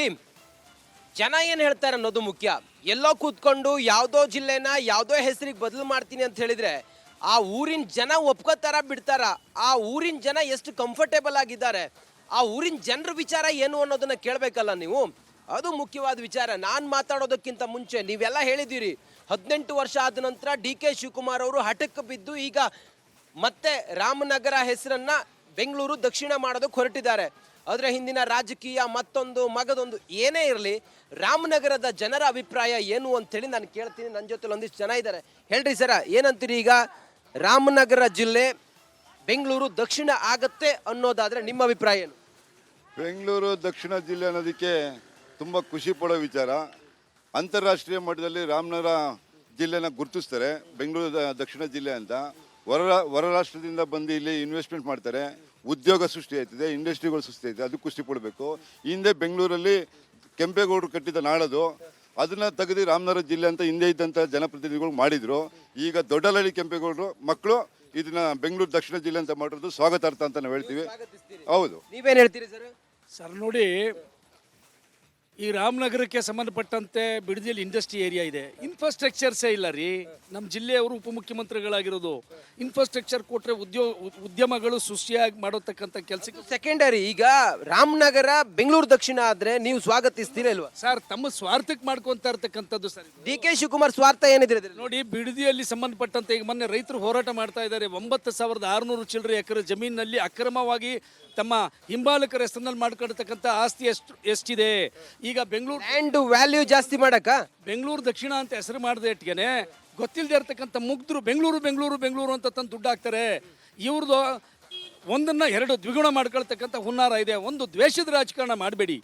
Speaker 13: ಜನ ಏನು ಹೇಳ್ತಾರೆ ಅನ್ನೋದು ಮುಖ್ಯ. ಎಲ್ಲೋ ಕೂತ್ಕೊಂಡು ಯಾವುದೋ ಜಿಲ್ಲೆನ ಯಾವುದೋ ಹೆಸರಿಗೆ ಬದಲು ಮಾಡ್ತೀನಿ ಅಂತ ಹೇಳಿದ್ರೆ ಆ ಊರಿನ ಜನ ಒಪ್ಕೋತಾರ ಬಿಡ್ತಾರ? ಆ ಊರಿನ ಜನ ಎಷ್ಟು ಕಂಫರ್ಟೇಬಲ್ ಆಗಿದ್ದಾರೆ, ಆ ಊರಿನ ಜನರ ವಿಚಾರ ಏನು ಅನ್ನೋದನ್ನ ಕೇಳಬೇಕಲ್ಲ ನೀವು. ಅದು ಮುಖ್ಯವಾದ ವಿಚಾರ. ನಾನು ಮಾತಾಡೋದಕ್ಕಿಂತ ಮುಂಚೆ ನೀವೆಲ್ಲ ಹೇಳಿದ್ದೀರಿ 18 ವರ್ಷ ಆದ ನಂತರ DK ಶಿವಕುಮಾರ್ ಅವರು ಹಠಕ್ಕೆ ಬಿದ್ದು ಈಗ ಮತ್ತೆ ರಾಮನಗರ ಹೆಸರನ್ನ ಬೆಂಗಳೂರು ದಕ್ಷಿಣ ಮಾಡೋದಕ್ಕೆ ಹೊರಟಿದ್ದಾರೆ. ಅದರ ಹಿಂದಿನ ರಾಜಕೀಯ ಮತ್ತೊಂದು ಮಗದೊಂದು ಏನೇ ಇರಲಿ, ರಾಮನಗರದ ಜನರ ಅಭಿಪ್ರಾಯ ಏನು ಅಂತೇಳಿ ನಾನು ಕೇಳ್ತೀನಿ. ನನ್ನ ಜೊತೆ ಒಂದಿಷ್ಟು ಜನ ಇದ್ದಾರೆ. ಹೇಳ್ರಿ ಸರ, ಏನಂತೀರಿ? ಈಗ ರಾಮನಗರ ಜಿಲ್ಲೆ ಬೆಂಗಳೂರು ದಕ್ಷಿಣ ಆಗತ್ತೆ ಅನ್ನೋದಾದ್ರೆ ನಿಮ್ಮ ಅಭಿಪ್ರಾಯ ಏನು?
Speaker 14: ಬೆಂಗಳೂರು ದಕ್ಷಿಣ ಜಿಲ್ಲೆ ಅನ್ನೋದಕ್ಕೆ ತುಂಬ ಖುಷಿ ಪಡೋ ವಿಚಾರ. ಅಂತಾರಾಷ್ಟ್ರೀಯ ಮಟ್ಟದಲ್ಲಿ ರಾಮನಗರ ಜಿಲ್ಲೆನ ಗುರುತಿಸ್ತಾರೆ ಬೆಂಗಳೂರು ದಕ್ಷಿಣ ಜಿಲ್ಲೆ ಅಂತ. ಹೊರ ರಾಷ್ಟ್ರದಿಂದ ಬಂದು ಇಲ್ಲಿ ಇನ್ವೆಸ್ಟ್ಮೆಂಟ್ ಮಾಡ್ತಾರೆ, ಉದ್ಯೋಗ ಸೃಷ್ಟಿ ಆಯ್ತದೆ, ಇಂಡಸ್ಟ್ರಿಗಳು ಸೃಷ್ಟಿ ಆಯ್ತದೆ, ಅದು ಖುಷಿ ಪಡಬೇಕು. ಹಿಂದೆ ಬೆಂಗಳೂರಲ್ಲಿ ಕೆಂಪೇಗೌಡರು ಕಟ್ಟಿದ ನಾಡದು, ಅದನ್ನು ತೆಗೆದು ರಾಮನಗರ ಜಿಲ್ಲೆ ಅಂತ ಹಿಂದೆ ಇದ್ದಂಥ ಜನಪ್ರತಿನಿಧಿಗಳು ಮಾಡಿದರು. ಈಗ ದೊಡ್ಡಲಹಳ್ಳಿ ಕೆಂಪೇಗೌಡರು ಮಕ್ಕಳು ಇದನ್ನ ಬೆಂಗಳೂರು ದಕ್ಷಿಣ ಜಿಲ್ಲೆ ಅಂತ ಮಾಡಿರೋದು ಸ್ವಾಗತಾರ್ಥ ಅಂತ ನಾವು ಹೇಳ್ತೀವಿ. ಹೌದು.
Speaker 13: ನೀವೇನು ಹೇಳ್ತೀರಿ ಸರ್?
Speaker 1: ಸರ್ ನೋಡಿ, ಈ ರಾಮನಗರಕ್ಕೆ ಸಂಬಂಧಪಟ್ಟಂತೆ ಬಿಡದಿಯಲ್ಲಿ ಇಂಡಸ್ಟ್ರಿ ಏರಿಯಾ ಇದೆ, ಇನ್ಫ್ರಾಸ್ಟ್ರಕ್ಚರ್ಸೇ ಇಲ್ಲ ರೀ. ನಮ್ಮ ಜಿಲ್ಲೆಯವರು ಉಪಮುಖ್ಯಮಂತ್ರಿಗಳಾಗಿರೋದು. ಇನ್ಫ್ರಾಸ್ಟ್ರಕ್ಚರ್ ಕೊಟ್ಟರೆ ಉದ್ಯಮಗಳು ಸೃಷ್ಟಿಯಾಗಿ ಮಾಡೋತಕ್ಕಂಥ ಕೆಲಸಕ್ಕೆ
Speaker 13: ಸೆಕೆಂಡರಿ. ಈಗ ರಾಮನಗರ ಬೆಂಗಳೂರು ದಕ್ಷಿಣ ಆದ್ರೆ ನೀವು ಸ್ವಾಗತಿಸ್ತೀರಾ ಇಲ್ವಾ?
Speaker 1: ಸರ್, ತಮ್ಮ ಸ್ವಾರ್ಥಕ್ಕೆ ಮಾಡ್ಕೊಂತ ಇರ್ತಕ್ಕಂಥದ್ದು ಸರ್.
Speaker 13: DK ಶಿವಕುಮಾರ್ ಸ್ವಾರ್ಥ ಏನಿದ್ರೆ
Speaker 1: ನೋಡಿ, ಬಿಡದಿಯಲ್ಲಿ ಸಂಬಂಧಪಟ್ಟಂತೆ ಈಗ ಮೊನ್ನೆ ರೈತರು ಹೋರಾಟ ಮಾಡ್ತಾ ಇದ್ದಾರೆ. 9,600 ಚಿಲ್ಲರೆ ಎಕರೆ ಜಮೀನಿನಲ್ಲಿ ಅಕ್ರಮವಾಗಿ ತಮ್ಮ ಹಿಂಬಾಲಕರ ಹೆಸರಿನಲ್ಲಿ ಮಾಡ್ಕೊಂಡಿರ್ತಕ್ಕಂಥ ಆಸ್ತಿ ಎಷ್ಟಿದೆ. ಈಗ ಬೆಂಗಳೂರು
Speaker 13: ಲ್ಯಾಂಡ್ ವ್ಯಾಲ್ಯೂ ಜಾಸ್ತಿ ಮಾಡಕ
Speaker 1: ಬೆಂಗಳೂರು ದಕ್ಷಿಣ ಅಂತ ಹೆಸರು ಮಾಡದೆ ಇಟ್ಗೆನೆ ಗೊತ್ತಿಲ್ಲದೆ ಇರ್ತಕ್ಕಂಥ ಮುಗ್ಧರು ಬೆಂಗಳೂರು ಅಂತ ತಂದು ದುಡ್ಡು ಹಾಕ್ತಾರೆ. ಇವ್ರದ್ದು ಒಂದನ್ನ ಎರಡು ದ್ವಿಗುಣ ಮಾಡ್ಕೊಳ್ತಕ್ಕಂಥ ಹುನ್ನಾರ ಇದೆ. ಒಂದು ದ್ವೇಷದ ರಾಜಕಾರಣ ಮಾಡಬೇಡಿ.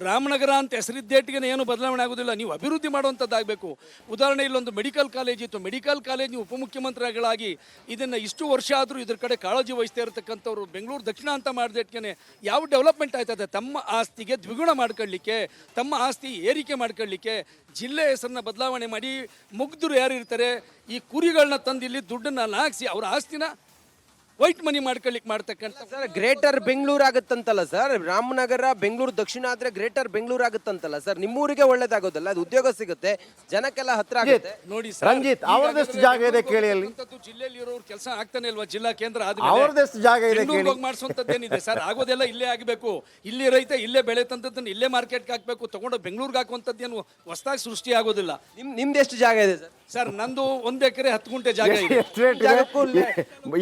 Speaker 1: ರಾಮನಗರ ಅಂತ ಹೆಸರಿದ್ದೇಟಿಗೆ ಏನು ಬದಲಾವಣೆ ಆಗೋದಿಲ್ಲ. ನೀವು ಅಭಿವೃದ್ಧಿ ಮಾಡುವಂಥದ್ದಾಗಬೇಕು. ಉದಾಹರಣೆ, ಇಲ್ಲೊಂದು ಮೆಡಿಕಲ್ ಕಾಲೇಜ್ ಇತ್ತು. ಮೆಡಿಕಲ್ ಕಾಲೇಜ್ ನೀವು ಉಪಮುಖ್ಯಮಂತ್ರಿಗಳಾಗಿ ಇದನ್ನು ಇಷ್ಟು ವರ್ಷ ಆದರೂ ಇದ್ರ ಕಡೆ ಕಾಳಜಿ ವಹಿಸ್ತಾ ಇರತಕ್ಕಂಥವ್ರು ಬೆಂಗಳೂರು ದಕ್ಷಿಣ ಅಂತ ಮಾಡಿದೇಟ್ಗೆ ಯಾವ ಡೆವಲಪ್ಮೆಂಟ್ ಆಯ್ತದೆ? ತಮ್ಮ ಆಸ್ತಿಗೆ ದ್ವಿಗುಣ ಮಾಡ್ಕೊಳ್ಳಿಕ್ಕೆ, ತಮ್ಮ ಆಸ್ತಿ ಏರಿಕೆ ಮಾಡ್ಕೊಳ್ಳಿಕ್ಕೆ ಜಿಲ್ಲೆ ಹೆಸರನ್ನ ಬದಲಾವಣೆ ಮಾಡಿ ಮುಗ್ಧರು ಯಾರು ಇರ್ತಾರೆ, ಈ ಕುರಿಗಳನ್ನ ತಂದು ಇಲ್ಲಿ ದುಡ್ಡನ್ನ ಹಾಕಿಸಿ ಅವ್ರ ಆಸ್ತಿನ ವೈಟ್ ಮನಿ ಮಾಡ್ಕೊಳ್ಳಿಕ್ಕೆ ಮಾಡ್ತಕ್ಕಂಥ.
Speaker 13: ಸರ್, ಗ್ರೇಟರ್ ಬೆಂಗಳೂರು ಆಗುತ್ತಂತಲ್ಲ ಸರ್? ರಾಮನಗರ ಬೆಂಗಳೂರು ದಕ್ಷಿಣ ಆದ್ರೆ ಗ್ರೇಟರ್ ಬೆಂಗಳೂರು ಆಗುತ್ತಂತಲ್ಲ ಸರ್? ನಿಮ್ಮೂರಿಗೆ ಒಳ್ಳೇದಾಗೋದಲ್ಲ, ಅದು ಉದ್ಯೋಗ ಸಿಗುತ್ತೆ, ಜನಕ್ಕೆಲ್ಲ ಹತ್ರ ಆಗುತ್ತೆ.
Speaker 1: ನೋಡಿ
Speaker 5: ರಂಜಿತ್, ಅವ್ರದೆಷ್ಟು ಜಾಗ ಇದೆ ಕೇಳಿ ಅಲ್ಲಿ?
Speaker 1: ಜಿಲ್ಲೆಯಲ್ಲಿ ಇರೋರು ಕೆಲಸ ಆಗ್ತಾನೆ ಇಲ್ವಾ? ಜಿಲ್ಲಾ ಕೇಂದ್ರ
Speaker 5: ಅವ್ರದೆಷ್ಟು ಜಾಗ ಇದೆ ಕೇಳಿ?
Speaker 1: ಮಾಡಿಸುವಂತದ್ದೇನಿದೆ ಸರ್? ಆಗೋದೆಲ್ಲ ಇಲ್ಲೇ ಆಗಬೇಕು. ಇಲ್ಲಿ ರೈತ ಇಲ್ಲೇ ಬೆಳೆ ತಂದದ್ದನ್ನು ಇಲ್ಲೇ ಮಾರ್ಕೆಟ್ಗೆ ಹಾಕ್ಬೇಕು. ತಗೊಂಡು ಬೆಂಗಳೂರಿಗೆ ಹಾಕುವಂಥದ್ದೇನು ಹೊಸದಾಗಿ ಸೃಷ್ಟಿ ಆಗೋದಿಲ್ಲ.
Speaker 13: ನಿಮ್ದು ಎಷ್ಟು ಜಾಗ ಇದೆ ಸರ್?
Speaker 1: ಸರ್, ನಂದು 1 ಎಕರೆ 10 ಗುಂಟೆ ಜಾಗ ಇದೆ.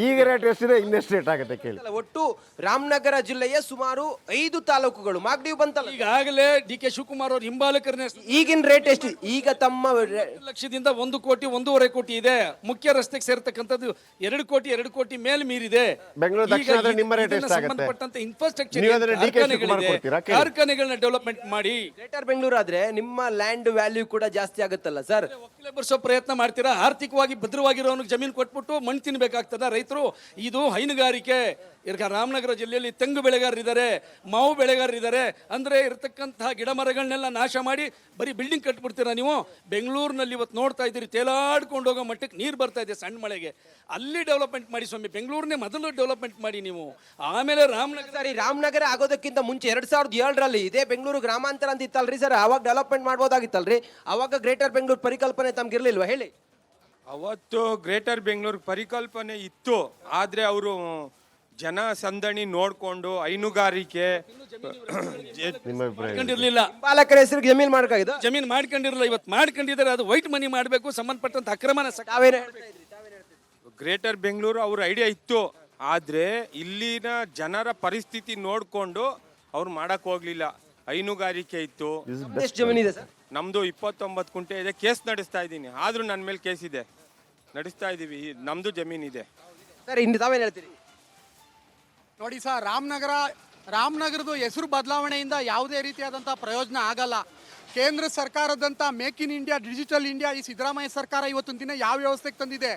Speaker 5: ಈಗ ರೇಟ್ ಎಷ್ಟಿದೆ, ಇನ್ನೆಷ್ಟು ರೇಟ್ ಆಗುತ್ತೆ ಕೇಳಿ?
Speaker 13: ಒಟ್ಟು ರಾಮನಗರ ಜಿಲ್ಲೆಯ ಸುಮಾರು 5 ತಾಲೂಕುಗಳು ಮಾಗಡಿ ಬಂತಲ್ಲ.
Speaker 1: ಈಗಾಗಲೇ DK ಶಿವಕುಮಾರ್ ಅವ್ರ ಹಿಂಬಾಲಕರನ್ನೇ
Speaker 13: ಈಗಿನ ರೇಟ್ ಎಷ್ಟು? ಈಗ ತಮ್ಮ
Speaker 1: 2 ಲಕ್ಷದಿಂದ 1 ಕೋಟಿ 1.5 ಕೋಟಿ ಇದೆ. ಮುಖ್ಯ ರಸ್ತೆಗೆ ಸೇರ್ತಕ್ಕಂಥದ್ದು 2 ಕೋಟಿ 2 ಕೋಟಿ ಮೇಲೆ ಮೀರಿದೆ.
Speaker 5: ಬೆಂಗಳೂರು ದಕ್ಷಿಣ ನಿಮ್ಮ ರೇಟ್ ಎಷ್ಟಾಗುತ್ತೆ?
Speaker 1: ಸಂಬಂಧಪಟ್ಟಂತೆ ಇನ್ಫ್ರಾಸ್ಟ್ರಕ್ಚರ್ ಕಾರ್ಖಾನೆಗಳನ್ನ ಡೆವಲಪ್ಮೆಂಟ್ ಮಾಡಿ.
Speaker 13: ಗ್ರೇಟರ್ ಬೆಂಗಳೂರು ಆದ್ರೆ ನಿಮ್ಮ ಲ್ಯಾಂಡ್ ವ್ಯಾಲ್ಯೂ ಕೂಡ ಜಾಸ್ತಿ ಆಗುತ್ತಲ್ಲ ಸರ್?
Speaker 1: ಒಕ್ಕಲೆ ಬರ್ಸೋ ಪ್ರಯತ್ನ ಮಾಡ್ತೀರಾ? ಆರ್ಥಿಕವಾಗಿ ಭದ್ರವಾಗಿರೋನಿಗೆ ಜಮೀನು ಕೊಟ್ಬಿಟ್ಟು ಮಣ್ಣು ತಿನ್ಬೇಕಾಗ್ತದ ರೈತರು? ಇದು ಹೈನುಗಾರಿಕೆ. ಈಗ ರಾಮನಗರ ಜಿಲ್ಲೆಯಲ್ಲಿ ತೆಂಗು ಬೆಳೆಗಾರರಿದ್ದಾರೆ, ಮಾವು ಬೆಳೆಗಾರರಿದ್ದಾರೆ. ಅಂದರೆ ಇರತಕ್ಕಂತಹ ಗಿಡ ಮರಗಳನ್ನೆಲ್ಲ ನಾಶ ಮಾಡಿ ಬರೀ ಬಿಲ್ಡಿಂಗ್ ಕಟ್ಬಿಡ್ತೀರಾ ನೀವು? ಬೆಂಗಳೂರಿನಲ್ಲಿ ಇವತ್ತು ನೋಡ್ತಾ ಇದ್ದೀರಿ, ತೇಲಾಡ್ಕೊಂಡು ಹೋಗೋ ಮಟ್ಟಕ್ಕೆ ನೀರು ಬರ್ತಾ ಇದೆ ಸಣ್ಣ ಮಳೆಗೆ. ಅಲ್ಲಿ ಡೆವಲಪ್ಮೆಂಟ್ ಮಾಡಿ ಸ್ವಾಮಿ. ಬೆಂಗಳೂರನ್ನೇ ಮೊದಲು ಡೆವಲಪ್ಮೆಂಟ್ ಮಾಡಿ ನೀವು, ಆಮೇಲೆ ರಾಮನಗರ.
Speaker 13: ಸರಿ, ರಾಮನಗರ ಆಗೋದಕ್ಕಿಂತ ಮುಂಚೆ 2007ರಲ್ಲಿ ಇದೇ ಬೆಂಗಳೂರು ಗ್ರಾಮಾಂತರ ಅಂತ ಇತ್ತಲ್ರಿ ಸರ್? ಅವಾಗ ಡೆವಲಪ್ಮೆಂಟ್ ಮಾಡ್ಬೋದಾಗಿತ್ತಲ್ರಿ? ಅವಾಗ ಗ್ರೇಟರ್ ಬೆಂಗಳೂರು ಪರಿಕಲ್ಪನೆ ತಮ್ಗಿರ್ಲಿಲ್ವಾ ಹೇಳಿ?
Speaker 15: ಅವತ್ತು ಗ್ರೇಟರ್ ಬೆಂಗಳೂರು ಪರಿಕಲ್ಪನೆ ಇತ್ತು, ಆದರೆ ಅವರು ಜನ ಸಂದಣಿ ನೋಡಿಕೊಂಡು ಹೈನುಗಾರಿಕೆ
Speaker 1: ಮಾಡ್ಕೊಂಡಿರ್ಲಿಲ್ಲ.
Speaker 13: ಪಾಲಕರ ಹೆಸರಿಗೆ ಜಮೀನು ಮಾಡ್ಕಾಗಿದೆ,
Speaker 1: ಜಮೀನು ಮಾಡ್ಕೊಂಡಿರಲಿಲ್ಲ. ಇವತ್ತು ಮಾಡ್ಕೊಂಡಿದ್ದಾರೆ. ಅದು ವೈಟ್ ಮನಿ ಮಾಡಬೇಕು. ಸಂಬಂಧಪಟ್ಟಂತ ಅಕ್ರಮನ
Speaker 15: ಗ್ರೇಟರ್ ಬೆಂಗಳೂರು ಅವ್ರ ಐಡಿಯಾ ಇತ್ತು, ಆದರೆ ಇಲ್ಲಿನ ಜನರ ಪರಿಸ್ಥಿತಿ ನೋಡಿಕೊಂಡು ಅವ್ರು ಮಾಡಕ್ ಹೋಗ್ಲಿಲ್ಲ. ಹೈನುಗಾರಿಕೆ ಇತ್ತು.
Speaker 13: ಎಷ್ಟು ಜಮೀನು ಇದೆ ಸರ್?
Speaker 15: ನಮ್ದು 29 ಗುಂಟೆ ಇದೆ. ಕೇಸ್ ನಡೆಸ್ತಾ ಇದ್ದೀನಿ, ಆದ್ರೂ ನನ್ನ ಮೇಲೆ ಕೇಸ್ ಇದೆ, ನಡೆಸ್ತಾ ಇದೀವಿ. ನಮ್ದು ಜಮೀನಿದೆ
Speaker 13: ಸರ್. ಇನ್ನು ತಾವೇನು ಹೇಳ್ತೀರಿ?
Speaker 16: ನೋಡಿ ಸರ್, ರಾಮನಗರದ ಹೆಸರು ಬದಲಾವಣೆಯಿಂದ ಯಾವುದೇ ರೀತಿಯಾದಂಥ ಪ್ರಯೋಜನ ಆಗಲ್ಲ. ಕೇಂದ್ರ ಸರ್ಕಾರದಂಥ make in India, digital India ಈ ಸಿದ್ದರಾಮಯ್ಯ ಸರ್ಕಾರ ಇವತ್ತಿನ ದಿನ ಯಾವ ವ್ಯವಸ್ಥೆಗೆ ತಂದಿದೆ?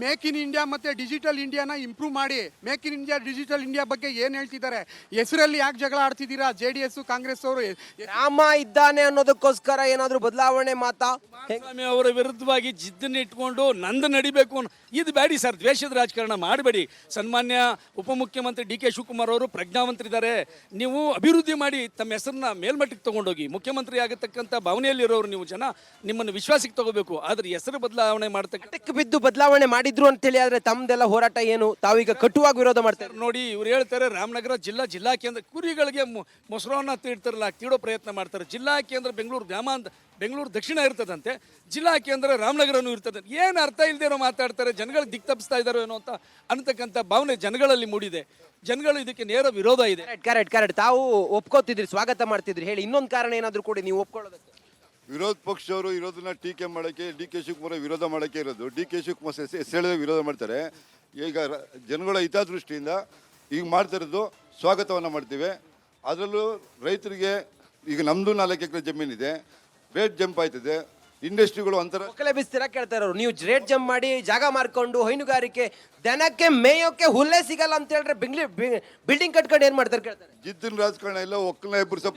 Speaker 16: ಮೇಕ್ ಇನ್ ಇಂಡಿಯಾ ಮತ್ತು ಡಿಜಿಟಲ್ ಇಂಡಿಯಾನ ಇಂಪ್ರೂವ್ ಮಾಡಿ. Make in India digital India ಬಗ್ಗೆ ಏನು ಹೇಳ್ತಿದ್ದಾರೆ? ಹೆಸರಲ್ಲಿ ಯಾಕೆ ಜಗಳ ಆಡ್ತಿದ್ದೀರಾ? JDS ಕಾಂಗ್ರೆಸ್ ಅವರು
Speaker 13: ರಾಮ ಇದ್ದಾನೆ ಅನ್ನೋದಕ್ಕೋಸ್ಕರ ಏನಾದರೂ ಬದಲಾವಣೆ ಮಾತಾ?
Speaker 1: ಸ್ವಾಮಿ ಅವರ ವಿರುದ್ಧವಾಗಿ ಜಿದ್ದನ್ನು ಇಟ್ಕೊಂಡು ನಂದು ನಡಿಬೇಕು ಇದು ಬೇಡಿ ಸರ್. ದ್ವೇಷದ ರಾಜಕಾರಣ ಮಾಡಬೇಡಿ. ಸನ್ಮಾನ್ಯ ಉಪಮುಖ್ಯಮಂತ್ರಿ DK ಶಿವಕುಮಾರ್ ಅವರು ಪ್ರಜ್ಞಾವಂತರಿದ್ದಾರೆ. ನೀವು ಅಭಿವೃದ್ಧಿ ಮಾಡಿ ತಮ್ಮ ಹೆಸರನ್ನ ಮೇಲ್ಮಟ್ಟಕ್ಕೆ ತಗೊಂಡೋಗಿ. ಮುಖ್ಯಮಂತ್ರಿ ಆಗತಕ್ಕಂಥ ಭಾವನೆಯಲ್ಲಿರೋರು ನೀವು, ಜನ ನಿಮ್ಮನ್ನು ವಿಶ್ವಾಸಕ್ಕೆ ತಗೋಬೇಕು. ಆದ್ರೆ ಹೆಸರು ಬದಲಾವಣೆ ಮಾಡ್ತಕ್ಕ
Speaker 13: ಬಿದ್ದು ಬದಲಾವಣೆ ಮಾಡಿದ್ರು ಅಂತೇಳಿ ಆದ್ರೆ ತಮ್ದೆಲ್ಲ ಹೋರಾಟ ಏನು? ತಾವೀಗ ಕಟುವಾಗಿ ವಿರೋಧ ಮಾಡ್ತಾರೆ
Speaker 1: ನೋಡಿ. ಇವ್ರು ಹೇಳ್ತಾರೆ ರಾಮನಗರ ಜಿಲ್ಲಾ ಕೇಂದ್ರ. ಕುರಿಗಳಿಗೆ ಮೊಸರನ್ನ ತೀಡ್ತಾರಲ್ಲ, ತೀಡೋ ಪ್ರಯತ್ನ ಮಾಡ್ತಾರೆ. ಜಿಲ್ಲಾ ಕೇಂದ್ರ ಬೆಂಗಳೂರು ಗ್ರಾಮಾಂತರ, ಬೆಂಗಳೂರು ದಕ್ಷಿಣ ಇರ್ತದಂತೆ, ಜಿಲ್ಲಾ ಕೇಂದ್ರ ರಾಮನಗರನೂ ಇರ್ತದೆ. ಏನು ಅರ್ಥ ಇಲ್ದೇನೋ ಮಾತಾಡ್ತಾರೆ. ಜನಗಳಿಗೆ ದಿಕ್ ತಪ್ಪಿಸ್ತಾ ಇದ್ದಾರೋ ಏನೋ ಅಂತ ಅನ್ನತಕ್ಕಂಥ ಭಾವನೆ ಜನಗಳಲ್ಲಿ ಮೂಡಿದೆ. ಜನಗಳು ಇದಕ್ಕೆ ನೇರ ವಿರೋಧ ಇದೆ.
Speaker 13: ಕರೆಕ್ಟ್. ತಾವು ಒಪ್ಕೋತಿದ್ರಿ, ಸ್ವಾಗತ ಮಾಡ್ತಿದ್ರಿ. ಹೇಳಿ ಇನ್ನೊಂದು ಕಾರಣ ಏನಾದರೂ ಕೊಡಿ ನೀವು ಒಪ್ಕೊಳ್ಳೋದಕ್ಕೆ.
Speaker 14: ವಿರೋಧ ಪಕ್ಷದವರು ಇರೋದನ್ನ ಟೀಕೆ ಮಾಡೋಕ್ಕೆ, DK ಶಿವಕುಮಾರ್ ವಿರೋಧ ಮಾಡೋಕ್ಕೆ ಇರೋದು. DK ಶಿವಕುಮಾರ್ ಹೆಸರು ವಿರೋಧ ಮಾಡ್ತಾರೆ. ಈಗ ಜನಗಳ ಹಿತದೃಷ್ಟಿಯಿಂದ ಈಗ ಮಾಡ್ತಾ ಇರೋದು ಸ್ವಾಗತವನ್ನು ಮಾಡ್ತೀವಿ. ಅದರಲ್ಲೂ ರೈತರಿಗೆ ಈಗ ನಮ್ಮದು 4 ಎಕರೆ ಜಮೀನಿದೆ, ರೇಟ್ ಜಂಪ್ ಆಯ್ತದೆ. ಇಂಡಸ್ಟ್ರಿಗಳು ಅಂತರ
Speaker 13: ಒಕ್ಕಲೆ ಬಿಸ್ತಿರ ಕೇಳ್ತಾ ಇರೋರು, ನೀವು ರೇಟ್ ಜಂಪ್ ಮಾಡಿ ಜಾಗ ಮಾರ್ಕೊಂಡು ಹೈನುಗಾರಿಕೆ ದನಕ್ಕೆ ಮೇಯೋಕ್ಕೆ ಹುಲ್ಲೇ ಸಿಗಲ್ಲ ಅಂತ ಹೇಳಿದ್ರೆ ಬಿಲ್ಡಿಂಗ್ ಕಟ್ಕೊಂಡು ಏನು ಮಾಡ್ತಾರೆ ಕೇಳ್ತಾರೆ.
Speaker 14: ಜಿದ್ದಿನ ರಾಜಕಾರಣ ಇಲ್ಲ, ಒಕ್ಕಲೆ ಎಬ್ಬರಿಸೋ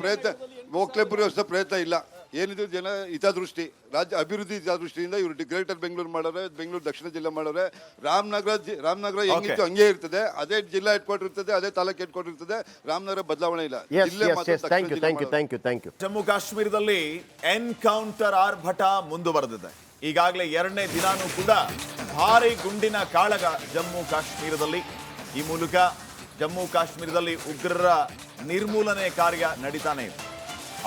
Speaker 14: ಪ್ರಯತ್ನ ಇಲ್ಲ. ಏನಿದು ಜನ ಹಿತದೃಷ್ಟಿ, ರಾಜ್ಯ ಅಭಿವೃದ್ಧಿ ಹಿತದೃಷ್ಟಿಯಿಂದ ಇವರು ಗ್ರೇಟರ್ ಬೆಂಗಳೂರು ಮಾಡೋರೆ, ಬೆಂಗಳೂರು ದಕ್ಷಿಣ ಜಿಲ್ಲೆ ಮಾಡೋರೆ. ರಾಮನಗರ ಹೆಂಗಿತ್ತು ಹಂಗೆ ಇರ್ತದೆ. ಅದೇ ಜಿಲ್ಲಾ ಹೆಡ್ ಕ್ವಾರ್ಟರ್ ಇರ್ತದೆ, ಅದೇ ತಾಲೂಕು ಹೆಡ್ ಕ್ವಾರ್ಟರ್ ಇರ್ತದೆ. ರಾಮನಗರ ಬದಲಾವಣೆ ಇಲ್ಲ.
Speaker 6: ಜಮ್ಮು ಕಾಶ್ಮೀರದಲ್ಲಿ ಎನ್ಕೌಂಟರ್ ಆರ್ಭಟ ಮುಂದುವರೆದಿದೆ. ಈಗಾಗಲೇ 2ನೇ ದಿನಾನೂ ಕೂಡ ಭಾರಿ ಗುಂಡಿನ ಕಾಳಗ ಜಮ್ಮು ಕಾಶ್ಮೀರದಲ್ಲಿ. ಈ ಮೂಲಕ ಜಮ್ಮು ಕಾಶ್ಮೀರದಲ್ಲಿ ಉಗ್ರರ ನಿರ್ಮೂಲನೆ ಕಾರ್ಯ ನಡೀತಾನೆ ಇದೆ.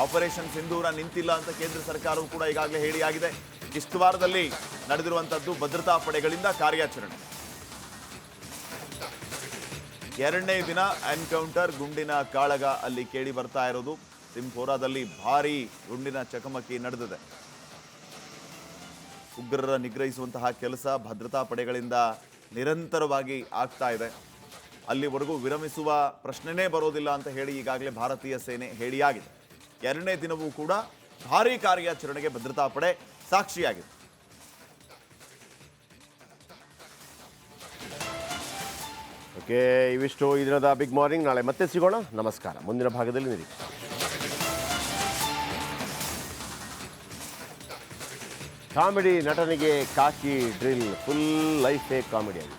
Speaker 6: ಆಪರೇಷನ್ ಸಿಂಧೂರ ನಿಂತಿಲ್ಲ ಅಂತ ಕೇಂದ್ರ ಸರ್ಕಾರವು ಕೂಡ ಈಗಾಗಲೇ ಹೇಳಿಯಾಗಿದೆ. ಕಿಶ್ತವಾರದಲ್ಲಿ ನಡೆದಿರುವಂತದ್ದು ಭದ್ರತಾ ಪಡೆಗಳಿಂದ ಕಾರ್ಯಾಚರಣೆ. 2ನೇ ದಿನ ಎನ್ಕೌಂಟರ್, ಗುಂಡಿನ ಕಾಳಗ ಅಲ್ಲಿ ಕೇಳಿ ಬರ್ತಾ ಇರೋದು. ಸಿಂಪೋರಾದಲ್ಲಿ ಭಾರಿ ಗುಂಡಿನ ಚಕಮಕಿ ನಡೆದಿದೆ. ಉಗ್ರರ ನಿಗ್ರಹಿಸುವಂತಹ ಕೆಲಸ ಭದ್ರತಾ ಪಡೆಗಳಿಂದ ನಿರಂತರವಾಗಿ ಆಗ್ತಾ ಇದೆ. ಅಲ್ಲಿವರೆಗೂ ವಿರಮಿಸುವ ಪ್ರಶ್ನೆನೇ ಬರೋದಿಲ್ಲ ಅಂತ ಹೇಳಿ ಈಗಾಗಲೇ ಭಾರತೀಯ ಸೇನೆ ಹೇಳಿಯಾಗಿದೆ. 2ನೇ ದಿನವೂ ಕೂಡ ಭಾರೀ ಕಾರ್ಯಾಚರಣೆಗೆ ಭದ್ರತಾ ಪಡೆ ಸಾಕ್ಷಿಯಾಗಿದೆ.
Speaker 5: ಓಕೆ, ಇವಿಷ್ಟು ಈ ದಿನದ ಬಿಗ್ ಮಾರ್ನಿಂಗ್. ನಾಳೆ ಮತ್ತೆ ಸಿಗೋಣ. ನಮಸ್ಕಾರ. ಮುಂದಿನ ಭಾಗದಲ್ಲಿ ನಿರೀಕ್ಷೆ. ಕಾಮಿಡಿ ನಟನಿಗೆ ಕಾಕಿ ಡ್ರಿಲ್, ಫುಲ್ ಲೈಫೇ ಕಾಮಿಡಿ ಆಗಿದೆ.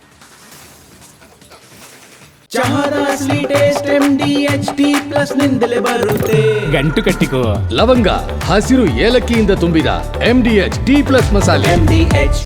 Speaker 2: ಚಹಾದ ಸ್ವೀಟ್ ಟೇಸ್ಟ್ MDHD+ ನಿಂದಲೇ ಬರುತ್ತೆ. ಗಂಟು ಕಟ್ಟಿಕೋ ಲವಂಗ, ಹಸಿರು ಏಲಕ್ಕಿಯಿಂದ ತುಂಬಿದ MDHD+ ಮಸಾಲೆ. MDH